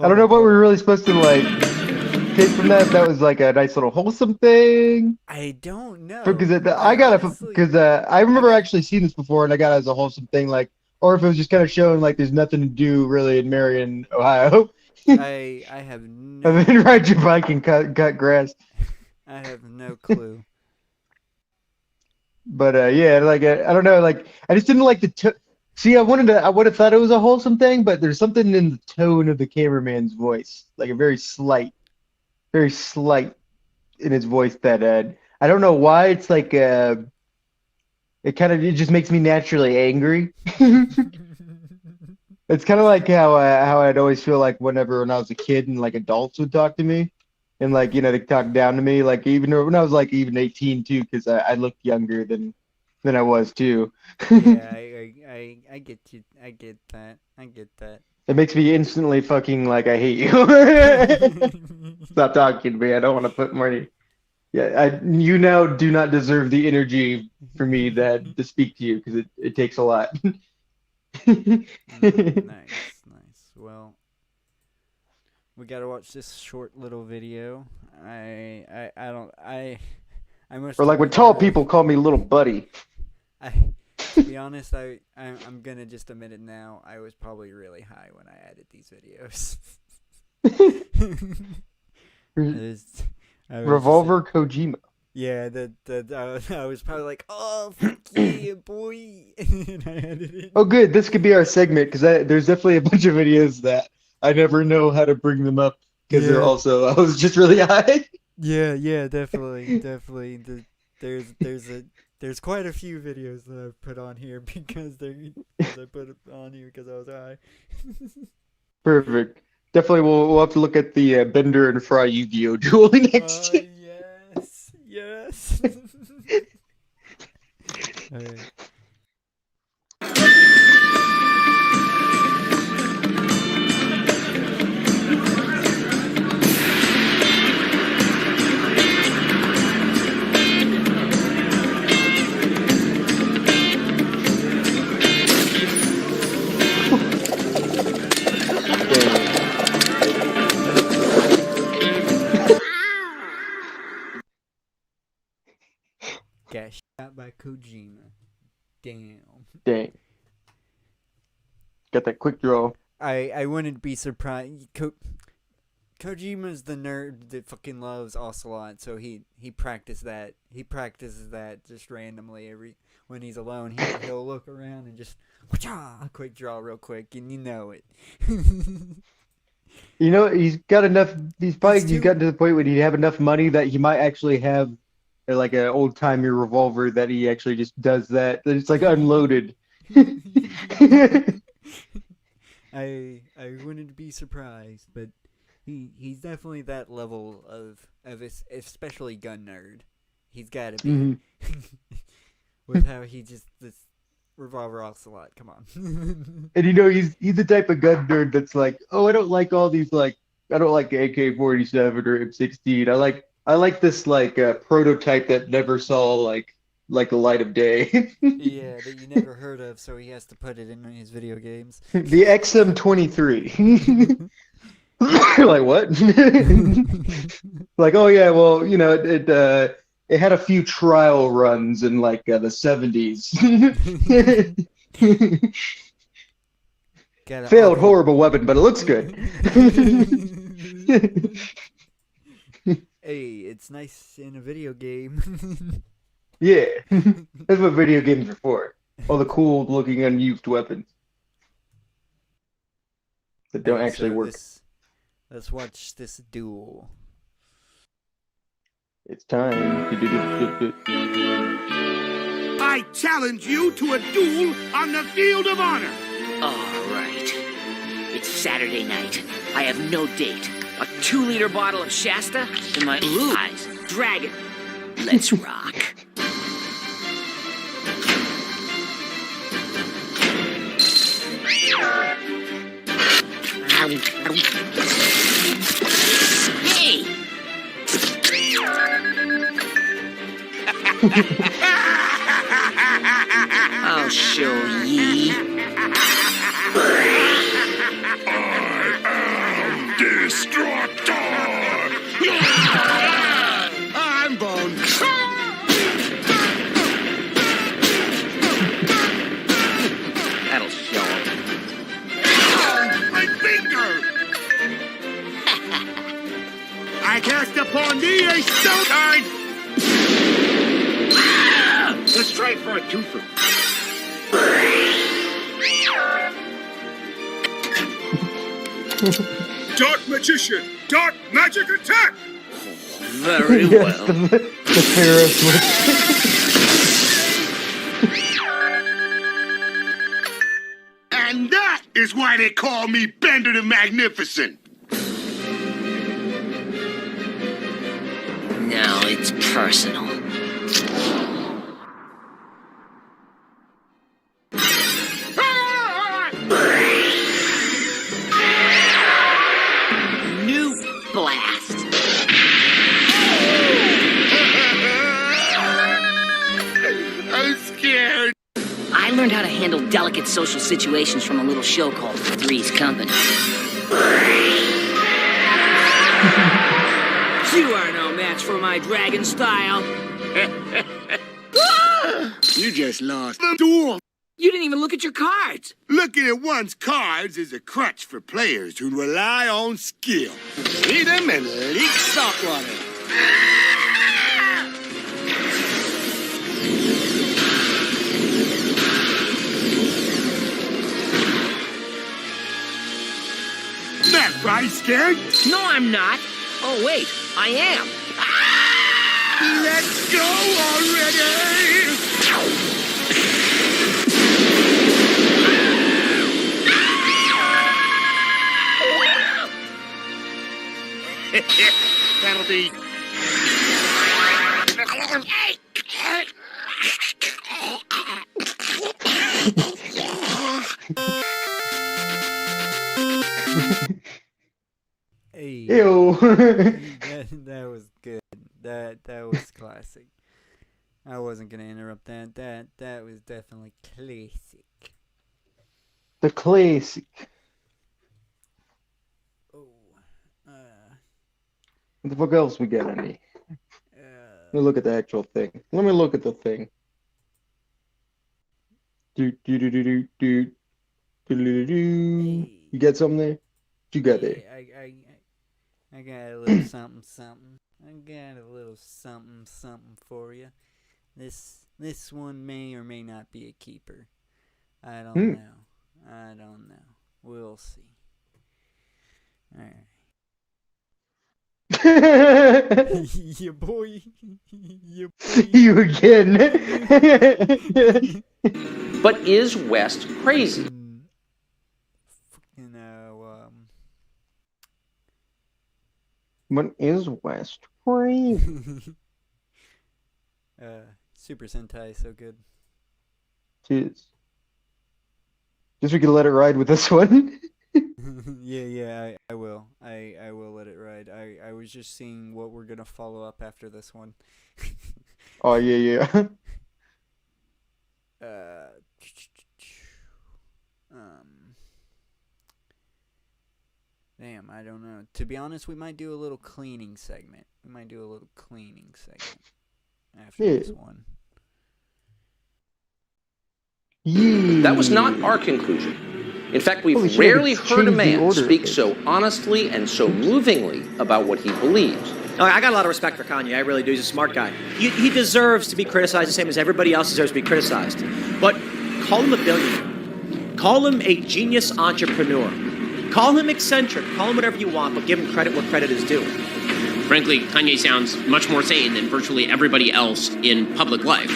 I don't know what we're really supposed to like take from that. That was like a nice little wholesome thing. I don't know. Because I remember actually seeing this before, and I got it as a wholesome thing, like, or if it was just kind of showing like there's nothing to do really in Marion, Ohio. I have no. Other than ride your bike and cut grass. I have no clue. But yeah, like I don't know, like I just didn't like the see. I would have thought it was a wholesome thing, but there's something in the tone of the cameraman's voice, like a very slight in his voice that I don't know why it's like it just makes me naturally angry. It's kind of like how I'd always feel like when I was a kid and like adults would talk to me, and like they talk down to me, like even when I was like even 18 too, because I looked younger than I was too. Yeah, I get you. I get that. It makes me instantly fucking like I hate you. Stop talking to me. I don't want to put money. Yeah, you now do not deserve the energy for me to speak to you because it takes a lot. Nice. Well, we gotta watch this short little video. I must. Or like when tall people call me little buddy. To be honest, I'm gonna just admit it now. I was probably really high when I added these videos. Revolver Kojima. Yeah, I was probably like, oh, fuck yeah, boy. And I added it. Oh, good. This could be our segment because there's definitely a bunch of videos that I never know how to bring them up because they're also I was just really high. Yeah, definitely. There's quite a few videos that I've put on here because I put it on here because I was high. Perfect. Definitely, we'll have to look at the Bender and Fry Yu-Gi-Oh duel next. Yes. All right. Got shot by Kojima. Damn. Dang. Got that quick draw. I wouldn't be surprised. Kojima's the nerd that fucking loves Ocelot, so he practices that. He practices that just randomly when he's alone. He'll look around and just quick draw real quick, and you know it. He's got enough. He's gotten to the point where he'd have enough money that he might actually have like an old timey revolver that he actually just does that. It's like unloaded. I wouldn't be surprised, but he's definitely that level of especially gun nerd. He's got to be. Mm-hmm. With how he just this revolver Ocelot. Come on. And he's the type of gun nerd that's like, oh, I don't like all these I don't like AK-47 or M16. I like this prototype that never saw like the light of day. Yeah, that you never heard of, so he has to put it in his video games. The XM23. Like what? Like, oh yeah, well, it had a few trial runs in like the 70s. Failed horrible weapon, but it looks good. Hey, it's nice in a video game. Yeah, that's what video games are for. All the cool looking unused weapons that don't actually work. Let's watch this duel. It's time. I challenge you to a duel on the field of honor. All right. It's Saturday night. I have no date. A 2-liter bottle of Shasta and my blue eyes dragon. Let's rock. Hey! I'll show ye. upon thee a so kind. Let's try it for a twofer. Dark magician, dark magic attack. Very Yes, well. the Pharaoh switch. And that is why they call me Bender the Magnificent. Now it's personal. New blast. I'm scared. I learned how to handle delicate social situations from a little show called Three's Company. You are no match for my dragon style. You just lost the duel. You didn't even look at your cards. Looking at one's cards is a crutch for players who rely on skill. See them and leak salt water. That right, scared? No, I'm not. Oh, wait, I am. Let's go already! Penalty. Hey. Ew. that was good. That was classic. I wasn't gonna interrupt that. That was definitely classic. The classic. What the fuck else we got, Andy? Let me look at the actual thing. Let me look at the thing. Do. You got something there? What you got there? I got a little something. I got a little something for you. This one may or may not be a keeper. I don't know. We'll see. All right. Yeah, boy. You again. But is West crazy? What is West crazy? Super Sentai, so good. Cheers. Guess we could let it ride with this one. Yeah, I will. I will let it ride. I was just seeing what we're gonna follow up after this one. Oh yeah. Damn, I don't know. To be honest, we might do a little cleaning segment. After this one. Yeah. That was not our conclusion. In fact, we've Holy shit, rarely it's heard a changed the man order. speak so honestly and so movingly about what he believes. I got a lot of respect for Kanye. I really do. He's a smart guy. He deserves to be criticized the same as everybody else deserves to be criticized. But call him a billionaire. Call him a genius entrepreneur. Call him eccentric. Call him whatever you want, but give him credit where credit is due. Frankly, Kanye sounds much more sane than virtually everybody else in public life.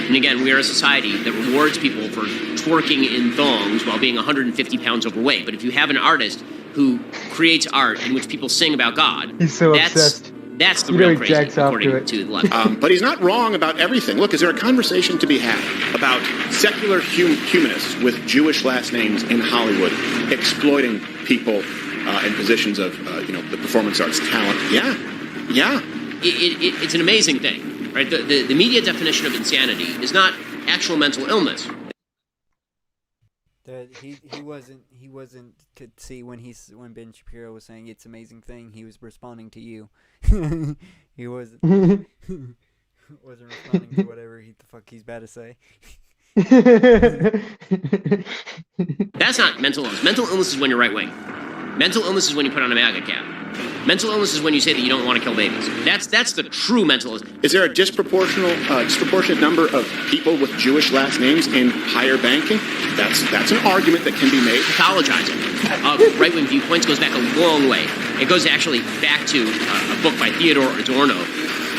And again, we are a society that rewards people for twerking in thongs while being 150 pounds overweight. But if you have an artist who creates art in which people sing about God, He's so obsessed. That's the You know real he crazy, jacks off to according it. to the left. But he's not wrong about everything. Look, is there a conversation to be had about secular humanists with Jewish last names in Hollywood exploiting people in positions of, the performance arts talent? Yeah. It's an amazing thing, right? The media definition of insanity is not actual mental illness. That he wasn't could see when Ben Shapiro was saying it's an amazing thing, he was responding to you. He wasn't responding to whatever the fuck he's about to say. That's not mental illness. Mental illness is when you're right wing. Mental illness is when you put on a MAGA cap. Mental illness is when you say that you don't want to kill babies. That's the true mental illness. Is there a disproportionate number of people with Jewish last names in higher banking? That's an argument that can be made. Pathologizing of right-wing viewpoints goes back a long way. It goes actually back to a book by Theodore Adorno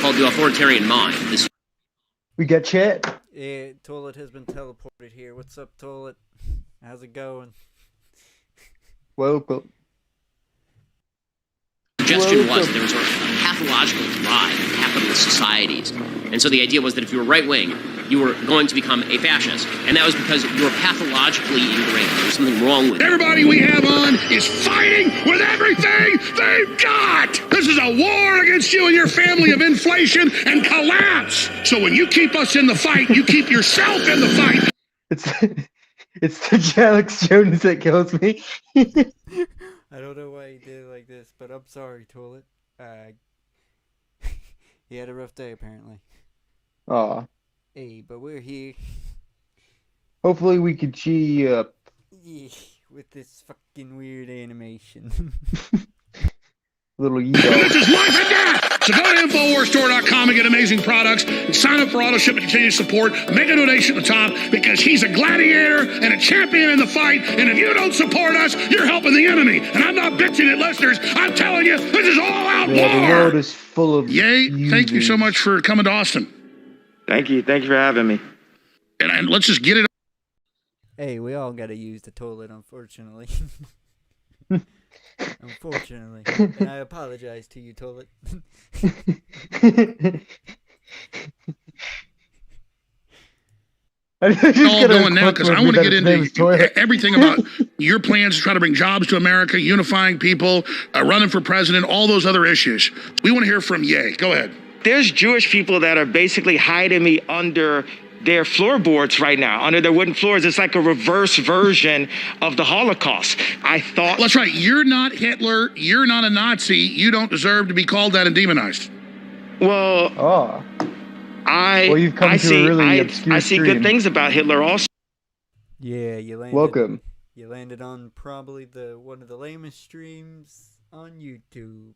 called The Authoritarian Mind. We got chat. Yeah, Toilet has been teleported here. What's up, Toilet? How's it going? Welcome. Suggestion was that there was a pathological drive in capitalist societies. And so the idea was that if you were right-wing, you were going to become a fascist. And that was because you were pathologically ingrained. There was something wrong with you. Everybody we have on is fighting with everything they've got. This is a war against you and your family of inflation and collapse. So when you keep us in the fight, you keep yourself in the fight. It's the Alex Jones that kills me. I don't know why he did it like this, but I'm sorry, Toilet. He had a rough day, apparently. Aw. Hey, but we're here. Hopefully we could cheer you up. Yeah, with this fucking weird animation. Little This is life and death! So go to InfoWarsStore.com and get amazing products. And sign up for auto ship and continue support. Make a donation at the top because he's a gladiator and a champion in the fight. And if you don't support us, you're helping the enemy. And I'm not bitching at listeners. I'm telling you, this is all out war! The world is full of Yay, thank you so much for coming to Austin. Thank you for having me. And let's just get it. Hey, we all gotta use the toilet, unfortunately. Unfortunately. And I apologize to you, Toilet. All going now because I want to get into everything about your plans to try to bring jobs to America, unifying people, running for president, all those other issues. We want to hear from Ye. Go ahead. There's Jewish people that are basically hiding me under their floorboards right now, under their wooden floors. It's like a reverse version of the Holocaust. I thought... That's right. You're not Hitler. You're not a Nazi. You don't deserve to be called that and demonized. Well, I see good things about Hitler also. Yeah, you landed. Welcome. You landed on probably one of the lamest streams on YouTube.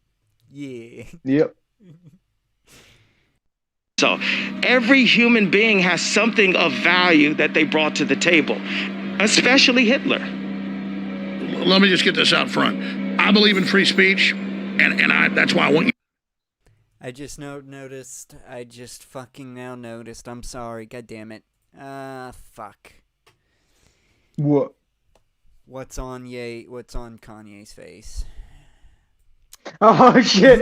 Yeah. Yep. So every human being has something of value that they brought to the table, especially Hitler. Let me just get this out front. I believe in free speech, and that's why I want you. I just noticed. I just fucking now noticed. I'm sorry. God damn it. Fuck. What? What's on Kanye's face? Oh shit!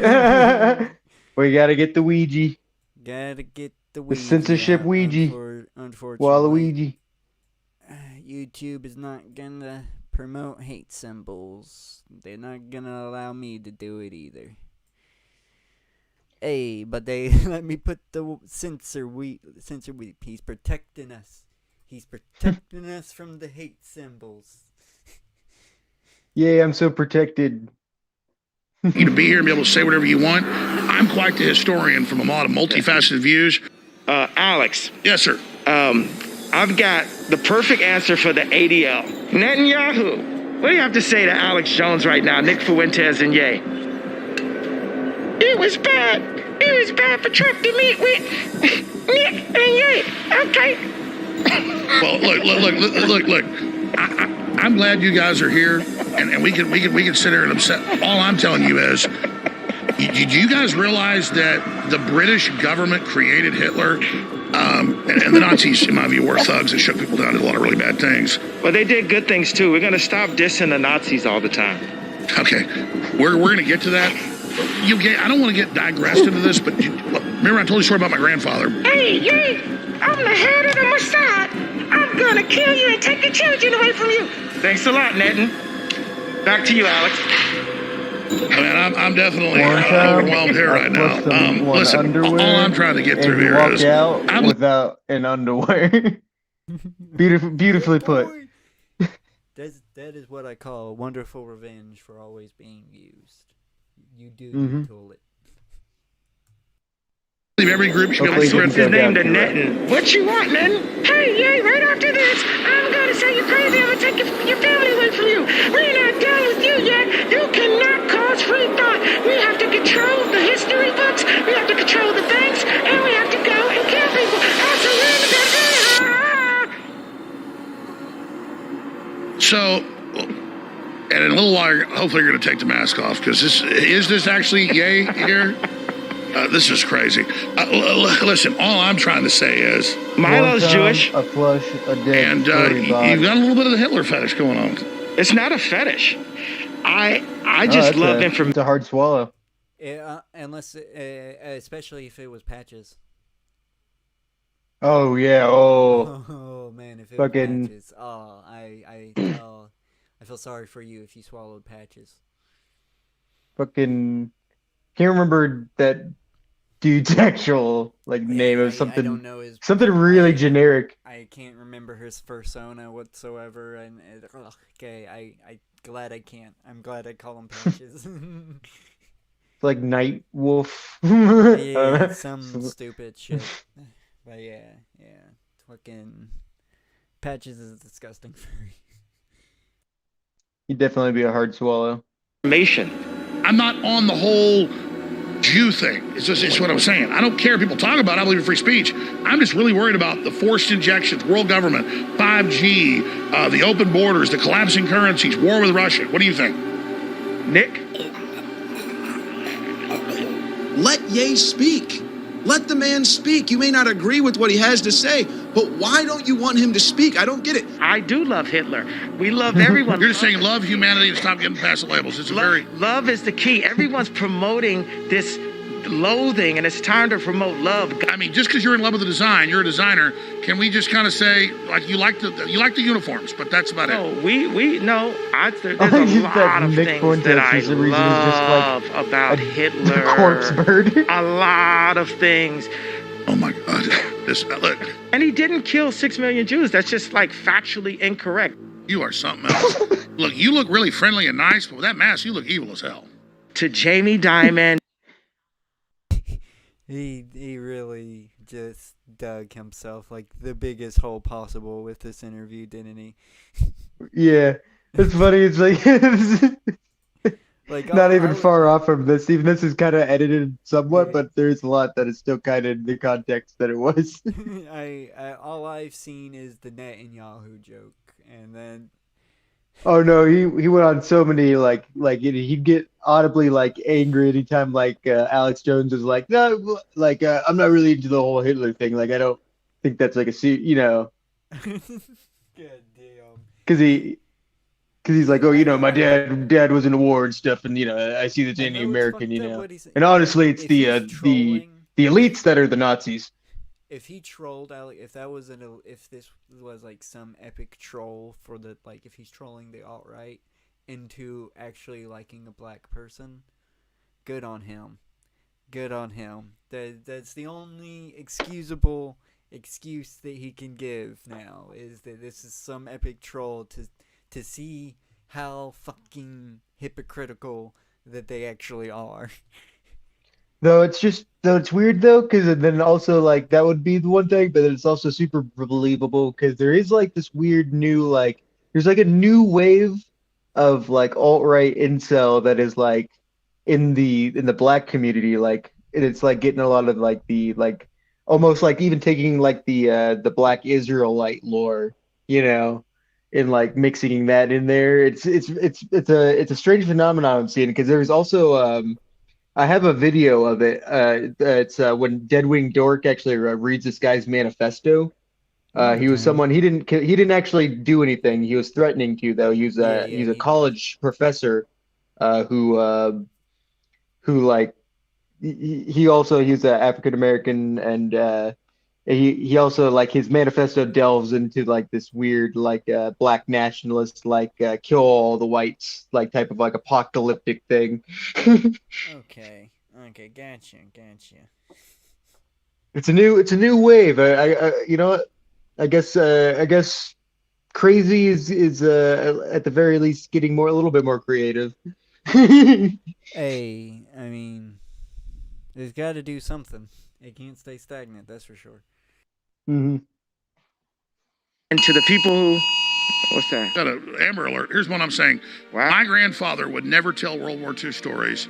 We gotta get the Ouija. Gotta get the Ouija. The censorship Ouija. Unfortunately. Waluigi. YouTube is not gonna promote hate symbols. They're not gonna allow me to do it either. Hey, but they let me put the censor weed. He's protecting us. He's protecting us from the hate symbols. Yeah, I'm so protected. You to be here and be able to say whatever you want. I'm quite the historian from a lot of multifaceted views. Alex. Yes, sir. I've got the perfect answer for the ADL. Netanyahu. What do you have to say to Alex Jones right now, Nick Fuentes and Ye? It was bad. It was bad for Trump to meet with Nick and Ye. Okay. Well, look. I'm glad you guys are here, and we can sit here and upset. All I'm telling you is, do you guys realize that the British government created Hitler, and the Nazis, in my view, were thugs that shook people down, did a lot of really bad things. Well, they did good things too. We're gonna stop dissing the Nazis all the time. Okay, we're gonna get to that. I don't want to get digressed into this, but remember I told you a story about my grandfather. Hey, Ye, I'm the head of the Mossad. I'm gonna kill you and take the children away from you. Thanks a lot, Netin. Back to you, Alex. Man, I'm definitely overwhelmed here right now. Listen, all I'm trying to get through here is out without an underwear. Beautifully put. That is what I call a wonderful revenge for always being used. You do Mm-hmm. Toilet. Every group should be able to switch his name to Netin. What you want, Netin? Hey, Ye, right after this, I'm gonna say you're crazy. I'm gonna take your family away from you. We're not done with you yet. You cannot cause free thought. And in a little while, hopefully you're going to take the mask off, because is this actually yay here? This is crazy. Listen, all I'm trying to say is... Milo's Jewish. A flush, a dead. And you've got a little bit of the Hitler fetish going on. It's not a fetish. I just love information. It's a hard swallow. Unless, especially if it was Patches. Oh yeah. Oh. Oh man, if it fucking... was Patches. Oh, I feel sorry for you if you swallowed Patches. Fucking can't remember that dude's actual name. It was something. I don't know his, something really generic. I can't remember his persona whatsoever, and okay, I glad I can't. I'm glad I call him Patches. It's like Night Wolf. Yeah, some stupid shit. But yeah, fucking Patches is a disgusting furry. He'd definitely be a hard swallow. I'm not on the whole Jew thing. It's what I'm saying. I don't care if people talk about it. I believe in free speech. I'm just really worried about the forced injections, world government, 5G, the open borders, the collapsing currencies, war with Russia. What do you think? Nick? Let Ye speak. Let the man speak. You may not agree with what he has to say, but why don't you want him to speak? I don't get it. I do love Hitler. We love everyone. You're just saying love humanity and stop getting past the labels. It's love is the key. Everyone's promoting this loathing, and it's time to promote love. I mean, just because you're in love with the design, you're a designer. Can we just kind of say, like, you like the uniforms, but that's about it? No, there's a lot of things that I love about Hitler. Corpse bird. A lot of things. Oh my God! Look. And he didn't kill 6 million Jews. That's just factually incorrect. You are something else. Look, you look really friendly and nice, but with that mask, you look evil as hell. To Jamie Dimon. He really just dug himself the biggest hole possible with this interview, didn't he? Yeah, it's funny. It's not even far off from this. Even this is kind of edited somewhat, but there's a lot that is still kind of in the context that it was. All I've seen is the Netanyahu joke, and then. Oh no, he went on so many he'd get audibly angry anytime Alex Jones was no, I'm not really into the whole Hitler thing. I don't think that's a God damn. Because he's my dad was in the war and stuff, and I see that's anti-American, And honestly, it's the elites that are the Nazis. If he trolled Alex, if this was some epic troll for the if he's trolling the alt-right into actually liking a black person, good on him. Good on him. That's the only excusable excuse that he can give now, is that this is some epic troll to see how fucking hypocritical that they actually are. Though it's weird though, because then also that would be the one thing, but it's also super believable because there is this weird new there's a new wave of alt-right incel that is in the black community, and it's getting a lot of the almost even taking the Black Israelite lore, and mixing that in there. It's a strange phenomenon I'm seeing, because there's also I have a video of it. It's when Deadwing Dork actually reads this guy's manifesto. He was someone he didn't actually do anything. He was threatening to, though. He's a college professor who he's an African American, and he also his manifesto delves into this weird black nationalist kill all the whites type of apocalyptic thing. Okay, gotcha. It's a new wave. I guess crazy is at the very least getting a little bit more creative. Hey, I mean, there's got to do something. It can't stay stagnant, that's for sure. Mm-hmm. And to the people who... What's that? Got an Amber Alert. Here's what I'm saying. Wow. My grandfather would never tell World War II stories.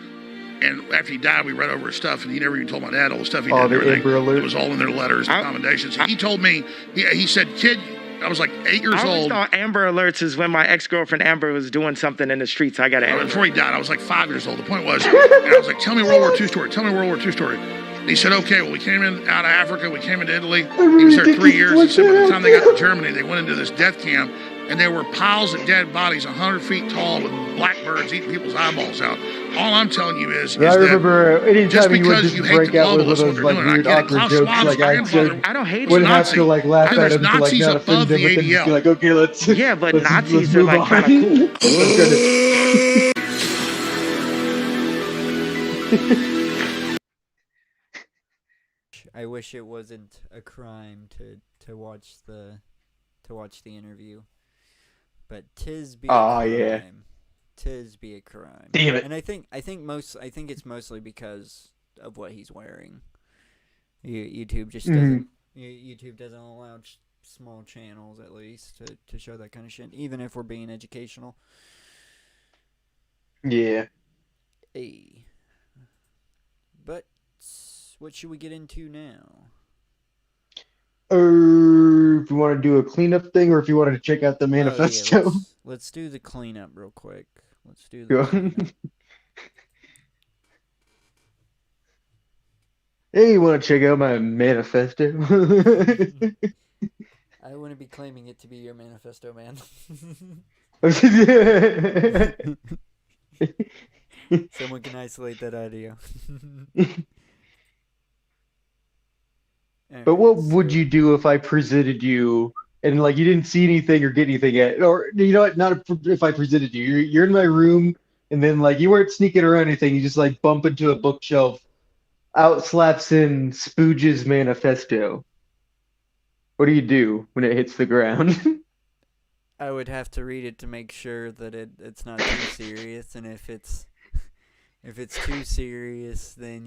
And after he died, we read over his stuff, and he never even told my dad all the stuff he did and everything. It was all in their letters and commendations. He told me, he said, kid, I was like 8 years I always old. thought Amber Alerts is when my ex-girlfriend Amber was doing something in the streets. I got to Amber. Before he died, I was like 5 years old. The point was, and I was like, tell me a World War II story. Tell me a World War II story. And he said, okay, well, we came in out of Africa. We came into Italy. He was there 3 years. He said by the time they got to Germany, they went into this death camp, and there were piles of dead bodies 100 feet tall with blackbirds eating people's eyeballs out. All I'm telling you is I remember that anytime just he would because just you hate break the out with globalists, those what like they're doing, weird I get it. awkward Klaus jokes, Schwab's like I don't hate would him. have to like laugh Either at him to like Nazis not offend above him, the but then just be ADL. like, okay, let's Yeah, but let's Nazis are move like on. kind of cool. I wish it wasn't a crime to watch the interview, but tis be a crime. Yeah. Tis be a crime. Damn it. And I think it's mostly because of what he's wearing. YouTube just doesn't. YouTube doesn't allow small channels, at least, to show that kind of shit, even if we're being educational. Yeah. Hey. But what should we get into now? If you want to do a cleanup thing, or if you wanted to check out the Oh, yeah, manifesto. let's do the cleanup real quick. Let's do the Go. cleanup. Hey, you want to check out my manifesto? I wouldn't be claiming it to be your manifesto, man. Someone can isolate that audio. But what would you do if I presented you and like you didn't see anything or get anything yet? Or you know what? Not if I presented you. You're in my room and then like you weren't sneaking around anything. You just like bump into a bookshelf. Out slaps in Spooge's manifesto. What do you do when it hits the ground? I would have to read it to make sure that it's not too serious, and if it's too serious, then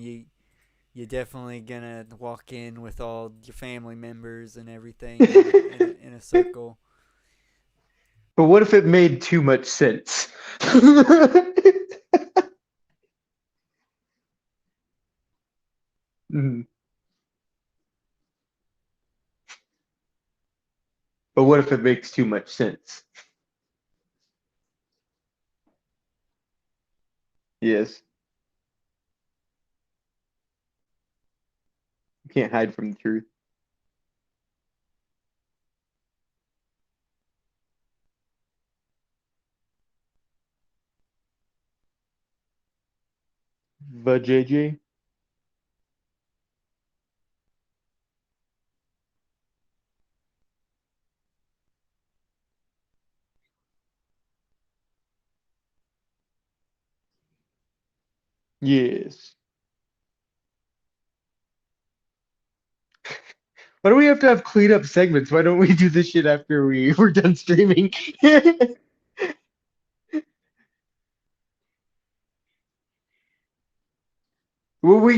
you're definitely gonna walk in with all your family members and everything in a circle. But what if it made too much sense? But what if it makes too much sense? Yes. You can't hide from the truth. But JJ? Yes. Why do we have to have cleanup segments? Why don't we do this shit after we're done streaming? Well, we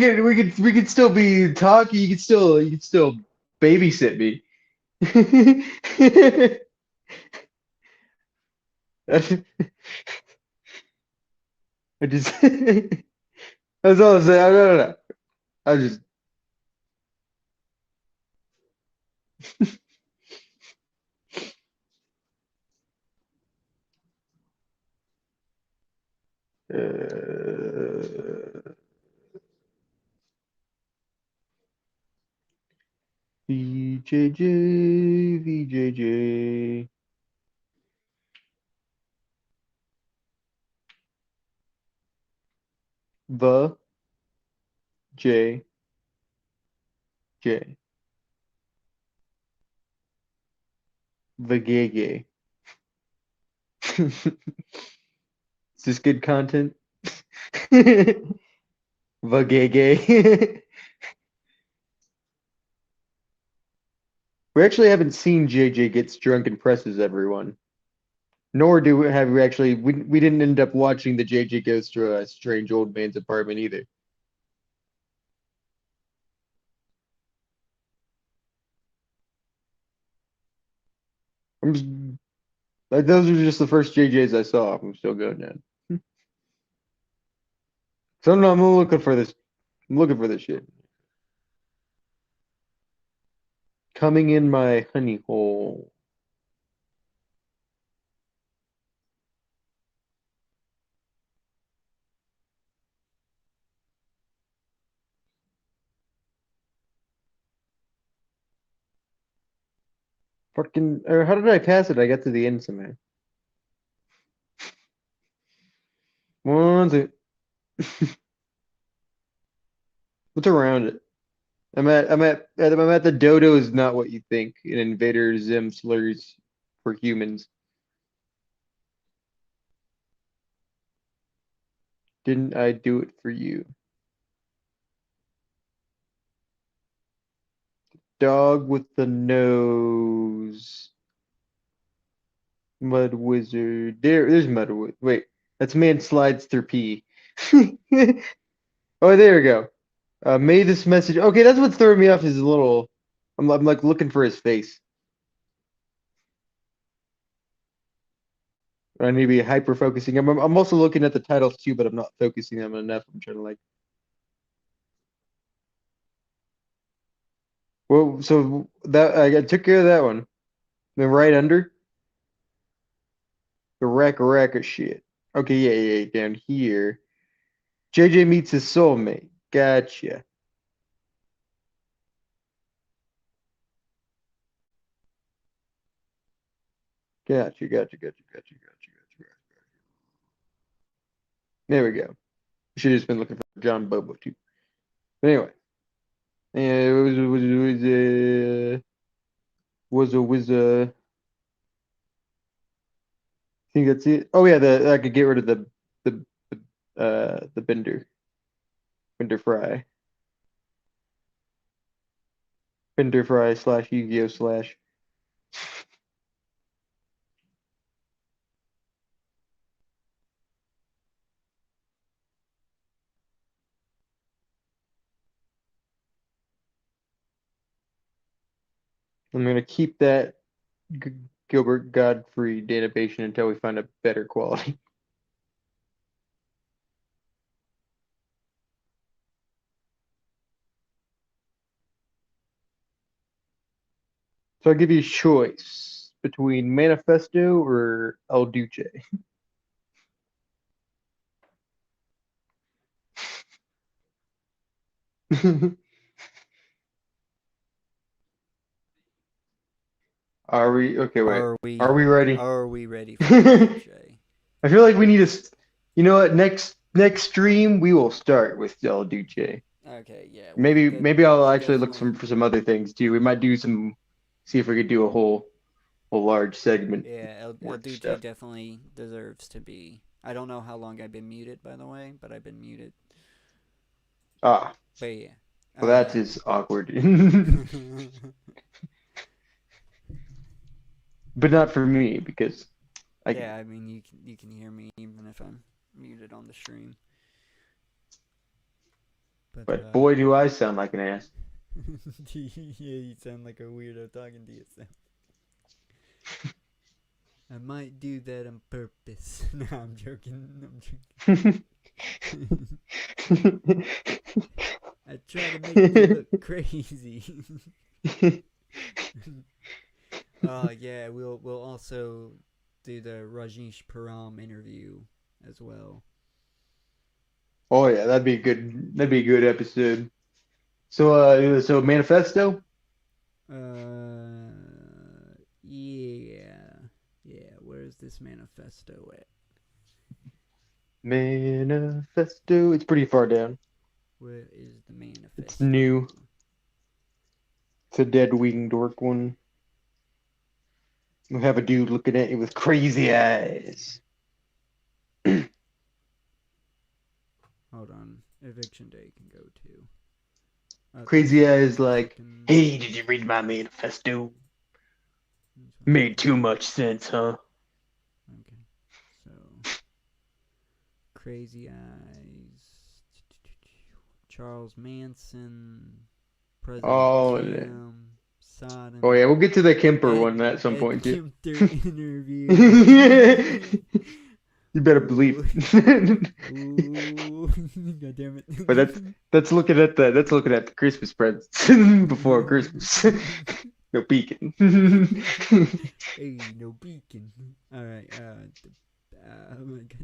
could still be talking. You could still babysit me. I just that's all I'm saying. I don't know. I just VJJ. The J. The gay. Is this good content? The gay. We actually haven't seen JJ gets drunk and presses everyone. Nor have we actually we didn't end up watching the JJ goes to a strange old man's apartment either. Like those are just the first JJs I saw. I'm still going now. So no, I'm looking for this. I'm looking for this shit. Coming in my honey hole. Fucking, or how did I pass it? I got to the end somehow. One, two. What's around it? I'm at the dodo is not what you think. An Invader Zim slurs for humans. Didn't I do it for you? Dog with the nose. Mud Wizard. There's Mud Wizard. Wait, that's man slides through pee. Oh, there we go. May this message. Okay, that's what's throwing me off. Is a little. I'm like looking for his face. I need to be hyper focusing. I'm also looking at the titles too, but I'm not focusing on them enough. I'm trying to like. Well, so that I took care of that one. Then right under the rack of shit. Okay, yeah, down here. JJ meets his soulmate. Gotcha. Gotcha. There we go. Should have just been looking for John Bobo too. But anyway. Yeah, it was a. I think that's it. Oh yeah, I could get rid of the Bender Fry / Yu-Gi-Oh / I'm gonna keep that Gilbert Godfrey database until we find a better quality. So I'll give you a choice between Manifesto or El Duce. Are we okay? Wait. Are we ready? Are we ready for DJ? I feel like we need to. You know what? Next stream we will start with El Duce. Okay, yeah. Maybe I'll actually look for some other things too. We might do some. See if we could do a whole large segment. Yeah, El Duce stuff. definitely deserves to be. I don't know how long I've been muted, by the way, but I've been muted. Ah. But yeah. Well, that is awkward. But not for me because. Yeah, I mean you can hear me even if I'm muted on the stream. But boy, do I sound like an ass. Yeah, you sound like a weirdo talking to yourself. I might do that on purpose. No, I'm joking. I try to make you look crazy. Yeah, we'll also do the Rajneesh Param interview as well. Oh yeah, that'd be a good episode. So Manifesto? Yeah, where's this Manifesto at? Manifesto, it's pretty far down. Where is the Manifesto? It's new. It's a dead winged dork one. We'll have a dude looking at you with crazy eyes. Hold on. Eviction day can go too. Crazy eyes like, hey, did you read my manifesto? Made too much sense, huh? Okay. So Crazy Eyes. Charles Manson. President Kim. Sodom. Oh yeah, we'll get to the Kemper one at some point too. Kemper interview. You better believe. God damn it. But that's looking at the Christmas presents before Christmas. No peeking. Hey, no peeking. All right. God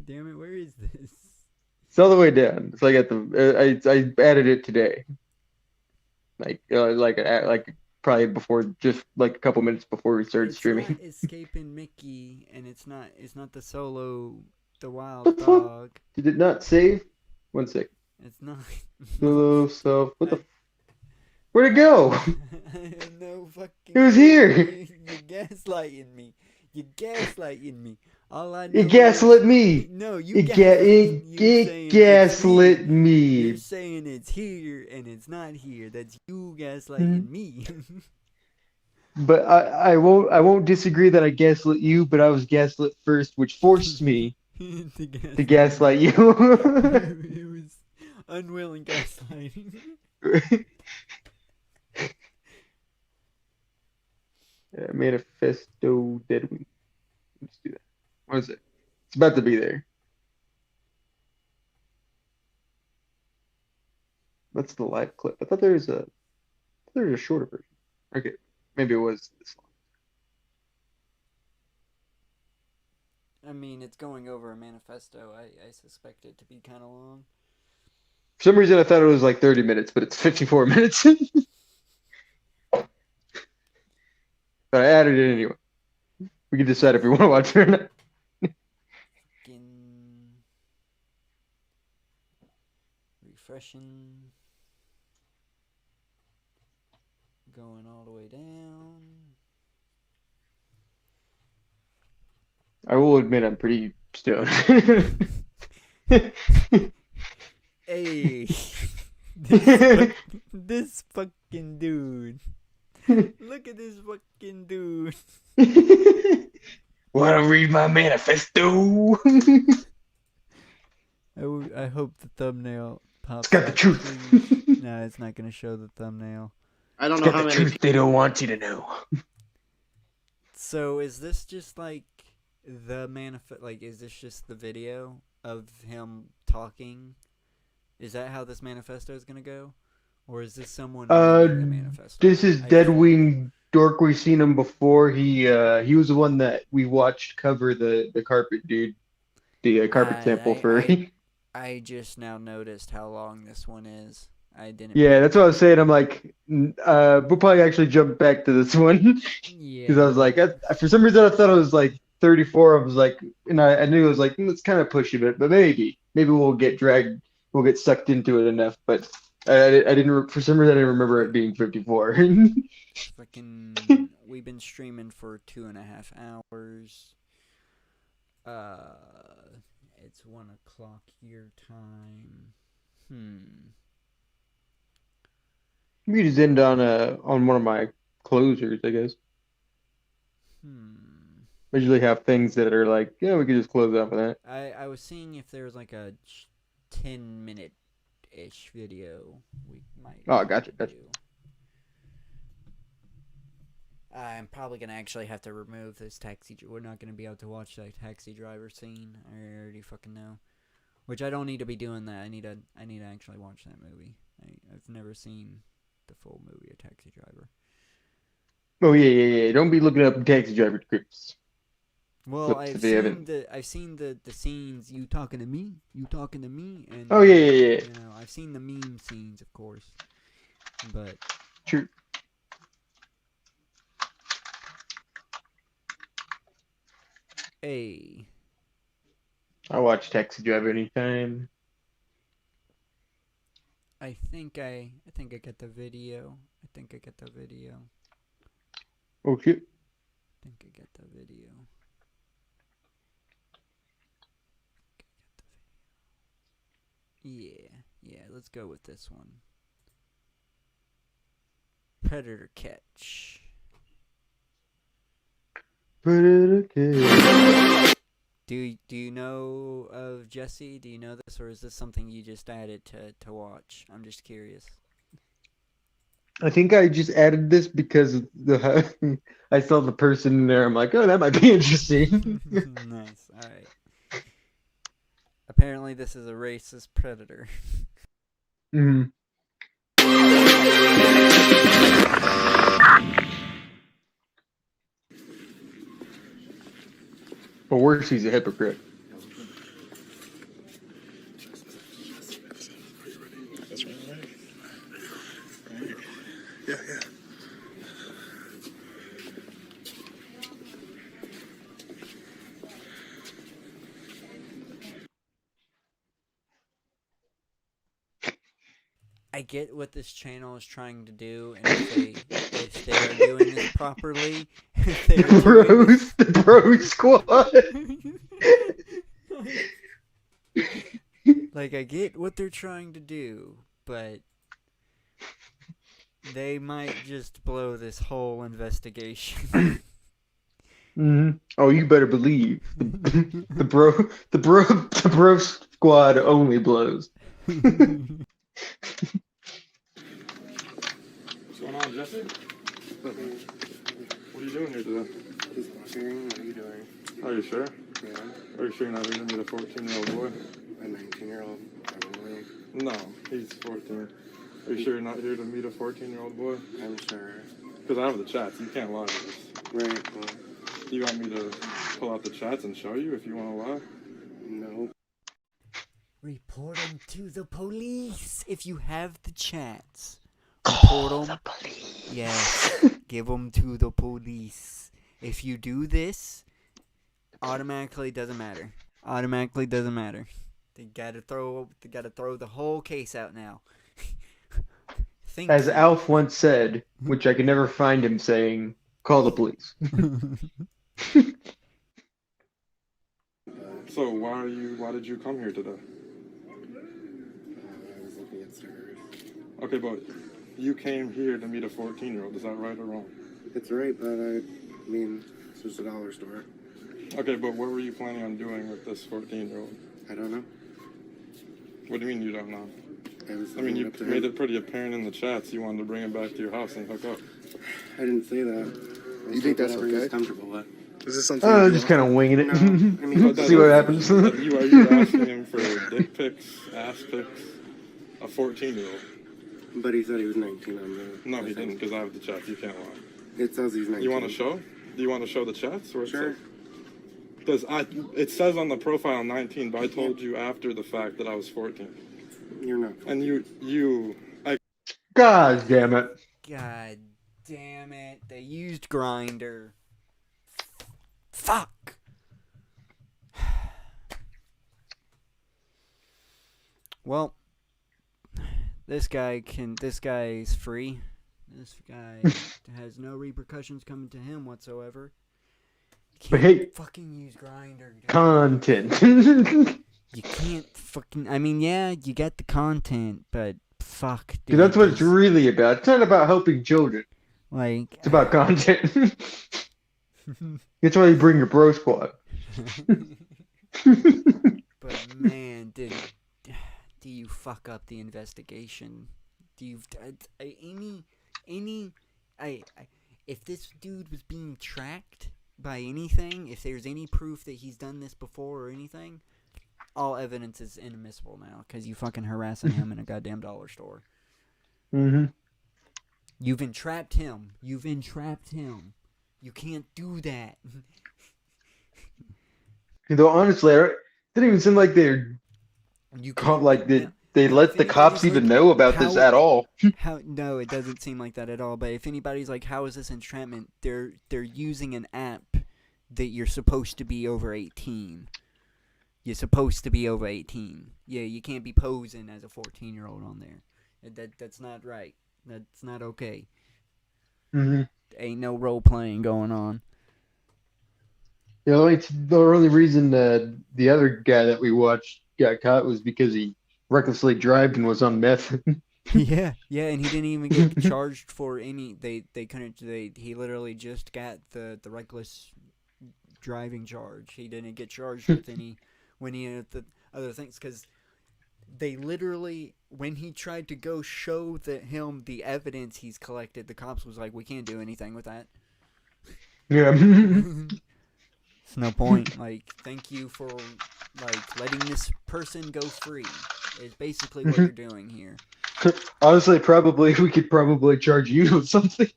damn it. Where is this? It's all the way down. It's like at the I added it today. Like probably before, just like a couple minutes before we started streaming. Not escaping Mickey, and it's not the solo, the wild What the dog. fuck? Did it not save? 1 sec. It's not. Solo self. What the? Where'd it go? No fucking. It was here. You're gaslighting me. You're gaslighting me. All I know It gaslit me. No, you It gaslit me. You're saying it's here and it's not here. That's you gaslighting me. But I won't disagree that I gaslit you, but I was gaslit first, which forced me to gaslight you. It was unwilling gaslighting. Manifesto Deadwing. Let's do that. What is it? It's about to be there. That's the live clip. I thought there was a shorter version. Okay, maybe it was this long. I mean, it's going over a manifesto. I suspect it to be kind of long. For some reason, I thought it was like 30 minutes, but it's 54 minutes. But I added it anyway. We can decide if we want to watch it or not. Refreshing. Going all the way down. I will admit I'm pretty stoned. Hey, this fucking dude. Look at this fucking dude. Wanna read my manifesto? I hope the thumbnail pops. It's got the up. truth. No, it's not gonna show the thumbnail. I don't It's know got how the many. truth they don't want you to know. So is this just like the manifest? Like, is this just the video of him talking? Is that how this manifesto is gonna go, or is this someone reading the manifesto? This is Deadwing Dork. We've seen him before. He was the one that we watched cover the carpet dude, the carpet sample for. I just now noticed how long this one is. I didn't. Yeah, that's what I was saying. I'm like, we'll probably actually jump back to this one. Because I was like, for some reason I thought it was like 34. I was like, and I knew it was like, let's kind of push a bit, but maybe we'll get sucked into it enough. But I didn't, for some reason I didn't remember it being 54. Freaking, we've been streaming for 2.5 hours. It's 1 o'clock your time. We could just end on one of my closers, I guess. I usually have things that are like, yeah, we could just close off of that. I was seeing if there was like a 10-minute-ish video we might. Oh, gotcha. I'm probably gonna actually have to remove this taxi. We're not gonna be able to watch that taxi driver scene. I already fucking know. Which I don't need to be doing that. I need to actually watch that movie. I've never seen the full movie of Taxi Driver. Oh yeah. Don't be looking up Taxi Driver scripts. Well, I've seen the scenes. You talking to me? And oh yeah. You know, I've seen the meme scenes, of course. But true. Hey. I watch Taxi Driver anytime. I think I get the video. Oh shit. I think I get the video. Yeah, let's go with this one. Predator catch. Predator catch. Do you know of Jesse? Do you know this, or is this something you just added to watch? I'm just curious. I think I just added this because I saw the person in there. I'm like, oh, that might be interesting. Nice. All right. Apparently, this is a racist predator. But worse, he's a hypocrite. Yeah. I get what this channel is trying to do, and if they are doing this properly, if they are doing this... the bro squad. Like, I get what they're trying to do, but they might just blow this whole investigation. Oh, you better believe the bro squad only blows. What's going on, Jesse? What are you doing here today? Just watching. What are you doing? Are you sure? Yeah. Are you sure you're not here to meet a 14-year-old boy? A 19-year-old, probably. No, he's 14. Are you sure you're not here to meet a 14-year-old boy? I'm sure. Because I have the chats. You can't lie to us. Right. Well, Do you want me to pull out the chats and show you if you want to lie? no. Report them to the police if you have the chats. Report them. Yes, give them to the police. If you do this, automatically doesn't matter. Automatically doesn't matter. They gotta throw the whole case out now. As Alf once said, which I could never find him saying, call the police. So why did you come here today? I was looking at stickers. Okay, but you came here to meet a 14-year-old. Is that right or wrong? It's right, but I mean, it's just a dollar store. Okay, but what were you planning on doing with this 14-year-old? I don't know. What do you mean you don't know? I was I mean, you up to made him. it pretty apparent in the chats you wanted to bring him back to your house and hook up. I didn't say that. You think that's Whatever he was okay? comfortable with. Is this something? Just kind of winging it. No, I mean, See what happens. Are you asking him for dick pics, ass pics? A 14-year-old? But he said he was 19 on the. No, he didn't, because I have the chats. You can't lie. It says he's 19. You want to show? Do you want to show the chats? Or Sure. It says on the profile 19, but I told you after the fact that I was 14. You're not. And God damn it. God damn it. They used Grindr. Fuck. Well, this guy is free. This guy has no repercussions coming to him whatsoever. But hey, fucking use Grindr. content. You can't fucking. I mean, yeah, you get the content, but fuck, dude. Dude, that's what it's really about. It's not about helping children. Like, it's about content. That's why you bring your bro squad. But man, do you fuck up the investigation? Do you if this dude was being tracked by anything, if there's any proof that he's done this before or anything, all evidence is inadmissible now because you fucking harassing him in a goddamn dollar store. Mm-hmm. You've entrapped him. You can't do that. Though honestly, it didn't even seem like they let the cops even know about this at all. No, it doesn't seem like that at all. But if anybody's like, "How is this entrapment?" They're using an app that you're supposed to be over 18. You're supposed to be over 18. Yeah, you can't be posing as a 14-year-old on there. That's not right. That's not okay. Mm-hmm. Ain't no role playing going on. Yeah, the only reason the other guy that we watched got caught was because he recklessly drove and was on meth. Yeah, and he didn't even get charged for any. They couldn't. He literally just got the reckless driving charge. He didn't get charged with any of the other things because they literally, when he tried to go show him the evidence he's collected, the cops was like, "We can't do anything with that." Yeah. It's no point. Like, thank you for letting this person go free. Is basically what you're doing here. Honestly, we could probably charge you with something.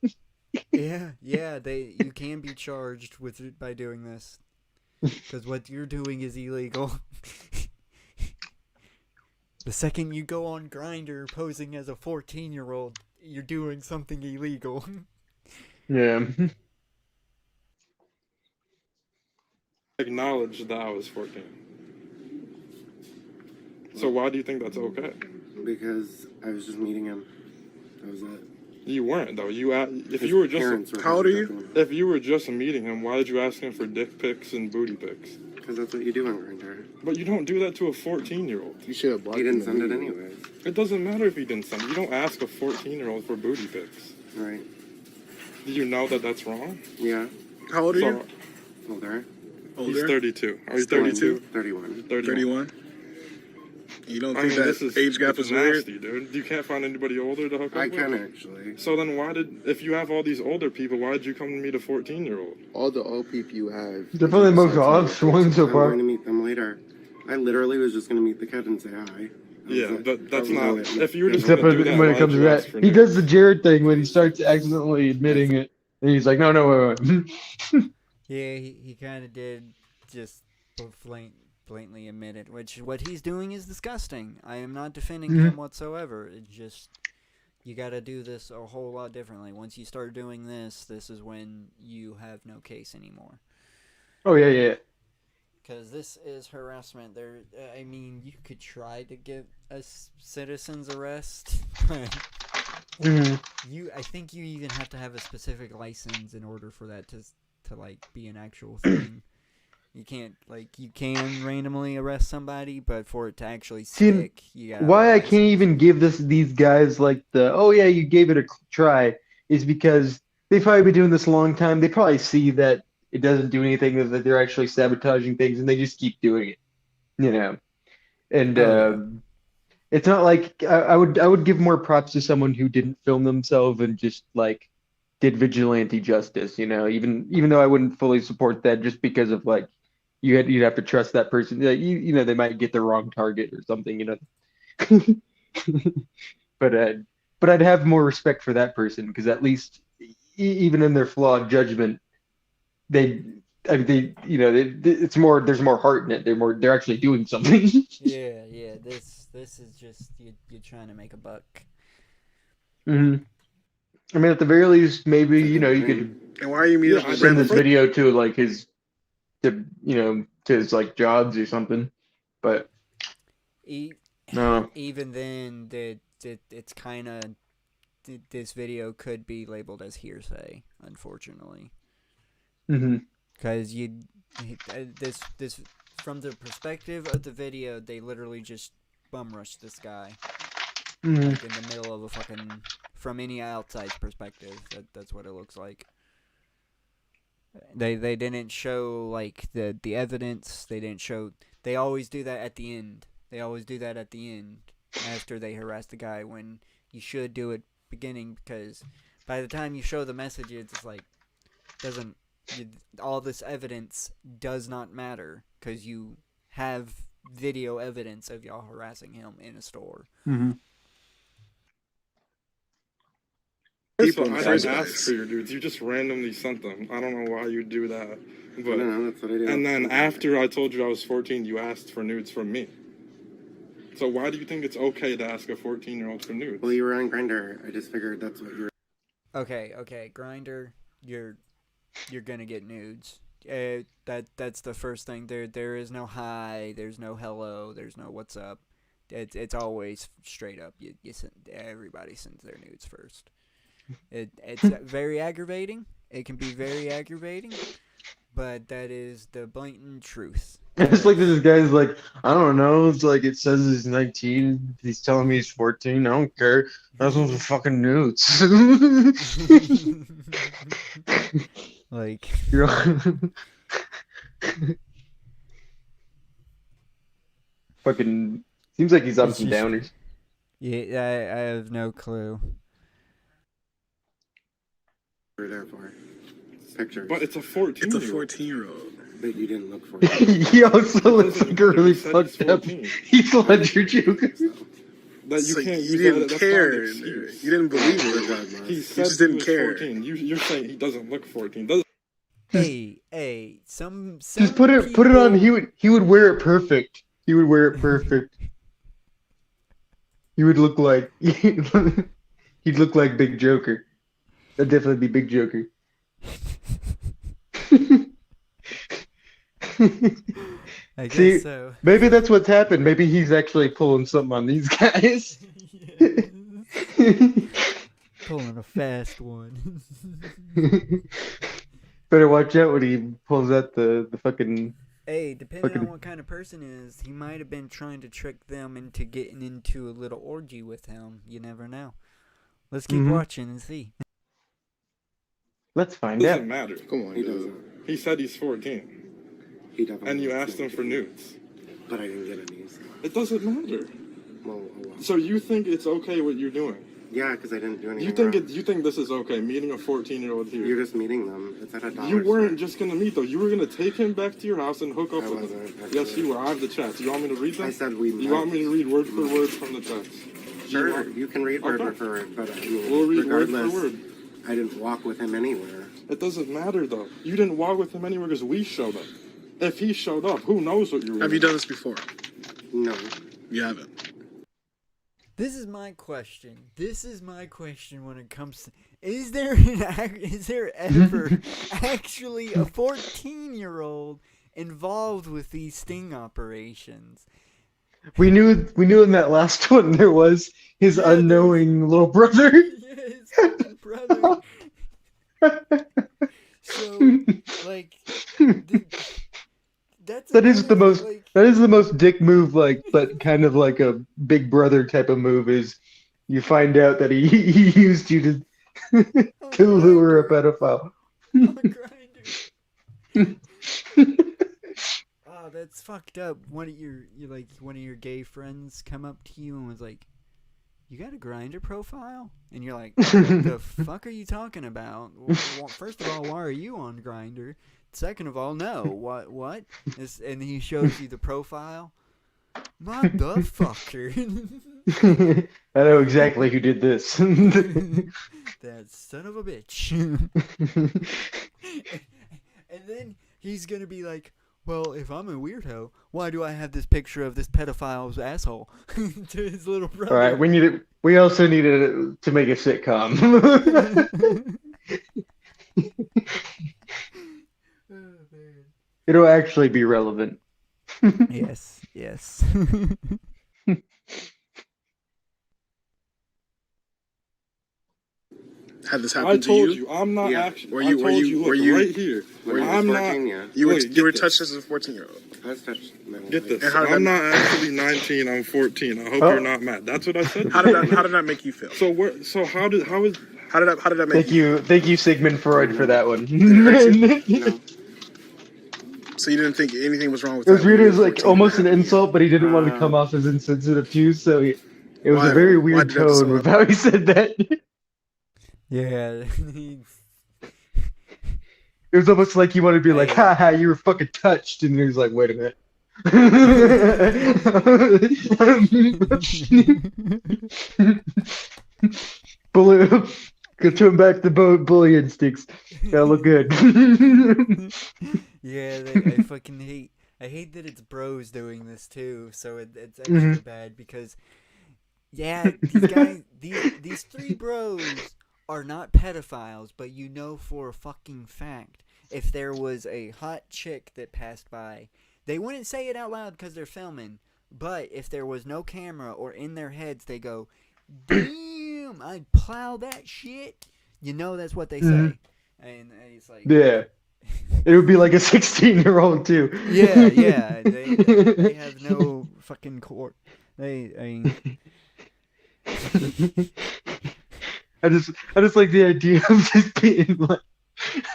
Yeah, you can be charged by doing this. Because what you're doing is illegal. The second you go on Grindr posing as a 14-year-old, you're doing something illegal. Yeah. Acknowledge that I was 14. So why do you think that's okay? Because I was just meeting him. That was it. You weren't though. If His you were just parents were how old are you? contacting him. If you were just meeting him, why did you ask him for dick pics and booty pics? Because that's what you do on Grindr. But you don't do that to a 14-year-old. You should have blocked him. He didn't send it anyways. It doesn't matter if he didn't send it. You don't ask a 14-year-old for booty pics. Right. Do you know that that's wrong? Yeah. How old are you? Older. He's 32. Are you He's 32? 31? 31. You don't I think mean, that this is age gap it's is weird? nasty, dude. You can't find anybody older to hook up I with? can actually. So then if you have all these older people, why did you come to meet a 14-year-old? All the old people you have. Definitely the most honest one so I'm far. going to meet them later. I literally was just going to meet the kid and say hi. Yeah, but that's that not. was it. If you were just Except gonna for do that, when why it comes did to you that, ask for he nudes? does the Jared thing when he starts accidentally admitting it, and he's like, no, wait. Yeah, he kind of did just blatantly admit it, which what he's doing is disgusting. I am not defending him whatsoever. It's just, you gotta do this a whole lot differently. Once you start doing this is when you have no case anymore. Oh yeah. Because this is harassment. I mean, you could try to get a citizen's arrest, but I think you even have to have a specific license in order for that to like be an actual thing. You can't, you can randomly arrest somebody, but for it to actually stick, you gotta. Why I can't even give these guys like you gave it a try is because they've probably been doing this a long time. They probably see that it doesn't do anything, that they're actually sabotaging things, and they just keep doing it, And it's not like I would give more props to someone who didn't film themselves and just did vigilante justice, even though I wouldn't fully support that just because of you'd have to trust that person. They might get the wrong target or something, But I'd have more respect for that person because at least even in their flawed judgment, it's more. There's more heart in it. They're actually doing something. Yeah. This is just you're trying to make a buck. I mean, at the very least, maybe you could. And why are you meeting? Send this video to his, to his jobs or something, but no. Even then, it's kind of this video could be labeled as hearsay, unfortunately. Because this from the perspective of the video, they literally just bum rushed this guy in the middle of a fucking. From any outside perspective, that's what it looks like. They didn't show the evidence. They didn't show. They always do that at the end. After they harass the guy, when you should do it beginning, because by the time you show the messages, it's all this evidence does not matter because you have video evidence of y'all harassing him in a store. First of all, I didn't ask for your dudes. You just randomly sent them. I don't know why you do that. But, that's what I do. And then after I told you I was 14, you asked for nudes from me. So why do you think it's okay to ask a 14-year-old for nudes? Well, you were on Grindr. I just figured that's what you were. Okay, Grindr, you're gonna get nudes. That's the first thing. There is no hi, there's no hello, there's no what's up. It's always straight up. Everybody sends their nudes first. It's very aggravating. It can be very aggravating, but that is the blatant truth. It's this guy's I don't know. It's it says he's 19. He's telling me he's 14. I don't care. That's some fucking nudes. You're fucking. Seems like he's ups and downers. Yeah, I have no clue. We're there for pictures. But it's a 14. It's a 14-year-old. But you didn't look for it. He also looks like a really fucked up. He's ledger joker. That you So can't you use didn't that. That's care. not an excuse. You didn't believe it. He You said just didn't he was care. 14. You're saying he doesn't look 14. Doesn't. Hey, some Just put it on. He would wear it perfect. He would wear it perfect. He would look like he'd look like Big Joker. That'd definitely be Big Joker. I guess See, so. maybe that's what's happened. Maybe he's actually pulling something on these guys. Pulling a fast one. Better watch out when he pulls out the fucking. Hey, depending on what kind of person it is, he might have been trying to trick them into getting into a little orgy with him. You never know. Let's keep watching and see. Let's find Doesn't out. matter. Come on, he doesn't. He said he's 14. He definitely. And you asked him for nudes. But I didn't get any. So. It doesn't matter. Well. So you think it's okay what you're doing? Yeah, because I didn't do anything. You think this is okay? Meeting a 14-year-old here? You're just meeting them. It's at a dollar. You weren't just gonna meet though. You were gonna take him back to your house and hook up I with wasn't, him. actually. Yes, you were. I have the chats. You want me to read them? I said we. You want me to read word for word from the text? Sure, you can read word Okay. for word, but I mean, We'll read word regardless, for word. I didn't walk with him anywhere. It doesn't matter though. You didn't walk with him anywhere because we showed up. If he showed up, who knows what you were? Have you done this before? No. You haven't. This is my question. When it comes to, is there ever actually a 14-year-old involved with these sting operations? We knew in that last one there was his unknowing little brother. His little brother. So, like, that is the most dick move, like, but kind of like a big brother type of move. Is you find out that he used you to lure a pedophile. Oh, that's fucked up. One of your gay friends come up to you and was like, "You got a Grindr profile?" And you're like, "What the fuck are you talking about? Well, first of all, why are you on Grindr? Second of all, no. What? And he shows you the profile. Motherfucker. I know exactly who did this. That son of a bitch. And then he's gonna be like, well, if I'm a weirdo, why do I have this picture of this pedophile's asshole to his little brother? All right, we also needed to make a sitcom. It'll actually be relevant. Yes. Had this happened I to told you? you, I'm not actually. Were you right here. I'm not. You were touched as a 14-year-old. I was touched. Get this. And how did I'm that- not actually 19. I'm 14. I hope Oh. you're not mad. That's what I said. How did that make you feel? So how did that make Thank you, Sigmund Freud, for that one. So you didn't think anything was wrong with It was that? weird. It was like almost an insult, but he didn't want to come off as insensitive too. So it was a very weird tone with how he said that. Yeah. It was almost like he wanted to be like, "Ha ha, you were fucking touched," and he was like, "Wait a minute." Bully, get him back the bully instincts. Gotta look good. Yeah, I fucking hate. I hate that it's bros doing this too. So it's extra bad because, yeah, these guys, these three bros are not pedophiles, but you know for a fucking fact, if there was a hot chick that passed by, they wouldn't say it out loud because they're filming. But if there was no camera or in their heads, they go, "Damn, I'd plow that shit." You know that's what they say, and it's like, Yeah. It would be like a 16-year-old too. Yeah. They have no fucking core. I just like the idea of just being like,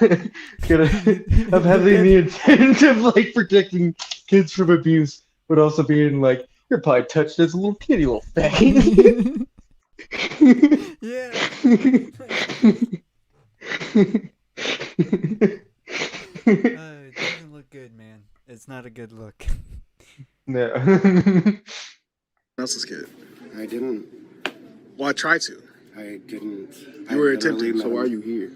of having the intent of like protecting kids from abuse, but also being like, you're probably touched as a little kitty, little faggot. Yeah. It doesn't look good, man. It's not a good look. No. Else is good. I didn't. Well, I tried to. I didn't. You were attempting. So why are you here?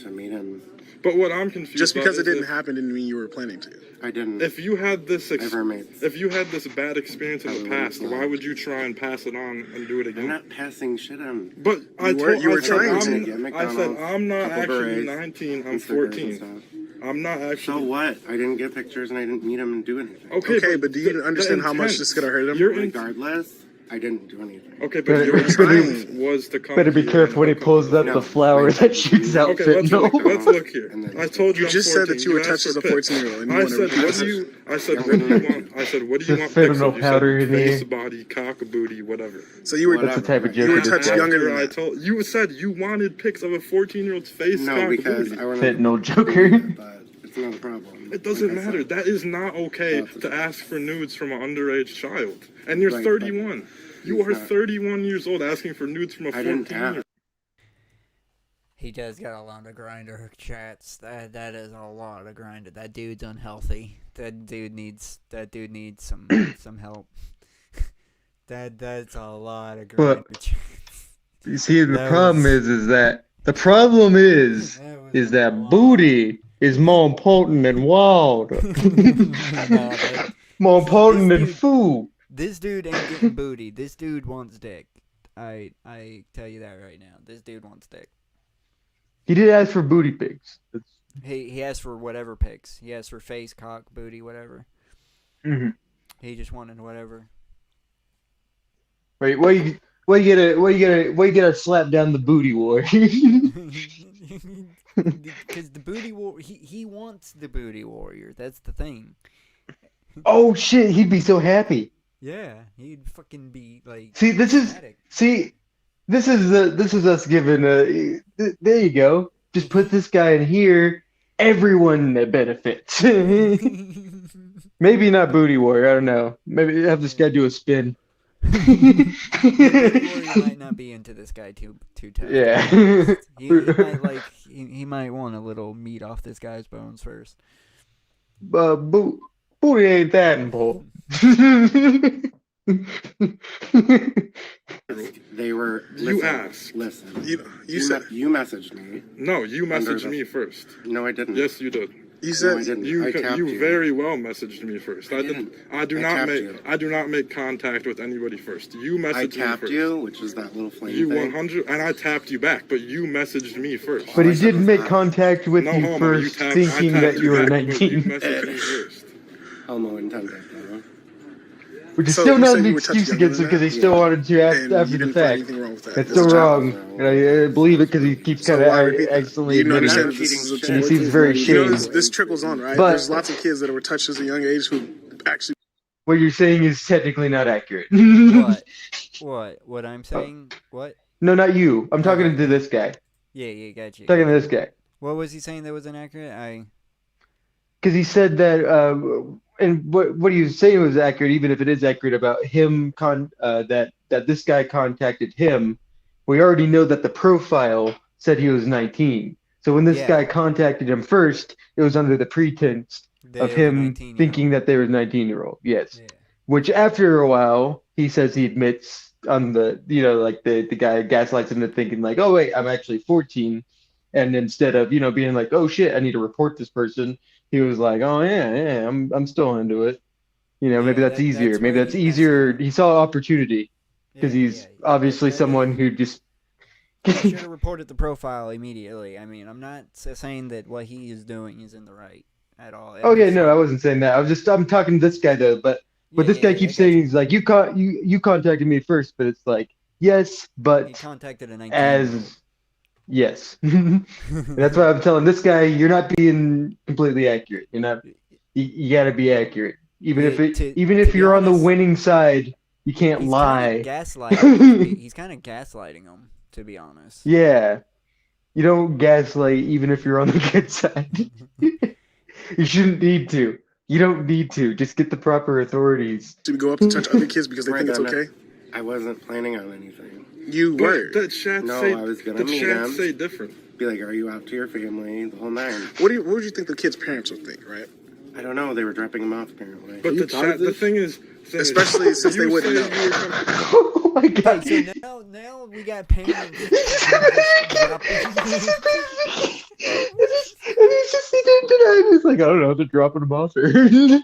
To meet him. But what I'm confused Just about because it is didn't happen didn't mean you were planning to. I didn't. If you had this If you had this bad experience in the past, why would you try and pass it on and do it again? I'm not passing shit on. But I said I'm not couple actually berets, 19. I'm and cigarettes and 14. stuff. I'm not actually. So what? I didn't get pictures and I didn't meet him and do anything. Okay, but do you understand how much this could have hurt him? Regardless, I didn't do anything. Okay, but your intent was to come. Better be here careful when he pulls up the flower that shoots out Okay, let's fentanyl. look here. I told you. You just said that you were touched as a 14-year-old. I said, what do you? I said, what do you want? I said, what do you want? Fentanyl Pixels? You powder said in here. face, body, cock, booty, whatever. So you were. That's the type of joke You were it is. touched younger than I that. told you said you wanted pics of a 14-year-old's face, No, cock, because booty. I want Fentanyl joker. but it's not a problem. It doesn't Like I matter. said. That is not okay to ask for nudes from an underage child. And you're Right, 31. You he's are not. 31 years old asking for nudes from a I didn't 14-year-old. ask. He does got a lot of grinder chats. That is a lot of grinder. That dude's unhealthy. That dude needs some help. That's a lot of grinder But chats. you see, the That problem was- is that the problem is that booty is more important than wild. More important than food. This dude ain't getting booty. This dude wants dick. I tell you that right now. This dude wants dick. He did ask for booty pics. He asked for whatever pics. He asked for face, cock, booty, whatever. Mhm. He just wanted whatever. Wait, why you gotta slap down the booty war? Because the booty war, he wants the booty warrior. That's the thing. Oh shit, he'd be so happy. Yeah, he'd fucking be like. See, this is us giving there you go. Just put this guy in here. Everyone that benefits. Maybe not booty warrior. I don't know. Maybe have this guy do a spin. Booty warrior might not be into this guy too tough. Yeah. He might want a little meat off this guy's bones first. Booty ain't that important. They were. You asked. Listen. You said. You messaged me. No, you Under messaged the- me first. No, I didn't. Yes, you did. You said. No, I didn't. You I tapped you you. very well messaged me first. I didn't. I do I not tapped make you. I do not make contact with anybody first. You I messaged me tapped first. you, which is that little flame You thing. 100 and I tapped you back, but you messaged me first. But he did make contact with No you homo, first, I thinking tapped that you were back, but you 19. messaged me first. Homo intended, though. Which is So still you not said an you were excuse touched against him younger because he than still that? wanted to And after you the didn't find fact. anything wrong with that. That's It's still a wrong. child. And I believe it because he keeps So kind why repeat of that? accidentally You don't admitting understand it. that this is a And he seems very You know, ashamed. this trickles on, right? But- There's lots of kids that were touched as a young age who actually. What you're saying is technically not accurate. What I'm saying? What? No, not you. I'm talking to this guy. Yeah, gotcha. Talking to this guy. What was he saying that was inaccurate? Because he said that, and what he was saying was accurate, even if it is accurate about him, that this guy contacted him. We already know that the profile said he was 19. So when this Yeah. guy contacted him first, it was under the pretense They of were him 19-year-old. thinking that they were 19-year-old. Yes. Which after a while, he says he admits on the, like the guy gaslights him into thinking like, oh wait, I'm actually 14. And instead of, being like, oh shit, I need to report this person, he was like, oh yeah, I'm still into it. Maybe that's easier. Maybe that's easier. He saw opportunity because he's obviously someone who just. I should have reported the profile immediately. I mean, I'm not saying that what he is doing is in the right at all. Okay, no, I wasn't saying that. I'm talking to this guy though, but this guy keeps saying he's like, you contacted me first, but it's like, yes, but He contacted a 19-year-old. as yes. That's why I'm telling this guy, you're not being completely accurate. You're not. You got to be accurate, even if you're on the winning side. You can't lie. He's kind of gaslighting him, to be honest. Yeah, you don't gaslight even if you're on the good side. You shouldn't need to. You don't need to. Just get the proper authorities. To go up to touch other kids because they Right, think it's I'm not- okay. I wasn't planning on anything. You were. The chat No, say I was gonna the meet chat him. say different. Be like, are you out to your family? The whole nine. What would you think the kids' parents would think, right? I don't know. They were dropping him off apparently. But the thing is, Especially since they wouldn't know. Oh my god! So now we got parents. And he's just sitting tonight. He's like, I don't know, they're dropping him off here.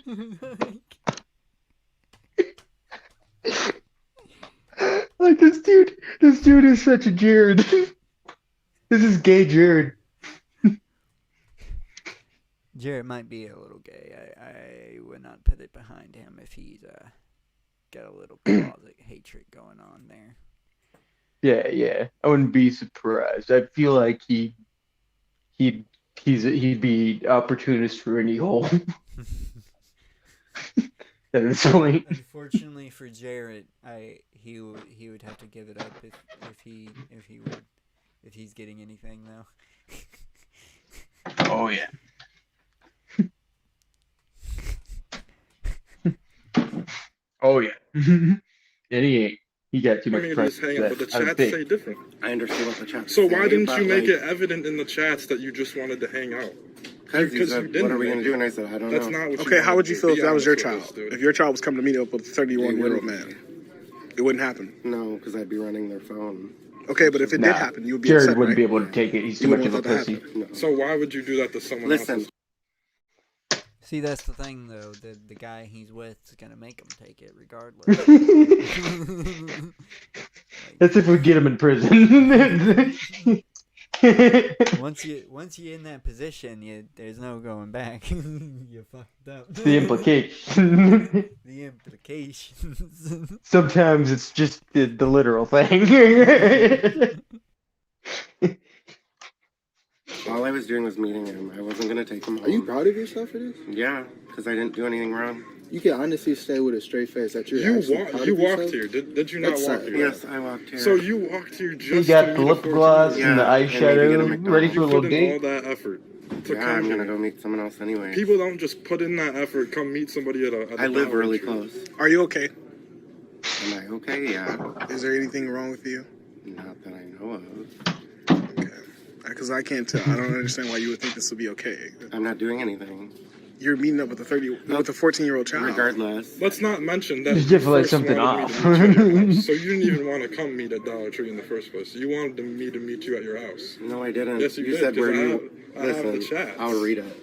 Like this dude is such a Jared. This is gay Jared. Jared might be a little gay. I would not put it behind him if he's got a little closet hatred going on there. Yeah. I wouldn't be surprised. I feel like he'd be opportunist for any hole. At this point. Unfortunately for Jarrett, he would have to give it up if he's getting anything though. Oh yeah. Oh yeah. And he ain't. He got too much Just hang up, but the chats say different. I understand what the chat. So why didn't you make it evident in the chats that you just wanted to hang out? Because you said, what are we going to do? And I said, I don't know. That's not what you Okay, how would you feel if that was your honest with child? us, dude. If your child was coming to meet up with a 31-year-old man, it wouldn't happen. No, because I'd be running their phone. Okay, but if it did happen, you would be Jared upset, wouldn't right? be able to take it. He's too You much of a wouldn't want that to pussy. happen. So why would you do that to someone Listen. else? See, that's the thing though. The guy he's with is gonna make him take it regardless. That's if we get him in prison. once you're in that position, there's no going back. You're fucked up. The implication. The implications. Sometimes it's just the literal thing. All I was doing was meeting him. I wasn't going to take him home. Are you proud of yourself for this? Yeah, because I didn't do anything wrong. You can honestly say with a straight face that you're You actually proud you of walked yourself? here. Did you not That's walk sad. here? Yes, I walked here. So you walked here He just got to the meet lip a gloss 14-year-old. and the Yeah, and maybe get a eyeshadow, McDonald's. ready for a You little put in all date. that effort to Yeah, come I'm here. going to go meet someone else anyway. People don't just put in that effort, come meet somebody at a I live Dollar really Tree. close. Are you okay? Am I okay? Yeah. Is there anything wrong with you? Not that I know of. Because I can't tell. I don't understand why you would think this would be okay. I'm not doing anything. You're meeting up with a 14-year-old child. Regardless. Let's not mention that Just you definitely first something wanted off. me to meet you at your house. So you didn't even want to come meet at Dollar Tree in the first place. You wanted me to meet you at your house. No, I didn't. Yes, you did, said, 'cause where I do you... have- I have the Listen, chats. I'll read it.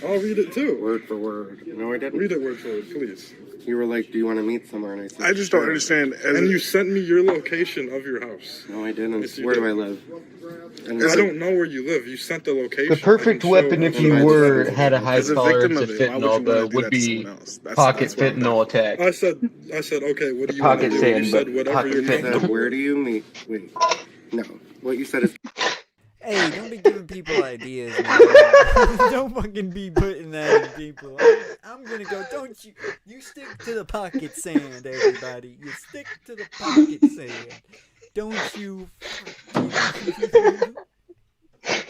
I'll read it too. Word for word. No, I didn't. Read it word for word, please. You were like, do you want to meet somewhere? And I said, I just don't sure. understand. And you sent me your location of your house. No, I didn't. Yes, you Where did. do I live? And I don't know where you live. You sent the location. The perfect I can weapon show if on you my were phone. had a high As a tolerance victim of of it, why would you fentanyl, wanna though, do would that to be someone else? That's pocket what I'm fentanyl attack. I said, okay, what do you Pocket want to do? sand, You said but whatever pocket you're I fentanyl. said, comfortable where with. do you meet? Wait. No. What you said is... Hey, don't be giving people ideas, man. Don't fucking be putting that in people. I'm gonna go, don't you? You stick to the pocket sand, everybody. You stick to the pocket sand. Don't you?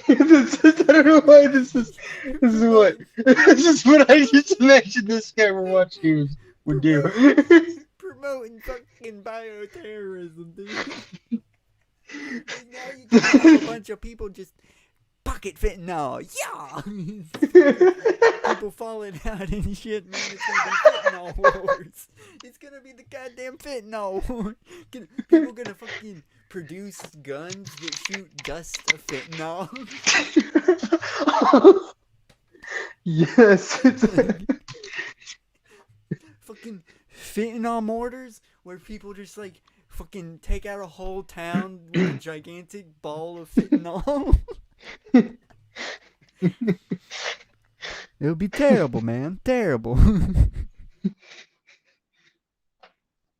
I don't know why this is what I just imagined this guy we're watching would do. Promoting fucking bioterrorism, dude. And now you just have a bunch of people just pocket fentanyl. Yeah! People falling out and shit, man. It's gonna be fentanyl wars. It's gonna be the goddamn fentanyl war. People gonna fucking produce guns that shoot dust of fentanyl. Yes. It's Fucking fentanyl mortars where people just like fucking take out a whole town with a gigantic ball of fentanyl. It would be terrible, man. Terrible.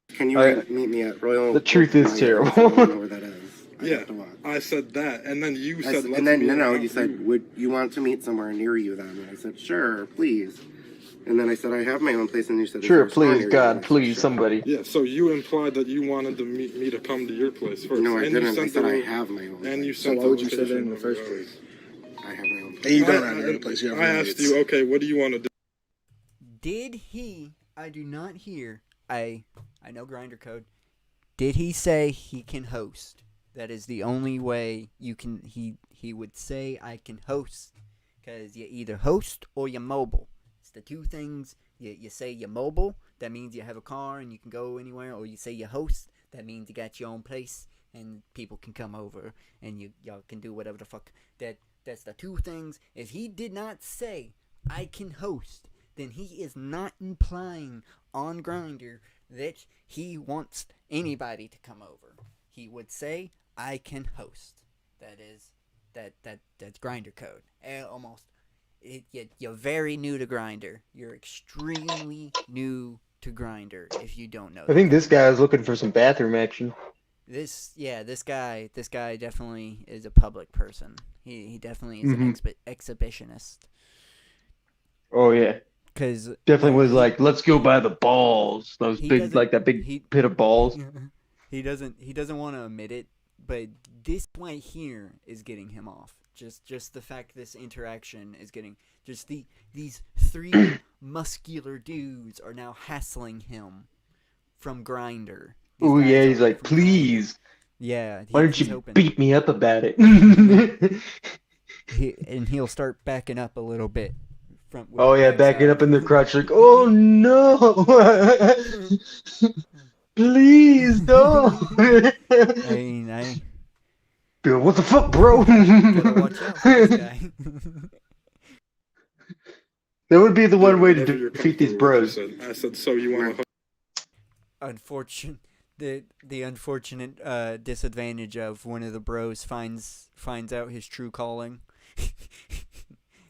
Can you meet me at Royal... The truth is Mine? terrible. I don't know where that is. Yeah, I said that, and then you said, And then, no, you said, would you want to meet somewhere near you then? And I said, sure, please. And then I said, I have my own place, and you said, is Sure, there a store please, near you? God, And I said, please, sure. somebody. Yeah, so you implied that you wanted to meet me to come to your place first. No, I and didn't. You I sent said the I lo- have my own And you place. So sent why the would you say that location in the of first your place? house. I have my own place. And you don't have your own place. You have I asked roommates. you, okay, what do you want to do? Did he? I do not hear. I know Grinder code. Did he say he can host? That is the only way you can. He would say I can host, because you either host or you're mobile. It's the two things. You say you're mobile. That means you have a car and you can go anywhere. Or you say you host. That means you got your own place and people can come over and y'all can do whatever the fuck. That's the two things. If he did not say I can host, then he is not implying on Grindr that he wants anybody to come over. He would say I can host. That is that's Grindr code. You're very new to Grindr. You're extremely new to Grindr if you don't know. I think this guy is looking for some bathroom action. This guy definitely is a public person. He definitely is an exhibitionist. Oh yeah. Because definitely was like, let's go by the balls. Those big, like that big pit of balls. He doesn't want to admit it, but this right here is getting him off. Just the fact this interaction is getting these three muscular dudes are now hassling him from Grindr. Oh yeah, he's like, please. Yeah. Why don't you beat me up about it? He'll start backing up a little bit. Oh yeah, backing up in the crotch like, oh no, please don't. Bill, what the fuck, bro? Gotta watch out for this guy. That would be the one way to defeat these bros. I said, so you want to... The unfortunate disadvantage of one of the bros finds out his true calling.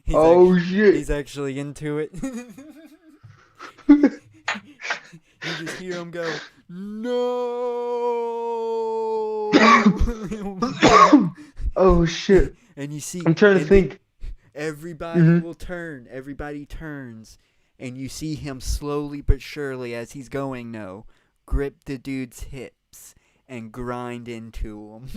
Shit! He's actually into it. You just hear him go, no. Oh shit! And you see, I'm trying to think. Everybody will turn. Everybody turns, and you see him slowly but surely, as he's going, grip the dude's hips and grind into him.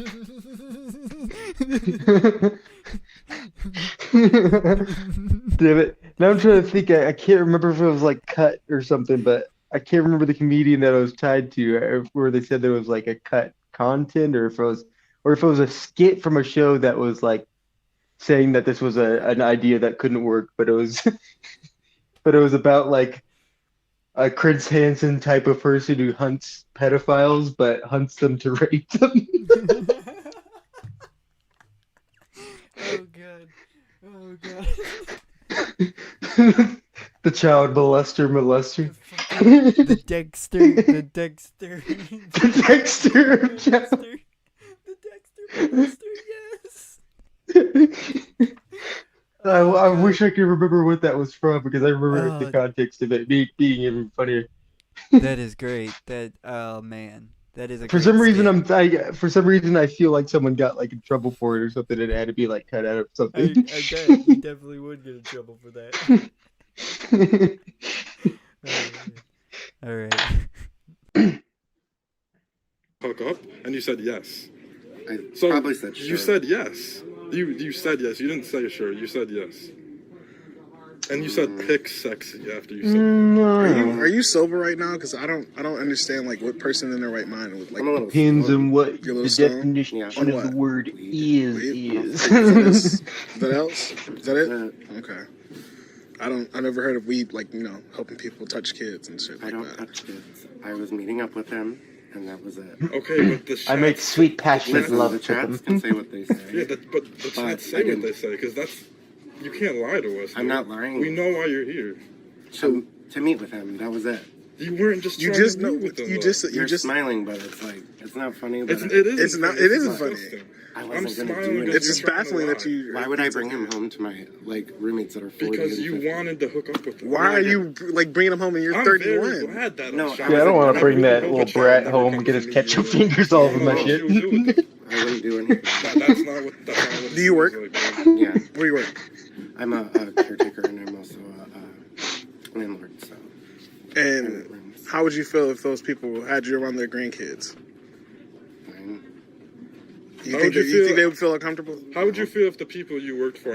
Damn it! Now I'm trying to think. I can't remember if it was like cut or something, but I can't remember the comedian that I was tied to, where they said there was like a cut content, or if it was a skit from a show that was like saying that this was an idea that couldn't work, but it was about like a Chris Hansen type of person who hunts pedophiles, but hunts them to rape them. Oh god. The child molester. The Dexter. The Dexter molester, yes. I wish I could remember what that was from, because I remember the context of it being even funnier. That is great. Oh man, that is a. For some reason, I feel like someone got like in trouble for it or something, and it had to be like cut out of something. I bet you definitely would get in trouble for that. All right. Hook up, and you said yes. I probably said sure. You said yes. You said yes. You didn't say sure. You said yes. And you said pick sexy after you said. Are you sober right now? Because I don't understand like what person in their right mind would like. Depends on what the definition of the word is. Is that else? Is that it? Okay. I never heard of weed like helping people touch kids and shit like that. I don't touch kids. I was meeting up with him, and that was it. Okay, but the I make sweet passionate love the to chats them. can say what they say. Yeah, but the chats say what they say, because you can't lie to us. I'm not lying. We know why you're here. To meet with him. That was it. You weren't just. You trying just to know. meet with them, You're though. smiling, but it's like it's not funny. But it is. It's not. It isn't funny. I'm smiling. It's just baffling that you. Why would I bring him home to my roommates that are 40? Because you wanted to hook up with him. Why are you bringing him home and you're 31? Very glad that no, I don't want to bring that little brat home and get his ketchup fingers all over my shit. I wouldn't do anything. That's not what. Do you work? Yeah. Where do you work? I'm a caretaker, and I'm also a landlord. So. And how would you feel if those people had you around their grandkids? You think they would feel uncomfortable? How would you feel if the people you worked for?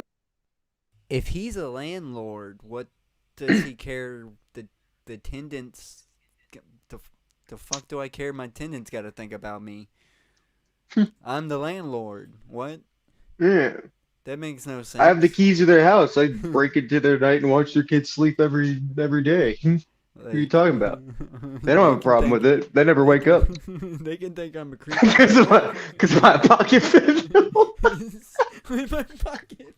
If he's a landlord, what does he care? The tenants. The fuck do I care? My tenants got to think about me. I'm the landlord. What? Yeah. That makes no sense. I have the keys to their house. I break into their night and watch their kids sleep every day. What are you talking about? They don't have a problem with it. They never wake up. They can think I'm a creep. Because of my pocket fentanyl. With my pocket.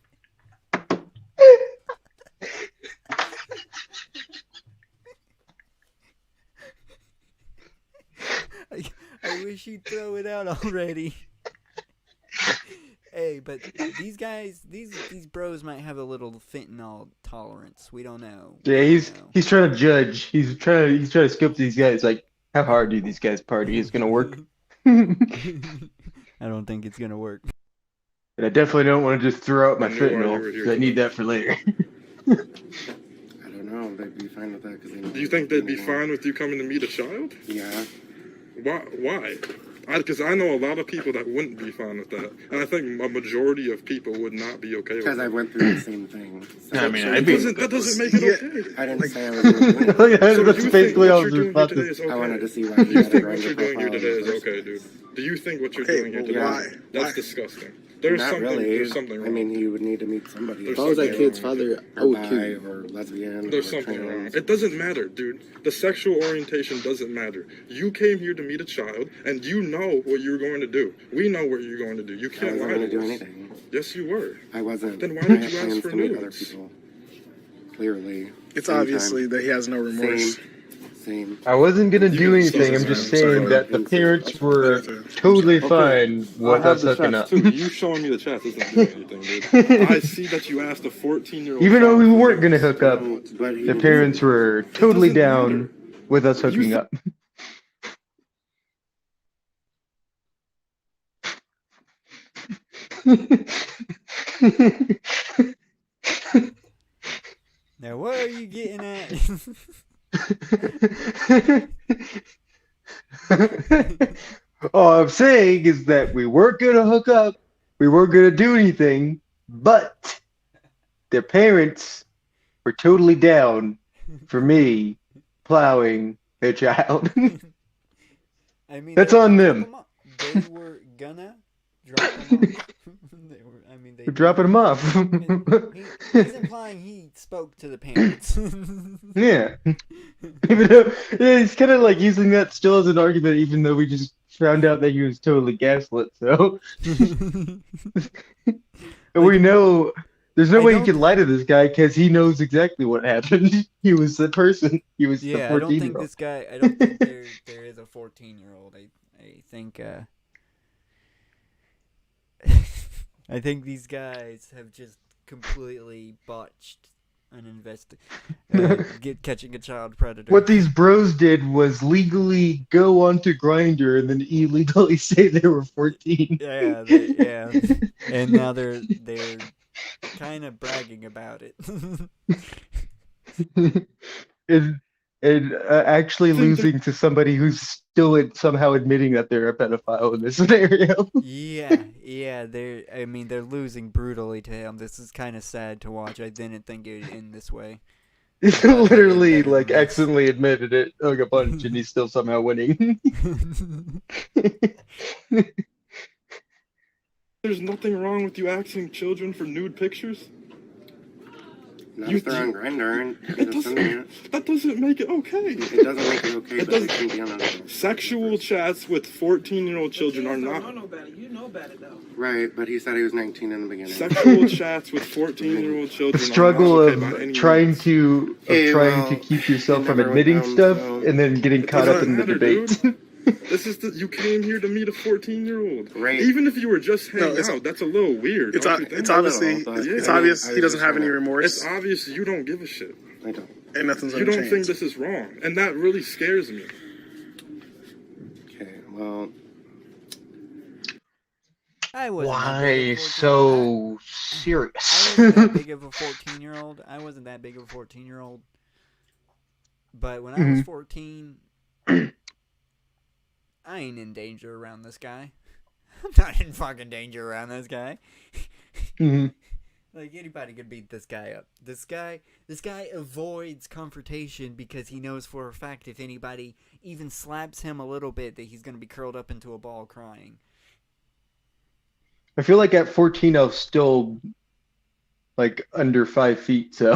I wish you'd throw it out already. Hey, but these guys, these bros might have a little fentanyl tolerance. We don't know. Yeah, he's trying to judge. He's trying to scope these guys. Like, how hard do these guys party? Is gonna work? I don't think it's gonna work. And I definitely don't want to just throw out my I knew why you fentanyl were here because I today. need that for later. I don't know. They'd be fine with that because they know. Do you think they'd be fine with you coming to meet a child? Yeah. Why? Because I know a lot of people that wouldn't be fine with that, and I think a majority of people would not be okay with Because that. I went through the same thing. So I mean, So I'd be. that doesn't make it okay. I didn't say I was doing it. So That's you basically think all what I you're was doing about here today to. is okay? I wanted to see why Do he you had a think what grinder you're doing here profile today in is the okay, first dude? Do you think what you're Okay, doing here well, today? why? That's Why? disgusting. There's Not something. really. There's something wrong. I mean, he would need to meet somebody. There's If I was that something kid's wrong with father, it. I Or would bi, kill you. or lesbian. There's or something wrong. trans. It doesn't matter, dude. The sexual orientation doesn't matter. You came here to meet a child, and you know what you're going to do. We know what you're going to do. You I can't wasn't lie going to to do us. anything. Yes, you were. I wasn't. Then why I did had you ask plans for to meet other nudes? people. Clearly. It's Same obviously time. that he has no remorse. Same. I wasn't gonna do You anything. I'm just saying that the parents were totally fine I with have us the hooking chats up. too. You showing me the chats isn't doing anything, dude. I see that you asked a 14-year-old. Even though we weren't gonna hook up, But he the didn't- parents were totally down with us hooking up. Now, what are you getting at? All I'm saying is that we weren't gonna hook up, we weren't gonna do anything, but their parents were totally down for me plowing their child. I mean, That's they on were them. They were gonna drop them off. They were, I mean, We're dropping them off. He's implying he spoke to the parents. Yeah. Even though yeah, he's kind of like using that still as an argument, even though we just found out that he was totally gaslit. So, and we know there's no way he can lie to this guy because he knows exactly what happened. He was the person. He was the Yeah, I don't think 14-year-old. this guy. I don't think there is a 14-year-old. I think. I think these guys have just completely botched an catching a child predator. What these bros did was legally go onto Grindr and then illegally say they were 14. Yeah, yeah, and now they're kind of bragging about it. and actually losing to somebody who's still somehow admitting that they're a pedophile in this scenario. Yeah, they're losing brutally to him. This is kind of sad to watch. I didn't think it would end this way. He's literally like accidentally admitted it like a bunch, and he's still somehow winning. There's nothing wrong with you asking children for nude pictures. Not if they're on Grindr and they're sending it. That doesn't make it okay. It doesn't make it okay, It but it doesn't. can be on a... Sexual chats with 14-year-old children are not. You know better though. Right, but he said he was 19 in the beginning. Sexual chats with 14-year-old children. The struggle are of not okay by any trying means. to keep yourself from admitting stuff and then getting caught up in the debate. This is you came here to meet a 14-year-old. Right. Even if you were just hanging it's- out, that's a little weird. It's don't you think? it's obviously it's obvious he doesn't have any remorse, It's obvious you don't give a shit. I don't. and nothing's You gonna don't change. think this is wrong, and that really scares me. Okay, well... I wasn't Why so serious? I wasn't that big of a 14-year-old. I wasn't that big of a 14-year-old. But when I was 14, I ain't in danger around this guy. I'm not in fucking danger around this guy. Like, anybody could beat this guy up. This guy avoids confrontation because he knows for a fact if anybody even slaps him a little bit that he's going to be curled up into a ball crying. I feel like at 14 I was still like under 5 feet, so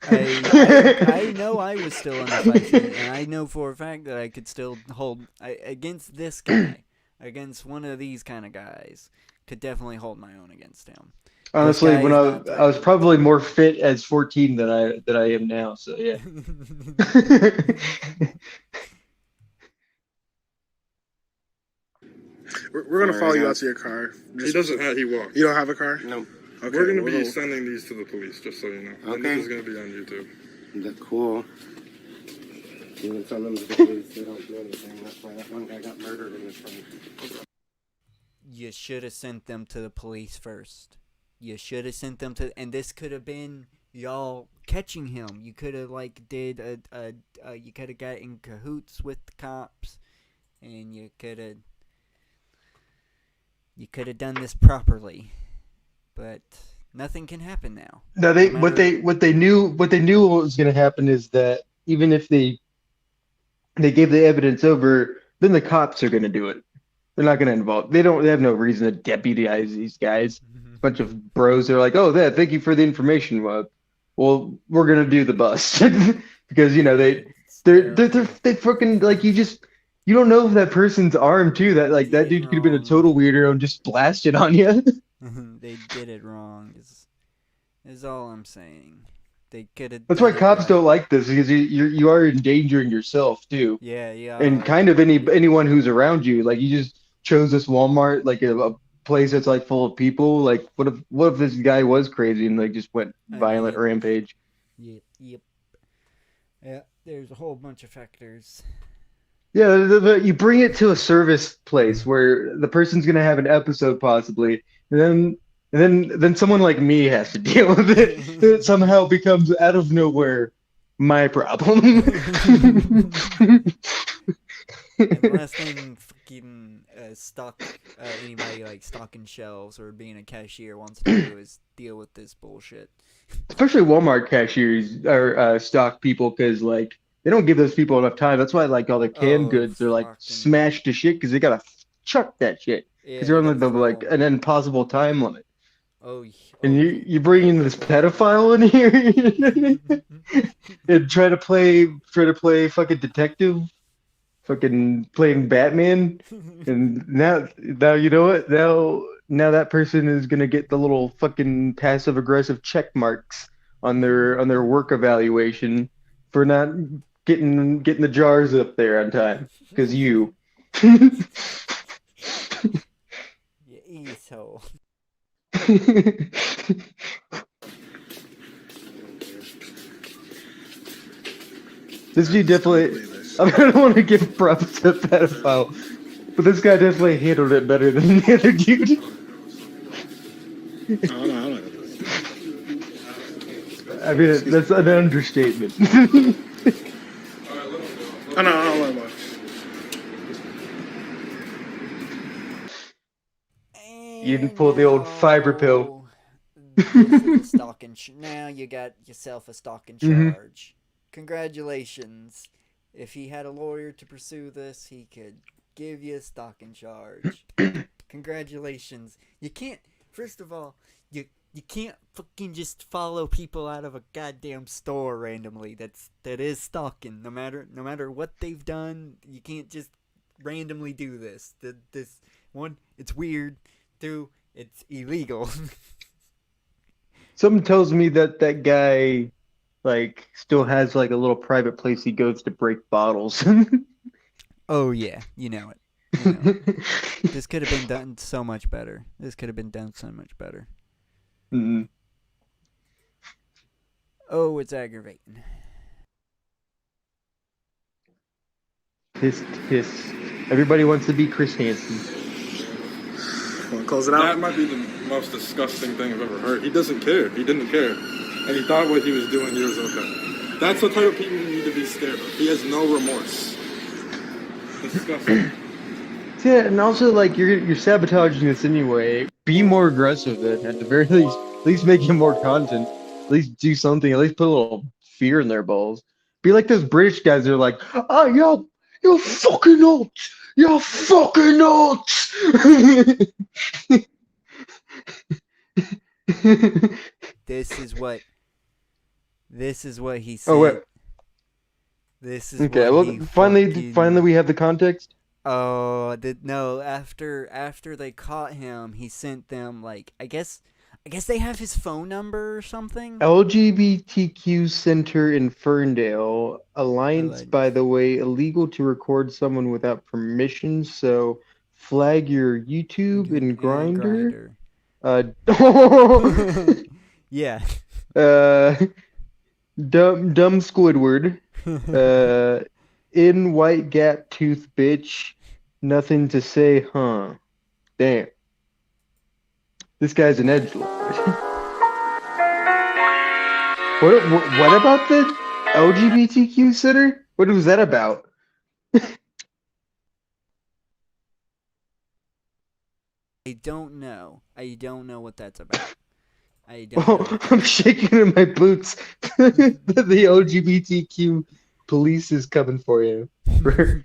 I know I was still under 5 feet, and I know for a fact that I could still hold against this guy, against one of these kind of guys, could definitely hold my own against him. honestly, when I was probably more fit as 14 than I am now, so yeah. We're gonna follow you out to your car. He doesn't have. He walks. You don't have a car? No. Okay. We're gonna be sending these to the police, just so you know. And Okay. this is gonna be on YouTube. That's cool. You can send them to the police. They don't do anything. That's why that one guy got murdered in the trunk. You should have sent them to the police first. You should have sent them to, and this could have been y'all catching him. You could have did you could have got in cahoots with the cops, and you could have done this properly. But nothing can happen now. No, what they knew what was going to happen is that even if they gave the evidence over, then the cops are going to do it. They're not going to involve. They have no reason to deputize these guys. A bunch of bros are like, oh, thank you for the information. Well, we're going to do the bust because they're fucking you don't know if that person's armed too. That dude could have been a total weirdo and just blasted on you. They did it wrong. Is all I'm saying. They could have. That's why cops don't like this, because you are endangering yourself too. Yeah. And kind of anyone who's around you. Like, you just chose this Walmart, like a place that's full of people. Like, what if this guy was crazy and just went violent rampage? Yep. Yeah, there's a whole bunch of factors. Yeah, you bring it to a service place where the person's gonna have an episode possibly, and then someone like me has to deal with it. It somehow becomes out of nowhere my problem. And the last thing fucking anybody stocking shelves or being a cashier wants to do is deal with this bullshit. Especially Walmart cashiers or stock people, because they don't give those people enough time. That's why all the canned goods are smashed to shit, because they gotta chuck that shit because they're on an impossible time limit. Oh. And you bring in this pedophile in here and try to play fucking detective, fucking playing Batman, and now you know what? Now that person is gonna get the little fucking passive aggressive check marks on their work evaluation for not getting the jars up there on time, because you. You asshole. This dude definitely. I don't want to give props to the pedophile, but this guy definitely handled it better than the other dude. I mean, that's an understatement. I don't let him watch. You didn't pull the old fiber pill. Now you got yourself a stalking Mhm. charge. Congratulations. If he had a lawyer to pursue this, he could give you a stalking charge. Congratulations. You can't. First of all, you can't fucking just follow people out of a goddamn store randomly. That is stalking. No matter what they've done, you can't just randomly do this. This one, it's weird. Two, it's illegal. Something tells me that guy still has a little private place he goes to break bottles. Oh yeah, you know it. This could have been done so much better. Mm-hmm. Oh, it's aggravating. Hiss. Everybody wants to be Chris Hansen. Want to close it out? That might be the most disgusting thing I've ever heard. He doesn't care. He didn't care. And he thought what he was doing here was okay. That's the type of people you need to be scared of. He has no remorse. It's disgusting. Yeah, and also you're sabotaging this anyway. Be more aggressive then, at the very least. At least make him more content. At least do something. At least put a little fear in their balls. Be like those British guys. They're like, oh, you're fucking nuts. You're fucking nuts. This is what he said. Oh wait. This is okay. what Well, he finally, we have the context. Oh, no! After they caught him, he sent them I guess they have his phone number or something. LGBTQ Center in Ferndale. Alliance, by the way, illegal to record someone without permission. So flag your YouTube and Grinder. Yeah. Dumb Squidward. In White Gap Tooth Bitch. Nothing to say, huh? Damn. This guy's an edgelord. What about the LGBTQ center? What was that about? I don't know. I don't know what that's about. I don't know. I'm shaking in my boots. The LGBTQ police is coming for you for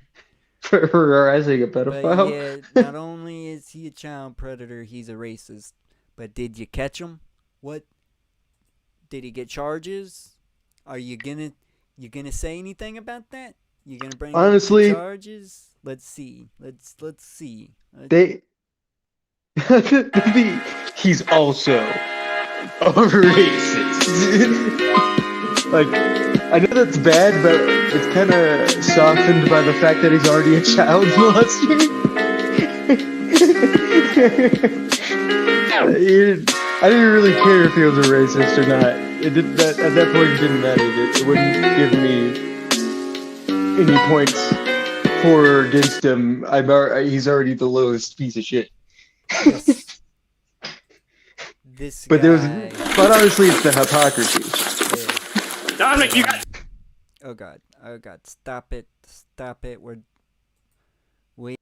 harassing a pedophile. But yeah, not only is he a child predator, he's a racist. But did you catch him? What? Did he get charges? Are you gonna say anything about that? You gonna bring Honestly, up the charges? Let's see. Let's see. He's also a racist. Like, I know that's bad, but it's kind of softened by the fact that he's already a child molester. I didn't really care if he was a racist or not. At that point, it didn't matter. It wouldn't give me any points for or against him. He's already the lowest piece of shit. But honestly, it's the hypocrisy. Dominic, you got. Oh God! Stop it! We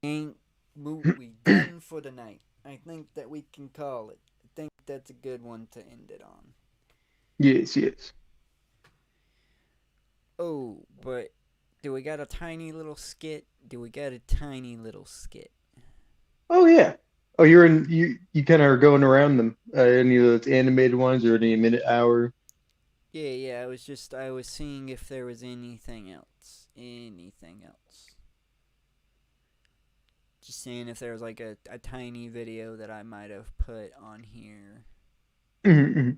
done for the night. I think that we can call it. I think that's a good one to end it on. Yes. Oh, but do we got a tiny little skit? Oh yeah. Oh, you kind of are going around them. Any of those animated ones or any minute, hour? Yeah. I was seeing if there was anything else. Just seeing if there was like a tiny video that I might have put on here. Mm-hmm.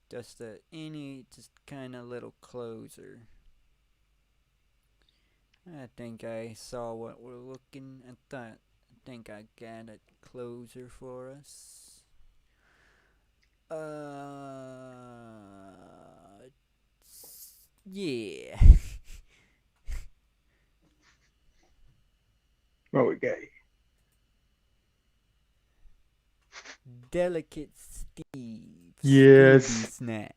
Just kind of little closer. I think I saw what we're looking at that. I think I got it closer for us. Yeah. What we got? Delicate Steve. Yes. Snack.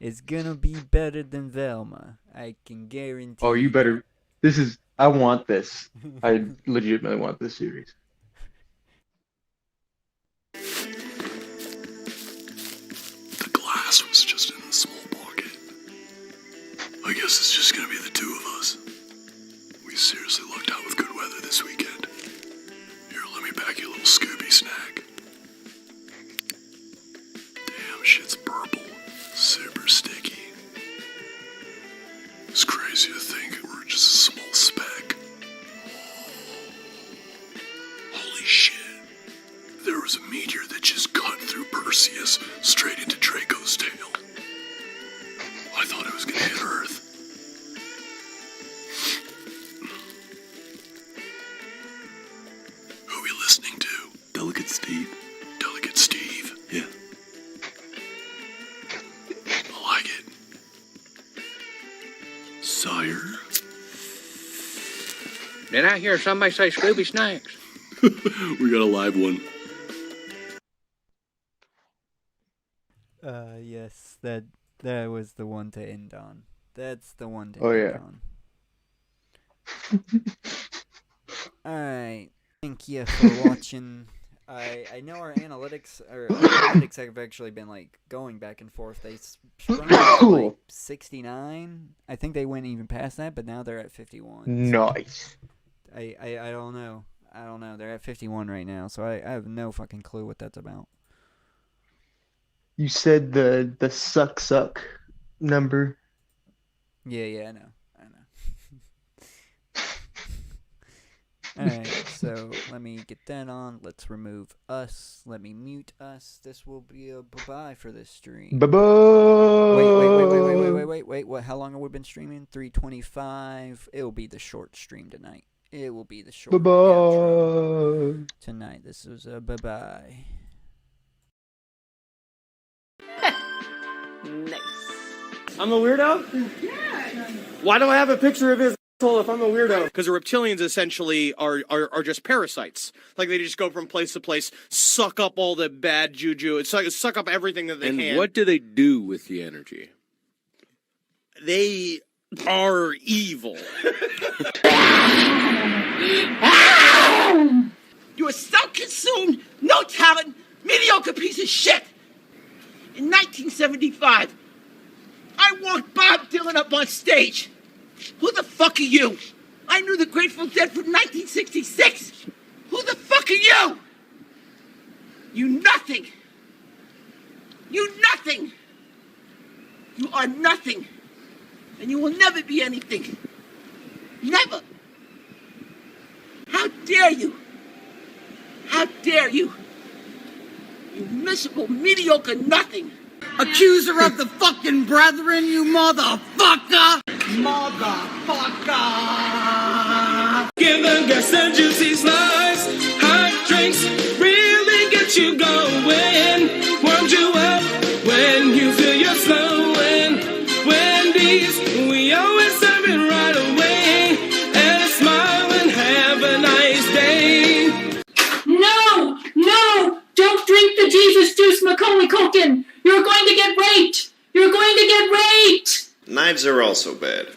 It's gonna be better than Velma. I can guarantee. Oh, you better. I want this. I legitimately want this series. The glass was just in a small pocket. I guess it's just gonna be the two of us. We seriously lucked out with good weather this weekend. Here, let me pack you a little Scooby snack. Damn, shit's purple. Super sticky. It's crazy to think we're just a small speck. Holy shit. There was a meteor that just cut through Perseus straight into Draco's tail. I thought it was gonna hit Earth. Who are we listening to? Delicate Steve. Delicate Steve? Yeah. I like it. Sire. Did I hear somebody say Scooby Snacks? We got a live one. Yes, that was the one to end on. That's the one to end on. Alright, thank you for watching. I know our analytics have actually been like going back and forth. They sprung up to like 69. I think they went even past that, but now they're at 51. Nice. I don't know. They're at 51 right now, so I have no fucking clue what that's about. You said the suck number. Yeah, I know. Alright, so let me get that on. Let's remove us. Let me mute us. This will be a bye-bye for this stream. Bye-bye! Wait. What? How long have we been streaming? 3:25. It'll be the short stream tonight. it will be the short Bye-bye. outro tonight. This was a bye-bye. Nice. I'm a weirdo? Yeah. Why do I have a picture of his asshole if I'm a weirdo? Because the reptilians essentially are just parasites. Like, they just go from place to place, suck up all the bad juju, suck up everything that they can. And what do they do with the energy? They are evil. You are self-consumed, no talent, mediocre piece of shit. In 1975, I walked Bob Dylan up on stage. Who the fuck are you? I knew the Grateful Dead from 1966. Who the fuck are you? You nothing. You nothing. You are nothing. And you will never be anything. Never. How dare you? How dare you? You miserable, mediocre nothing. Accuser of the fucking brethren, you motherfucker! Motherfucker! Give the guests a juicy slice. Hot drinks really get you going. Warmed you up when you feel you're slowing. Wendy's, we always serve it right away. And a smile and have a nice day. No! No! Don't drink the Jesus juice, Macaulay Culkin! You're going to get raped! You're going to get raped! Knives are also bad.